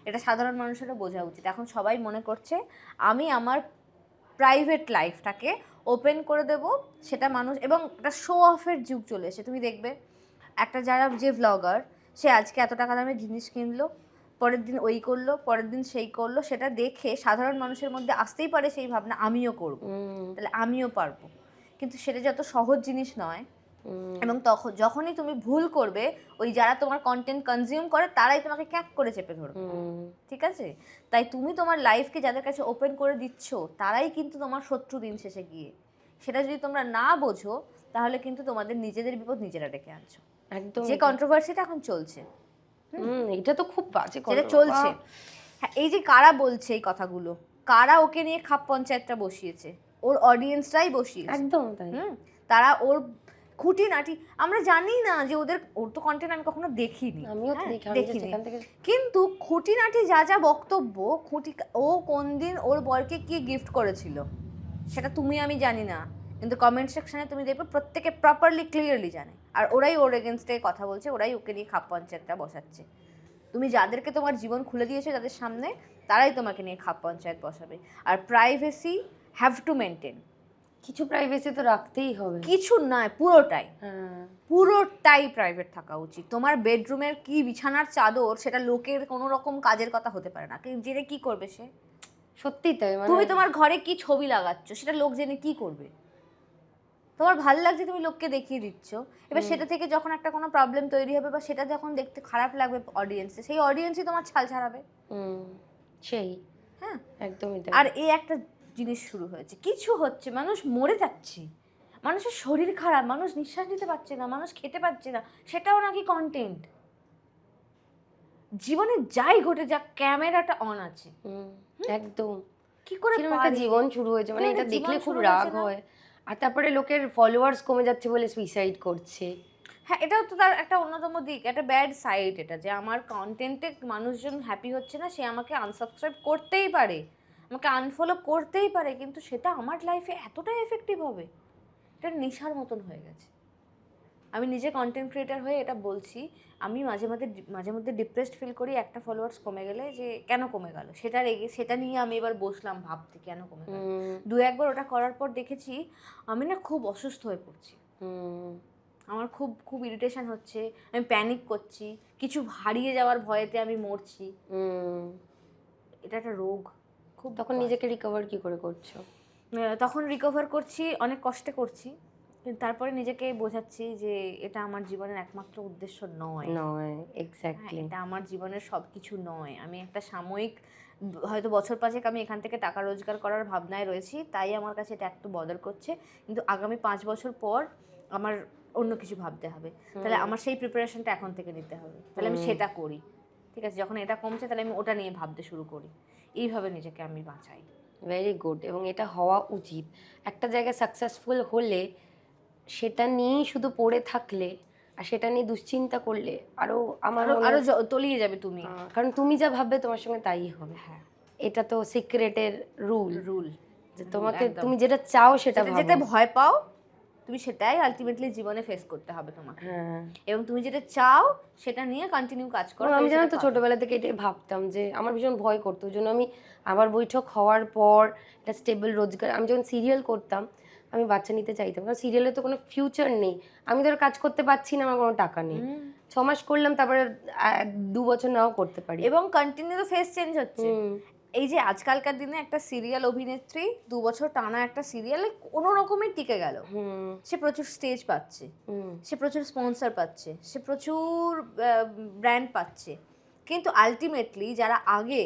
এটা সাধারণ মানুষেরও বোঝা উচিত। এখন সবাই মনে করছে আমি আমার প্রাইভেট লাইফটাকে ওপেন করে দেব, সেটা মানুষ, এবং একটা শো অফের যুগ চলে এসে। তুমি দেখবে একটা যে ভ্লগার, সে আজকে এত টাকা দামের জিনিস কিনলো, পরের দিন ওই করলো, পরের দিন সেই করলো, সেটা দেখে সাধারণ মানুষের মধ্যে আসতেই পারে সেই ভাবনা আমিও করবো, তাহলে আমিও পারবো। কিন্তু সেটা যত সহজ জিনিস নয়, এবং যখনই তুমি ভুল করবে, ওই যারা তোমার কন্টেন্ট কনজিউম করে তারাই তোমাকে ক্যাক করে চেপে ধরবে। ঠিক আছে, তাই তুমি তোমার লাইফকে যাদের কাছে ওপেন করে দিচ্ছ তারাই কিন্তু তোমার শত্রু দিন শেষে গিয়ে। সেটা যদি তোমরা না বোঝো তাহলে কিন্তু তোমাদের নিজেদের বিপদ নিজেরা ডেকে আনছো। একদম যে কন্ট্রোভার্সিটা এখন চলছে, এটা তো খুব বাজে যেটা চলছে, হ্যাঁ, এই যে কারা বলছে এই কথাগুলো, কারা ওকে নিয়ে খাপ পঞ্চায়েতটা বসিয়েছে, ওর অডিয়েন্সরাই বসিয়েছে। একদম তাই। তারা ওর খুঁটিনাটি আমরা জানি না যে ওর তো কন্টেন্ট আমি কখনো দেখিনি, আমিও তো দেখিনি, কিন্তু খুঁটিনাটি যা যা বক্তব্য, ও কোন দিন ওর বরকে কি গিফট করেছিল সেটা তুমি আমি জানি না, কিন্তু কমেন্ট সেকশনে তুমি দেখবে প্রত্যেকে প্রপারলি ক্লিয়ারলি জানে, আর ওরাই ওর এগেনস্টে কথা বলছে, ওরাই ওকে নিয়ে খাপ পঞ্চায়েতটা বসাচ্ছে। তুমি যাদেরকে তোমার জীবন খুলে দিয়েছো তাদের সামনে, তারাই তোমাকে নিয়ে খাপ পঞ্চায়েত বসাবে। আর প্রাইভেসি হ্যাভ টু মেনটেন, কিছু প্রাইভেসি তো রাখতেই হবে, কিছু নয় পুরোটাই প্রাইভেট থাকা উচিত। তোমার বেডরুমের কি বিছানার চাদর সেটা লোকের কোনো রকম কাজের কথা হতে পারে না, জেনে কি করবে সে? সত্যি তাই। তুমি তোমার ঘরে কি ছবি লাগাচ্ছ সেটা লোক জেনে কি করবে? তোমার ভালো লাগছে তুমি লোককে দেখিয়ে দিচ্ছ, এবার সেটা থেকে যখন একটা কোনো প্রবলেম তৈরি হবে বা সেটা যখন দেখতে খারাপ লাগবে অডিয়েন্সে, সেই অডিয়েন্সই তোমার ছাল ছাড়াবে। সেই, হ্যাঁ, একদমই তাই। আর এই একটা জিনিস শুরু হয়েছে, কিছু হচ্ছে, মানুষ মরে যাচ্ছে, মানুষের শরীর খারাপ, মানুষ নিঃশ্বাস নিতে পারছে না, মানুষ খেতে পারছে না, সেটাও নাকি কন্টেন্ট। জীবনে যাই ঘটে যাক ক্যামেরাটা অন আছে। একদম। কি করে একটা জীবন শুরু হয়েছে, মানে এটা দেখলে খুব রাগ হয়। আর তারপরে লোকের ফলোয়ার্স কমে যাচ্ছে বলে সুইসাইড করছে। হ্যাঁ, এটাও তো তার একটা অন্যতম দিক, একটা ব্যাড সাইড এটা, যে আমার কন্টেন্টে মানুষজন হ্যাপি হচ্ছে না, সে আমাকে আনসাবস্ক্রাইব করতেই পারে, আমাকে আনফলো করতেই পারে, কিন্তু সেটা আমার লাইফে এতটাই এফেক্টিভ হবে, এটা নেশার মতন হয়ে গেছে। আমি নিজে কন্টেন্ট ক্রিয়েটার হয়ে এটা বলছি, আমি মাঝে মধ্যে ডিপ্রেসড ফিল করি একটা ফলোয়ার্স কমে গেলে, যে কেন কমে গেল, সেটা নিয়ে আমি এবার বসলাম ভাবতে কেন কমে গেল। দু একবার ওটা করার পর দেখেছি আমি না খুব অসুস্থ হয়ে পড়ছি, আমার খুব খুব ইরিটেশন হচ্ছে, আমি প্যানিক করছি, কিছু হারিয়ে যাওয়ার ভয়েতে আমি মরছি। এটা একটা রোগ। খুব তখন নিজেকে রিকভার কি করে করছো? তখন রিকভার করছি, অনেক কষ্টে করছি, কিন্তু তারপরে নিজেকে বোঝাচ্ছি যে এটা আমার জীবনের একমাত্র উদ্দেশ্য নয়। এক্স্যাক্টলি, এটা আমার জীবনের সব কিছু নয়। আমি একটা সাময়িক হয়তো বছর পাঁচেক আমি এখান থেকে টাকা রোজগার করার ভাবনায় রয়েছি, তাই আমার কাছে এটা একটু বদল করছে, কিন্তু আগামী 5 বছর পর আমার অন্য কিছু ভাবতে হবে, তাহলে আমার সেই প্রিপারেশনটা এখন থেকে নিতে হবে, তাহলে আমি সেটা করি। ঠিক আছে, যখন এটা কমছে তাহলে আমি ওটা নিয়ে ভাবতে শুরু করি, এইভাবে নিজেকে আমি বাঁচাই। ভেরি গুড, এবং এটা হওয়া উচিত। একটা জায়গায় সাকসেসফুল হলে সেটা নিয়েই শুধু পড়ে থাকলে আর সেটা নিয়ে দুশ্চিন্তা করলে আরো তলিয়ে যাবে তুমি, কারণ তুমি যা ভাববে তোমার সঙ্গে তাই হবে। হ্যাঁ, এটা তো সিক্রেটের রুল, যে তোমাকে একদম। তুমি যেটা চাও সেটা যেতে ভয় পাও তুমি সেটাই আলটিমেটলি জীবনে ফেস করতে হবে তোমাকে, এবং তুমি যেটা চাও সেটা নিয়ে কন্টিনিউ কাজ করো। আমি জানো তো ছোটবেলা থেকে এটাই ভাবতাম, যে আমার ভীষণ ভয় করতো, ওই জন্য আমি আমার বৈঠক হওয়ার পর একটা স্টেবল রোজগার, আমি যখন সিরিয়াল করতাম আমি বাচ্চা নিতে চাইতাম, কারণ সিরিয়ালে তো কোনো ফিউচার নেই, আমি ধর কাজ করতে পারছি না, আমার কোনো টাকা নেই, 6 মাস করলাম, তারপরে 2 বছর নাও করতে পারি, এবং কন্টিনিউ ফেস চেঞ্জ হচ্ছে। এই যে আজকালকার দিনে একটা সিরিয়াল অভিনেত্রী 2 বছর টানা একটা সিরিয়ালে কোনো রকমের টিকে গেল, সে প্রচুর স্টেজ পাচ্ছে, সে প্রচুর স্পন্সর পাচ্ছে, সে প্রচুর ব্র্যান্ড পাচ্ছে, কিন্তু আলটিমেটলি যারা আগে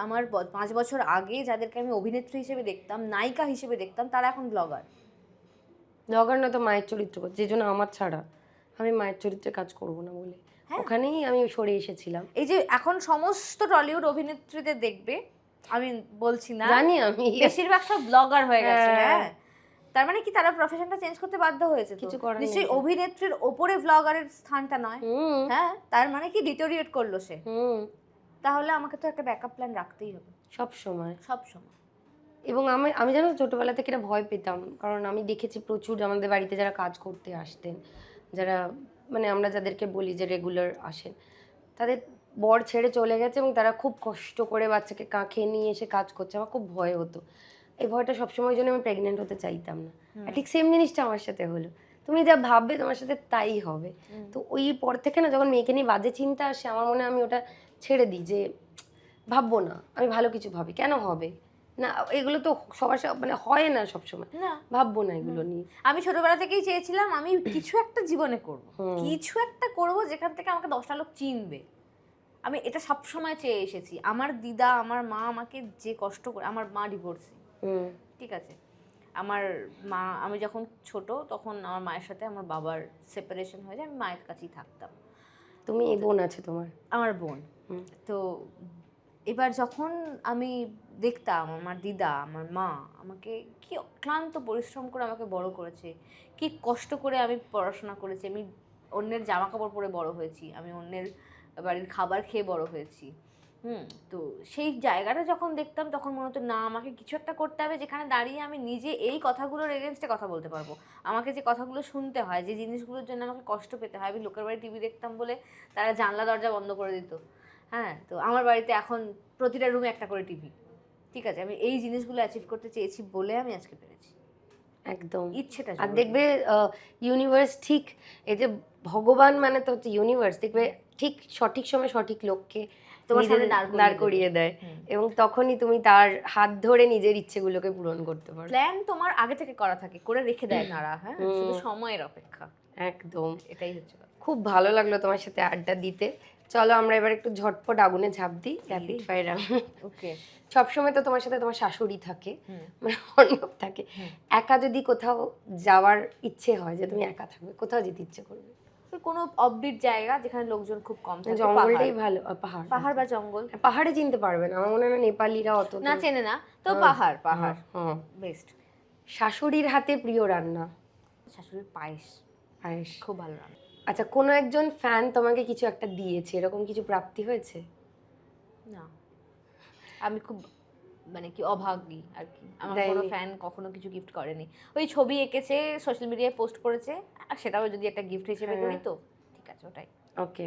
আমার 5 বছর আগে যাদেরকে আমি অভিনেত্রী হিসেবে দেখতাম, নায়িকা হিসেবে দেখতাম, তারা এখন ব্লগার না তো মায়ের চরিত্র করছে, যে জন্য আমার ছাড়া আমি মায়ের চরিত্রে কাজ করব না বলে ওখানেই আমি সরে এসেছিলাম। এই যে এখন সমস্ত টলিউড অভিনেত্রীদের দেখবে, আমি বলছি না, জানি আমি, বেশিরভাগ সব ব্লগার হয়ে গেছে। হ্যাঁ, তার মানে কি তারা প্রফেশনটা চেঞ্জ করতে বাধ্য হয়েছে? কিছু করার নেই, নিশ্চয়ই অভিনেত্রীর ওপরে ব্লগারের স্থানটা নয়। হ্যাঁ, তার মানে কি ডিটোরিয়েট করলো সে, তাহলে আমাকে তো একটা ব্যাকআপ প্ল্যান রাখতেই হবে সব সময়। এবং আমি জানো ছোটবেলা থেকে এটা ভয় পেতাম, কারণ আমি দেখেছি প্রচুর আমাদের বাড়িতে যারা কাজ করতে আসতেন, যারা মানে আমরা যাদেরকে বলি যে রেগুলার আসেন, তাদের বর ছেড়ে চলে গেছে এবং তারা খুব কষ্ট করে বাচ্চাকে কাঁখে নিয়ে এসে কাজ করছে, আমার খুব ভয় হতো। এই ভয়টা সবসময় জন্য আমি প্রেগনেন্ট হতে চাইতাম না। ঠিক সেম জিনিসটা আমার সাথে হলো, তুমি যা ভাববে তোমার সাথে তাই হবে। তো ওই পর থেকে না, যখন মেয়েকে নিয়ে বাজে চিন্তা আসে আমার মনে, আমি ওটা ছেড়ে দিই, যে ভাববো না, আমি ভালো কিছু ভাবি, কেন হবে, না এগুলো তো সবার মানে হয় না সবসময়, না ভাববো না এগুলো নিয়ে। আমি ছোটবেলা থেকেই চেয়েছিলাম আমি কিছু একটা জীবনে করব, কিছু একটা করব যেখান থেকে আমাকে 10টা লোক চিনবে। আমি এটা সব সময় চেয়ে এসেছি। আমার দিদা আমার মা আমাকে যে কষ্ট করে, আমার মা ডিভোর্সি, ঠিক আছে, আমার মা, আমি যখন ছোট তখন আমার মায়ের সাথে আমার বাবার সেপারেশন হয়ে যায়, আমি মায়ের কাছেই থাকতাম। তুমি এই বোন আছে তোমার? আমার বোন। তো এবার যখন আমি দেখতাম আমার দিদা আমার মা আমাকে কি ক্লান্ত পরিশ্রম করে আমাকে বড় করেছে, কি কষ্ট করে আমি পড়াশোনা করেছি, আমি অন্যের জামা কাপড় পরে বড় হয়েছি, আমি অন্যের বাড়ির খাবার খেয়ে বড় হয়েছি। তো সেই জায়গাটা যখন দেখতাম তখন মনে হতো না আমাকে কিছু একটা করতে হবে যেখানে দাঁড়িয়ে আমি নিজে এই কথাগুলোর এগেনস্টে কথা বলতে পারবো। আমাকে যে কথাগুলো শুনতে হয়, যে জিনিসগুলোর জন্য আমাকে কষ্ট পেতে হয়, আমি লোকের বাড়ি টিভি দেখতাম বলে তারা জানলা দরজা বন্ধ করে দিত, হ্যাঁ, তো আমার বাড়িতে এখন প্রতিটা রুমে একটা করে টিভি, ঠিক আছে, আমি এই জিনিসগুলো অ্যাচিভ করতে চেয়েছি বলে আমি আজকে পেরেছি। একদম ইচ্ছেটা আর দেখবে ইউনিভার্স ঠিক, এই যে ভগবান মানে তো হচ্ছে ইউনিভার্স, দেখবে ঠিক সঠিক সময় সঠিক লোককে তোমার নিজের সামনে দাঁড় করিয়ে দেয় এবং তখনই তুমি তার হাত ধরে নিজের ইচ্ছেগুলোকে পূরণ করতে পারো। প্ল্যান তোমার আগে থেকে করা থাকে, করে রেখে দেয় তারা, হ্যাঁ, শুধু সময়ের অপেক্ষা। একদম, এটাই হচ্ছে কথা। খুব ভালো লাগলো তোমার সাথে আড্ডা দিতে। চলো আমরা এবার একটু ঝটপট আগুনে ঝাঁপ দিই, র্যাপিড ফায়ার। ওকে, সবসময় তো তোমার সাথে তোমার শাশুড়ি থাকে, মানে অর্ণব থাকে, একা যদি কোথাও যাওয়ার ইচ্ছে হয়, যে তুমি একা থাকবে, কোথাও যেতে ইচ্ছে করবে? কোনো অফবিট জায়গা যেখানে লোকজন খুব কম থাকে, জঙ্গলটাই ভালো। পাহাড়, পাহাড় বা জঙ্গল। পাহাড়ে চিনতে পারবে না আমার মনে হয়, নেপালিরা অত না চেনে না তো, পাহাড় পাহাড় বেস্ট। শাশুড়ির হাতে প্রিয় রান্না? শাশুড়ির পায়েস, পায়েস খুব ভালো রান্না। আচ্ছা, কোনো একজন ফ্যান তোমাকে কিছু একটা দিয়েছে, এরকম কিছু প্রাপ্তি হয়েছে? না, আমি খুব মানে কি অভাগী আর কি, আমার দেয়নি? কোনো ফ্যান কখনো কিছু গিফট করেনি। ওই ছবি এঁকেছে সোশ্যাল মিডিয়ায় পোস্ট করেছে, আর সেটাও যদি একটা গিফট হিসেবে করি তো ঠিক আছে, ওটাই। ওকে,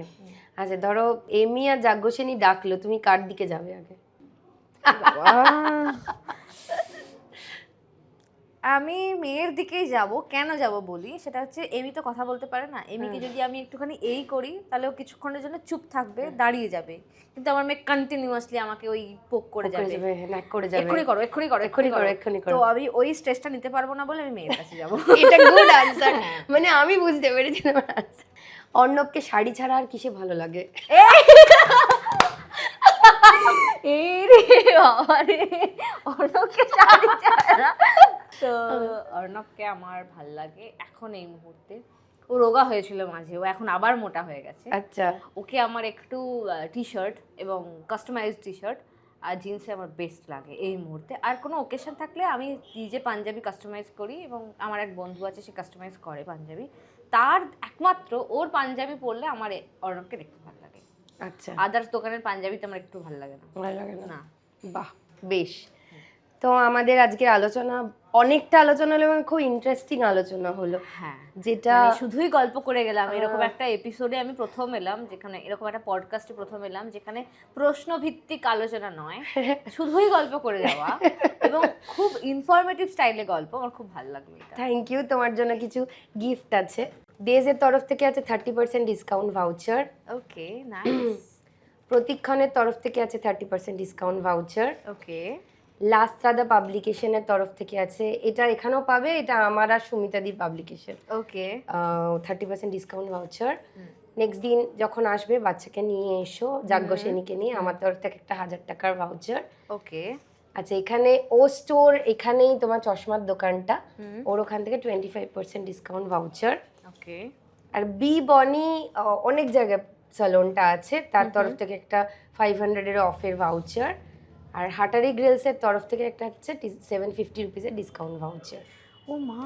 আচ্ছা ধরো এমি আর যাজ্ঞসেনী ডাকলো, তুমি কার দিকে যাবে আগে? আমি মেয়ের দিকেই যাব। কেন যাব বলি, সেটা হচ্ছে এমি তো কথা বলতে পারে না, এমিকে যদি আমি একটুখানি এই করি তাহলে ও কিছুক্ষণের জন্য চুপ থাকবে, দাঁড়িয়ে যাবে, কিন্তু আমার মেয়ে কন্টিনিউয়াসলি আমাকে ওই পোক করে যাবে, ন্যাক করে যাবে, এক্ষুনি করো এক্ষুনি করো এক্ষুনি করো এক্ষুনি করো। তো আমি ওই স্ট্রেসটা নিতে পারবো না বলে আমি মেয়ের কাছে যাব। এটা গুড আনসার, মানে আমি বুঝতে পেরেছি তোমার আনসার। অর্ণবকে শাড়ি ছাড়া আর কিসে ভালো লাগে? এই রে বাবা রে, অর্ণবকে শাড়ি ছাড়া তো অর্ণবকে আমার ভাল লাগে এখন এই মুহূর্তে। ও রোগা হয়েছিল মাঝে, ও এখন আবার মোটা হয়ে গেছে। আচ্ছা, ওকে আমার একটু টি শার্ট এবং কাস্টমাইজ টি শার্ট আর জিন্সে আমার বেস্ট লাগে এই মুহূর্তে। আর কোনো ওকেশন থাকলে আমি নিজে পাঞ্জাবি কাস্টমাইজ করি এবং আমার এক বন্ধু আছে সে কাস্টমাইজ করে পাঞ্জাবি, তার একমাত্র ওর পাঞ্জাবি পরলে আমার অর্ণবকে দেখতে ভালো লাগে। আচ্ছা, আদার্স দোকানের পাঞ্জাবিতে আমার একটু ভালো লাগে না। ভালো লাগে না? না। বাহ, বেশ। তো আমাদের আজকের আলোচনা, অনেকটা আলোচনা হলো এবং খুব ইন্টারেস্টিং আলোচনা হলো। হ্যাঁ, যেটা শুধুই গল্প করে গেলাম। এরকম একটা এপিসোডে আমি প্রথম এলাম, যেখানে এরকম একটা পডকাস্টে প্রথম এলাম যেখানে প্রশ্ন ভিত্তিক আলোচনা নয়, শুধুই গল্প করে যাওয়া এবং খুব ইনফরমেটিভ স্টাইলে গল্প। আমার খুব ভালো লাগলো এটা। Thank you. তোমার জন্য কিছু গিফট আছে। ডেজের তরফ থেকে আছে 30% ডিসকাউন্ট ভাউচার। ওকে, নাইস। প্রতীক্ষণের তরফ থেকে আছে 30% ডিসকাউন্ট ভাউচার। ওকে, লাস্ট্রাদা পাবলিকেশনের তরফ থেকে আছে, এটা এখানেও পাবে, এটা আমার আর সুমিতাদির পাবলিকেশন। ওকে, 30% ডিসকাউন্ট ভাউচার। নেক্সট দিন যখন আসবে বাচ্চাকে নিয়ে এসো, যাজ্ঞসেনীকে নিয়ে, আমার তরফ থেকে একটা 1000 টাকার ভাউচার। ওকে, আচ্ছা, এখানে ও স্টোর, এখানেই তোমার চশমার দোকানটা, ওর ওখান থেকে 25% ডিসকাউন্ট ভাউচার। ওকে, আর বি বনি অনেক জায়গায় স্যালনটা আছে, তার তরফ থেকে একটা 500-এর অফের ভাউচার। আর হাটারি গ্রিলসের তরফ থেকে একটা হচ্ছে 750 রুপিসের ডিসকাউন্ট ভাউচার। ও মা,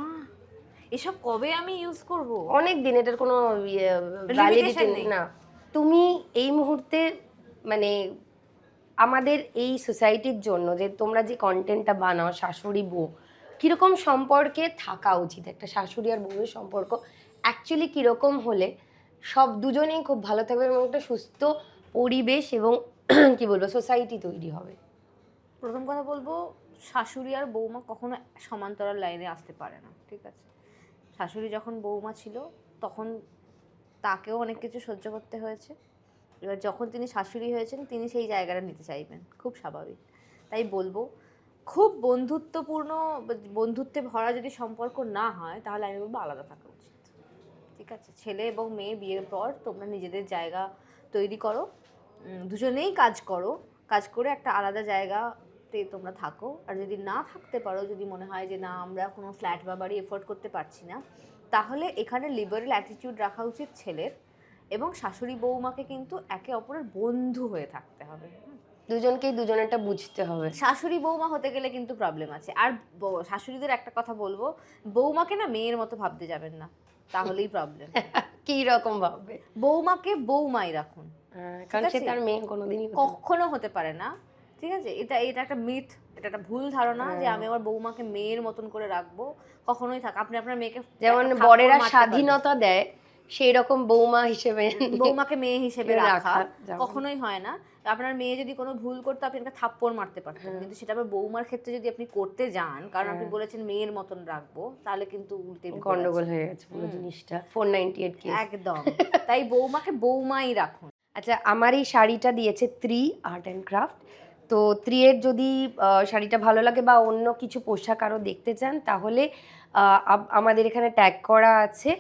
এসব কবে আমি ইউজ করব? অনেক দিন, এটার কোনো ভ্যালিডিটি নেই না। তুমি এই মুহূর্তে মানে আমাদের এই সোসাইটির জন্য যে তোমরা যে কন্টেন্টটা বানাও, শাশুড়ি বউ, কীরকম সম্পর্কে থাকা উচিত, একটা শাশুড়ি আর বউয়ের সম্পর্ক অ্যাকচুয়ালি কীরকম হলে সব দুজনেই খুব ভালো থাকবে এবং একটা সুস্থ পরিবেশ এবং কি বলবো সোসাইটি তৈরি হবে? প্রথম কথা বলবো, শাশুড়ি আর বৌমা কখনো সমান্তরাল লাইনে আসতে পারে না, ঠিক আছে? শাশুড়ি যখন বৌমা ছিল তখন তাকেও অনেক কিছু সহ্য করতে হয়েছে। এবার যখন তিনি শাশুড়ি হয়েছেন তিনি সেই জায়গাটা নিতে চাইবেন, খুব স্বাভাবিক। তাই বলবো খুব বন্ধুত্বে ভরা যদি সম্পর্ক না হয় তাহলে আমি বলবো আলাদা থাকা উচিত। ঠিক আছে, ছেলে এবং মেয়ে বিয়ের পর তোমরা নিজেদের জায়গা তৈরি করো, দুজনেই কাজ করো, কাজ করে একটা আলাদা জায়গাতে তোমরা থাকো। আর যদি না থাকতে পারো, যদি মনে হয় যে না আমরা কোনো ফ্ল্যাট বা বাড়ি এফোর্ড করতে পারছি না, তাহলে এখানে লিবারেল অ্যাটিটিউড রাখা উচিত ছেলের, এবং শাশুড়ি বৌমাকে কিন্তু একে অপরের বন্ধু হয়ে থাকতে হবে। দুজনকেই দুজনেরটা বুঝতে হবে। শাশুড়ি বৌমা হতে গেলে কিন্তু প্রবলেম আছে। আর শাশুড়িদের একটা কথা বলবো, বৌমাকে না মেয়ের মতো ভাবতে যাবেন না, তাহলেই প্রবলেম। কি রকম ভাবে? বৌমাকে বৌমাই রাখুন, কারণ সে তার মেয়ে কোনোদিনই কখনো হতে পারে না। ঠিক আছে, এটা একটা মিথ, এটা একটা ভুল ধারণা যে আমি আমার বৌমাকে মেয়ের মতন করে রাখবো। কখনোই থাক, আপনি আপনার মেয়েকে যেমন বড়েরা স্বাধীনতা দেয়, সেই রকম বৌমা হিসেবে বৌমাকে মেয়ে হিসেবে রাখা কখনোই হয় না। আপনার মেয়ে যদি কোনো ভুল করতো আপনি একটা থাপ্পড় মারতে পারতেন, কিন্তু সেটা আবার বৌমার ক্ষেত্রে যদি আপনি করতে যান, কারণ আপনি বলেছেন মেয়ের মতন রাখবো, তাহলে কিন্তু উল্টে গন্ডগোল হয়ে গেছে পুরো জিনিসটা। 498 কেস একদম। তাই বৌমাকে বৌমাই রাখুন। আচ্ছা, আমার এই শাড়িটা দিয়েছে 3 আর্ট অ্যান্ড ক্রাফট। তো 3 এর যদি শাড়িটা ভালো লাগে বা অন্য কিছু পোশাক আরও দেখতে চান, তাহলে আমাদের এখানে ট্যাগ করা আছে।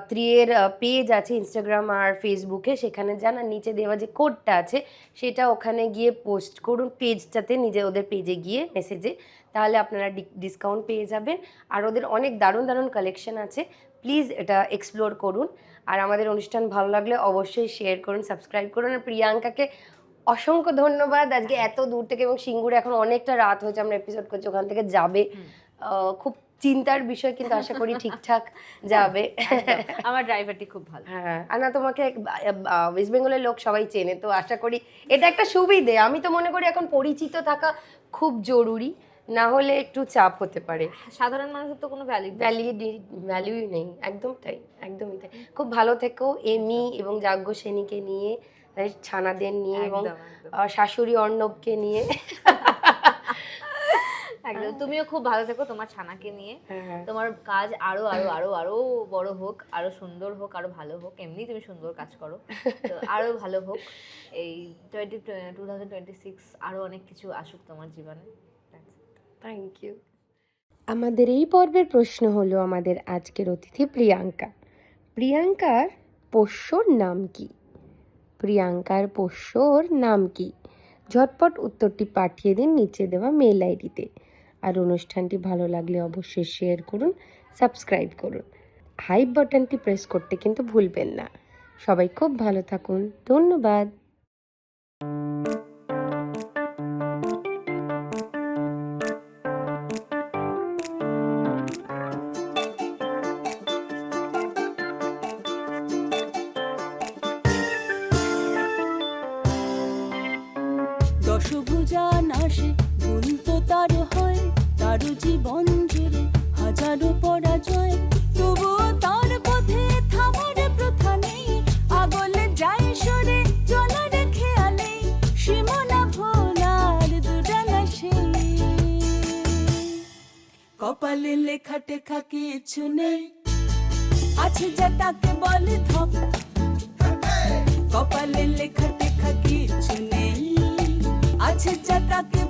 3 এর পেজ আছে ইনস্টাগ্রাম আর ফেসবুকে, সেখানে যান, আর নিচে দেওয়া যে কোডটা আছে সেটা ওখানে গিয়ে পোস্ট করুন পেজটাতে, ওদের পেজে গিয়ে মেসেজে, তাহলে আপনারা ডিসকাউন্ট পেয়ে যাবেন। আর ওদের অনেক দারুণ দারুণ কালেকশন আছে, প্লিজ এটা এক্সপ্লোর করুন। আর আমাদের অনুষ্ঠান ভালো লাগলে অবশ্যই শেয়ার করুন, সাবস্ক্রাইব করুন। আর প্রিয়াঙ্কাকে অসংখ্য ধন্যবাদ আজকে এত দূর থেকে, এবং সিঙ্গুরে এখন অনেকটা রাত হয়েছে, আমরা এপিসোড করছি, ওখান থেকে যাবে, খুব চিন্তার বিষয়, কিন্তু আশা করি ঠিকঠাক যাবে। আমার ড্রাইভারটি খুব ভালো। হ্যাঁ, আর না তোমাকে ওয়েস্ট বেঙ্গলের লোক সবাই চেনে, তো আশা করি এটা একটা সুবিধে। আমি তো মনে করি এখন পরিচিত থাকা খুব জরুরি, না হলে একটু চাপ হতে পারে। সাধারণ মানুষের তো কোনো ভ্যালুই নেই। একদম তাই, একদমই তাই। খুব ভালো থেকো এমি এবং যাজ্ঞ সেনীকে নিয়ে, ছানাদের নিয়ে, এবং শাশুড়ি অর্ণবকে নিয়ে। একদম, তুমিও খুব ভালো থেকো তোমার ছানাকে নিয়ে। তোমার কাজ আরো আরো আরো আরো বড় হোক, আরো সুন্দর হোক, আরো ভালো হোক। এমনি তুমি সুন্দর কাজ করো, তো আরো ভালো হোক। এই 2026 আরো অনেক কিছু আসুক তোমার জীবনে। Thank you. আমাদের এই পর্বের প্রশ্ন হলো আমাদের আজকের অতিথি প্রিয়াঙ্কা। প্রিয়াঙ্কার পোষ্যর নাম কি? প্রিয়াঙ্কার পোষ্যর নাম কি? ঝটপট উত্তরটি পাঠিয়ে দিন নিচে দেওয়া মেল আইডিতে। আর অনুষ্ঠানটি ভালো লাগলে অবশ্যই শেয়ার করুন, সাবস্ক্রাইব করুন। হাইপ বাটনটি প্রেস করতে কিন্তু ভুলবেন না। সবাই খুব ভালো থাকুন, ধন্যবাদ। দশভুজা নাশে ভুল তো তার হয়, তার জীবন জুড়ে হাজারো পরাজয়, তবুও তার পথে থামার প্রথা নেই। আগল যায় সরে চলার খেয়ালে, সীমানা ভোলার দুরানা সেই। কপালে লেখা টেখা কিছু নেই, আছে যা তাকে বলে ধপ। কপালে লেখা টেখা কিছু নেই, আছে যা তাকে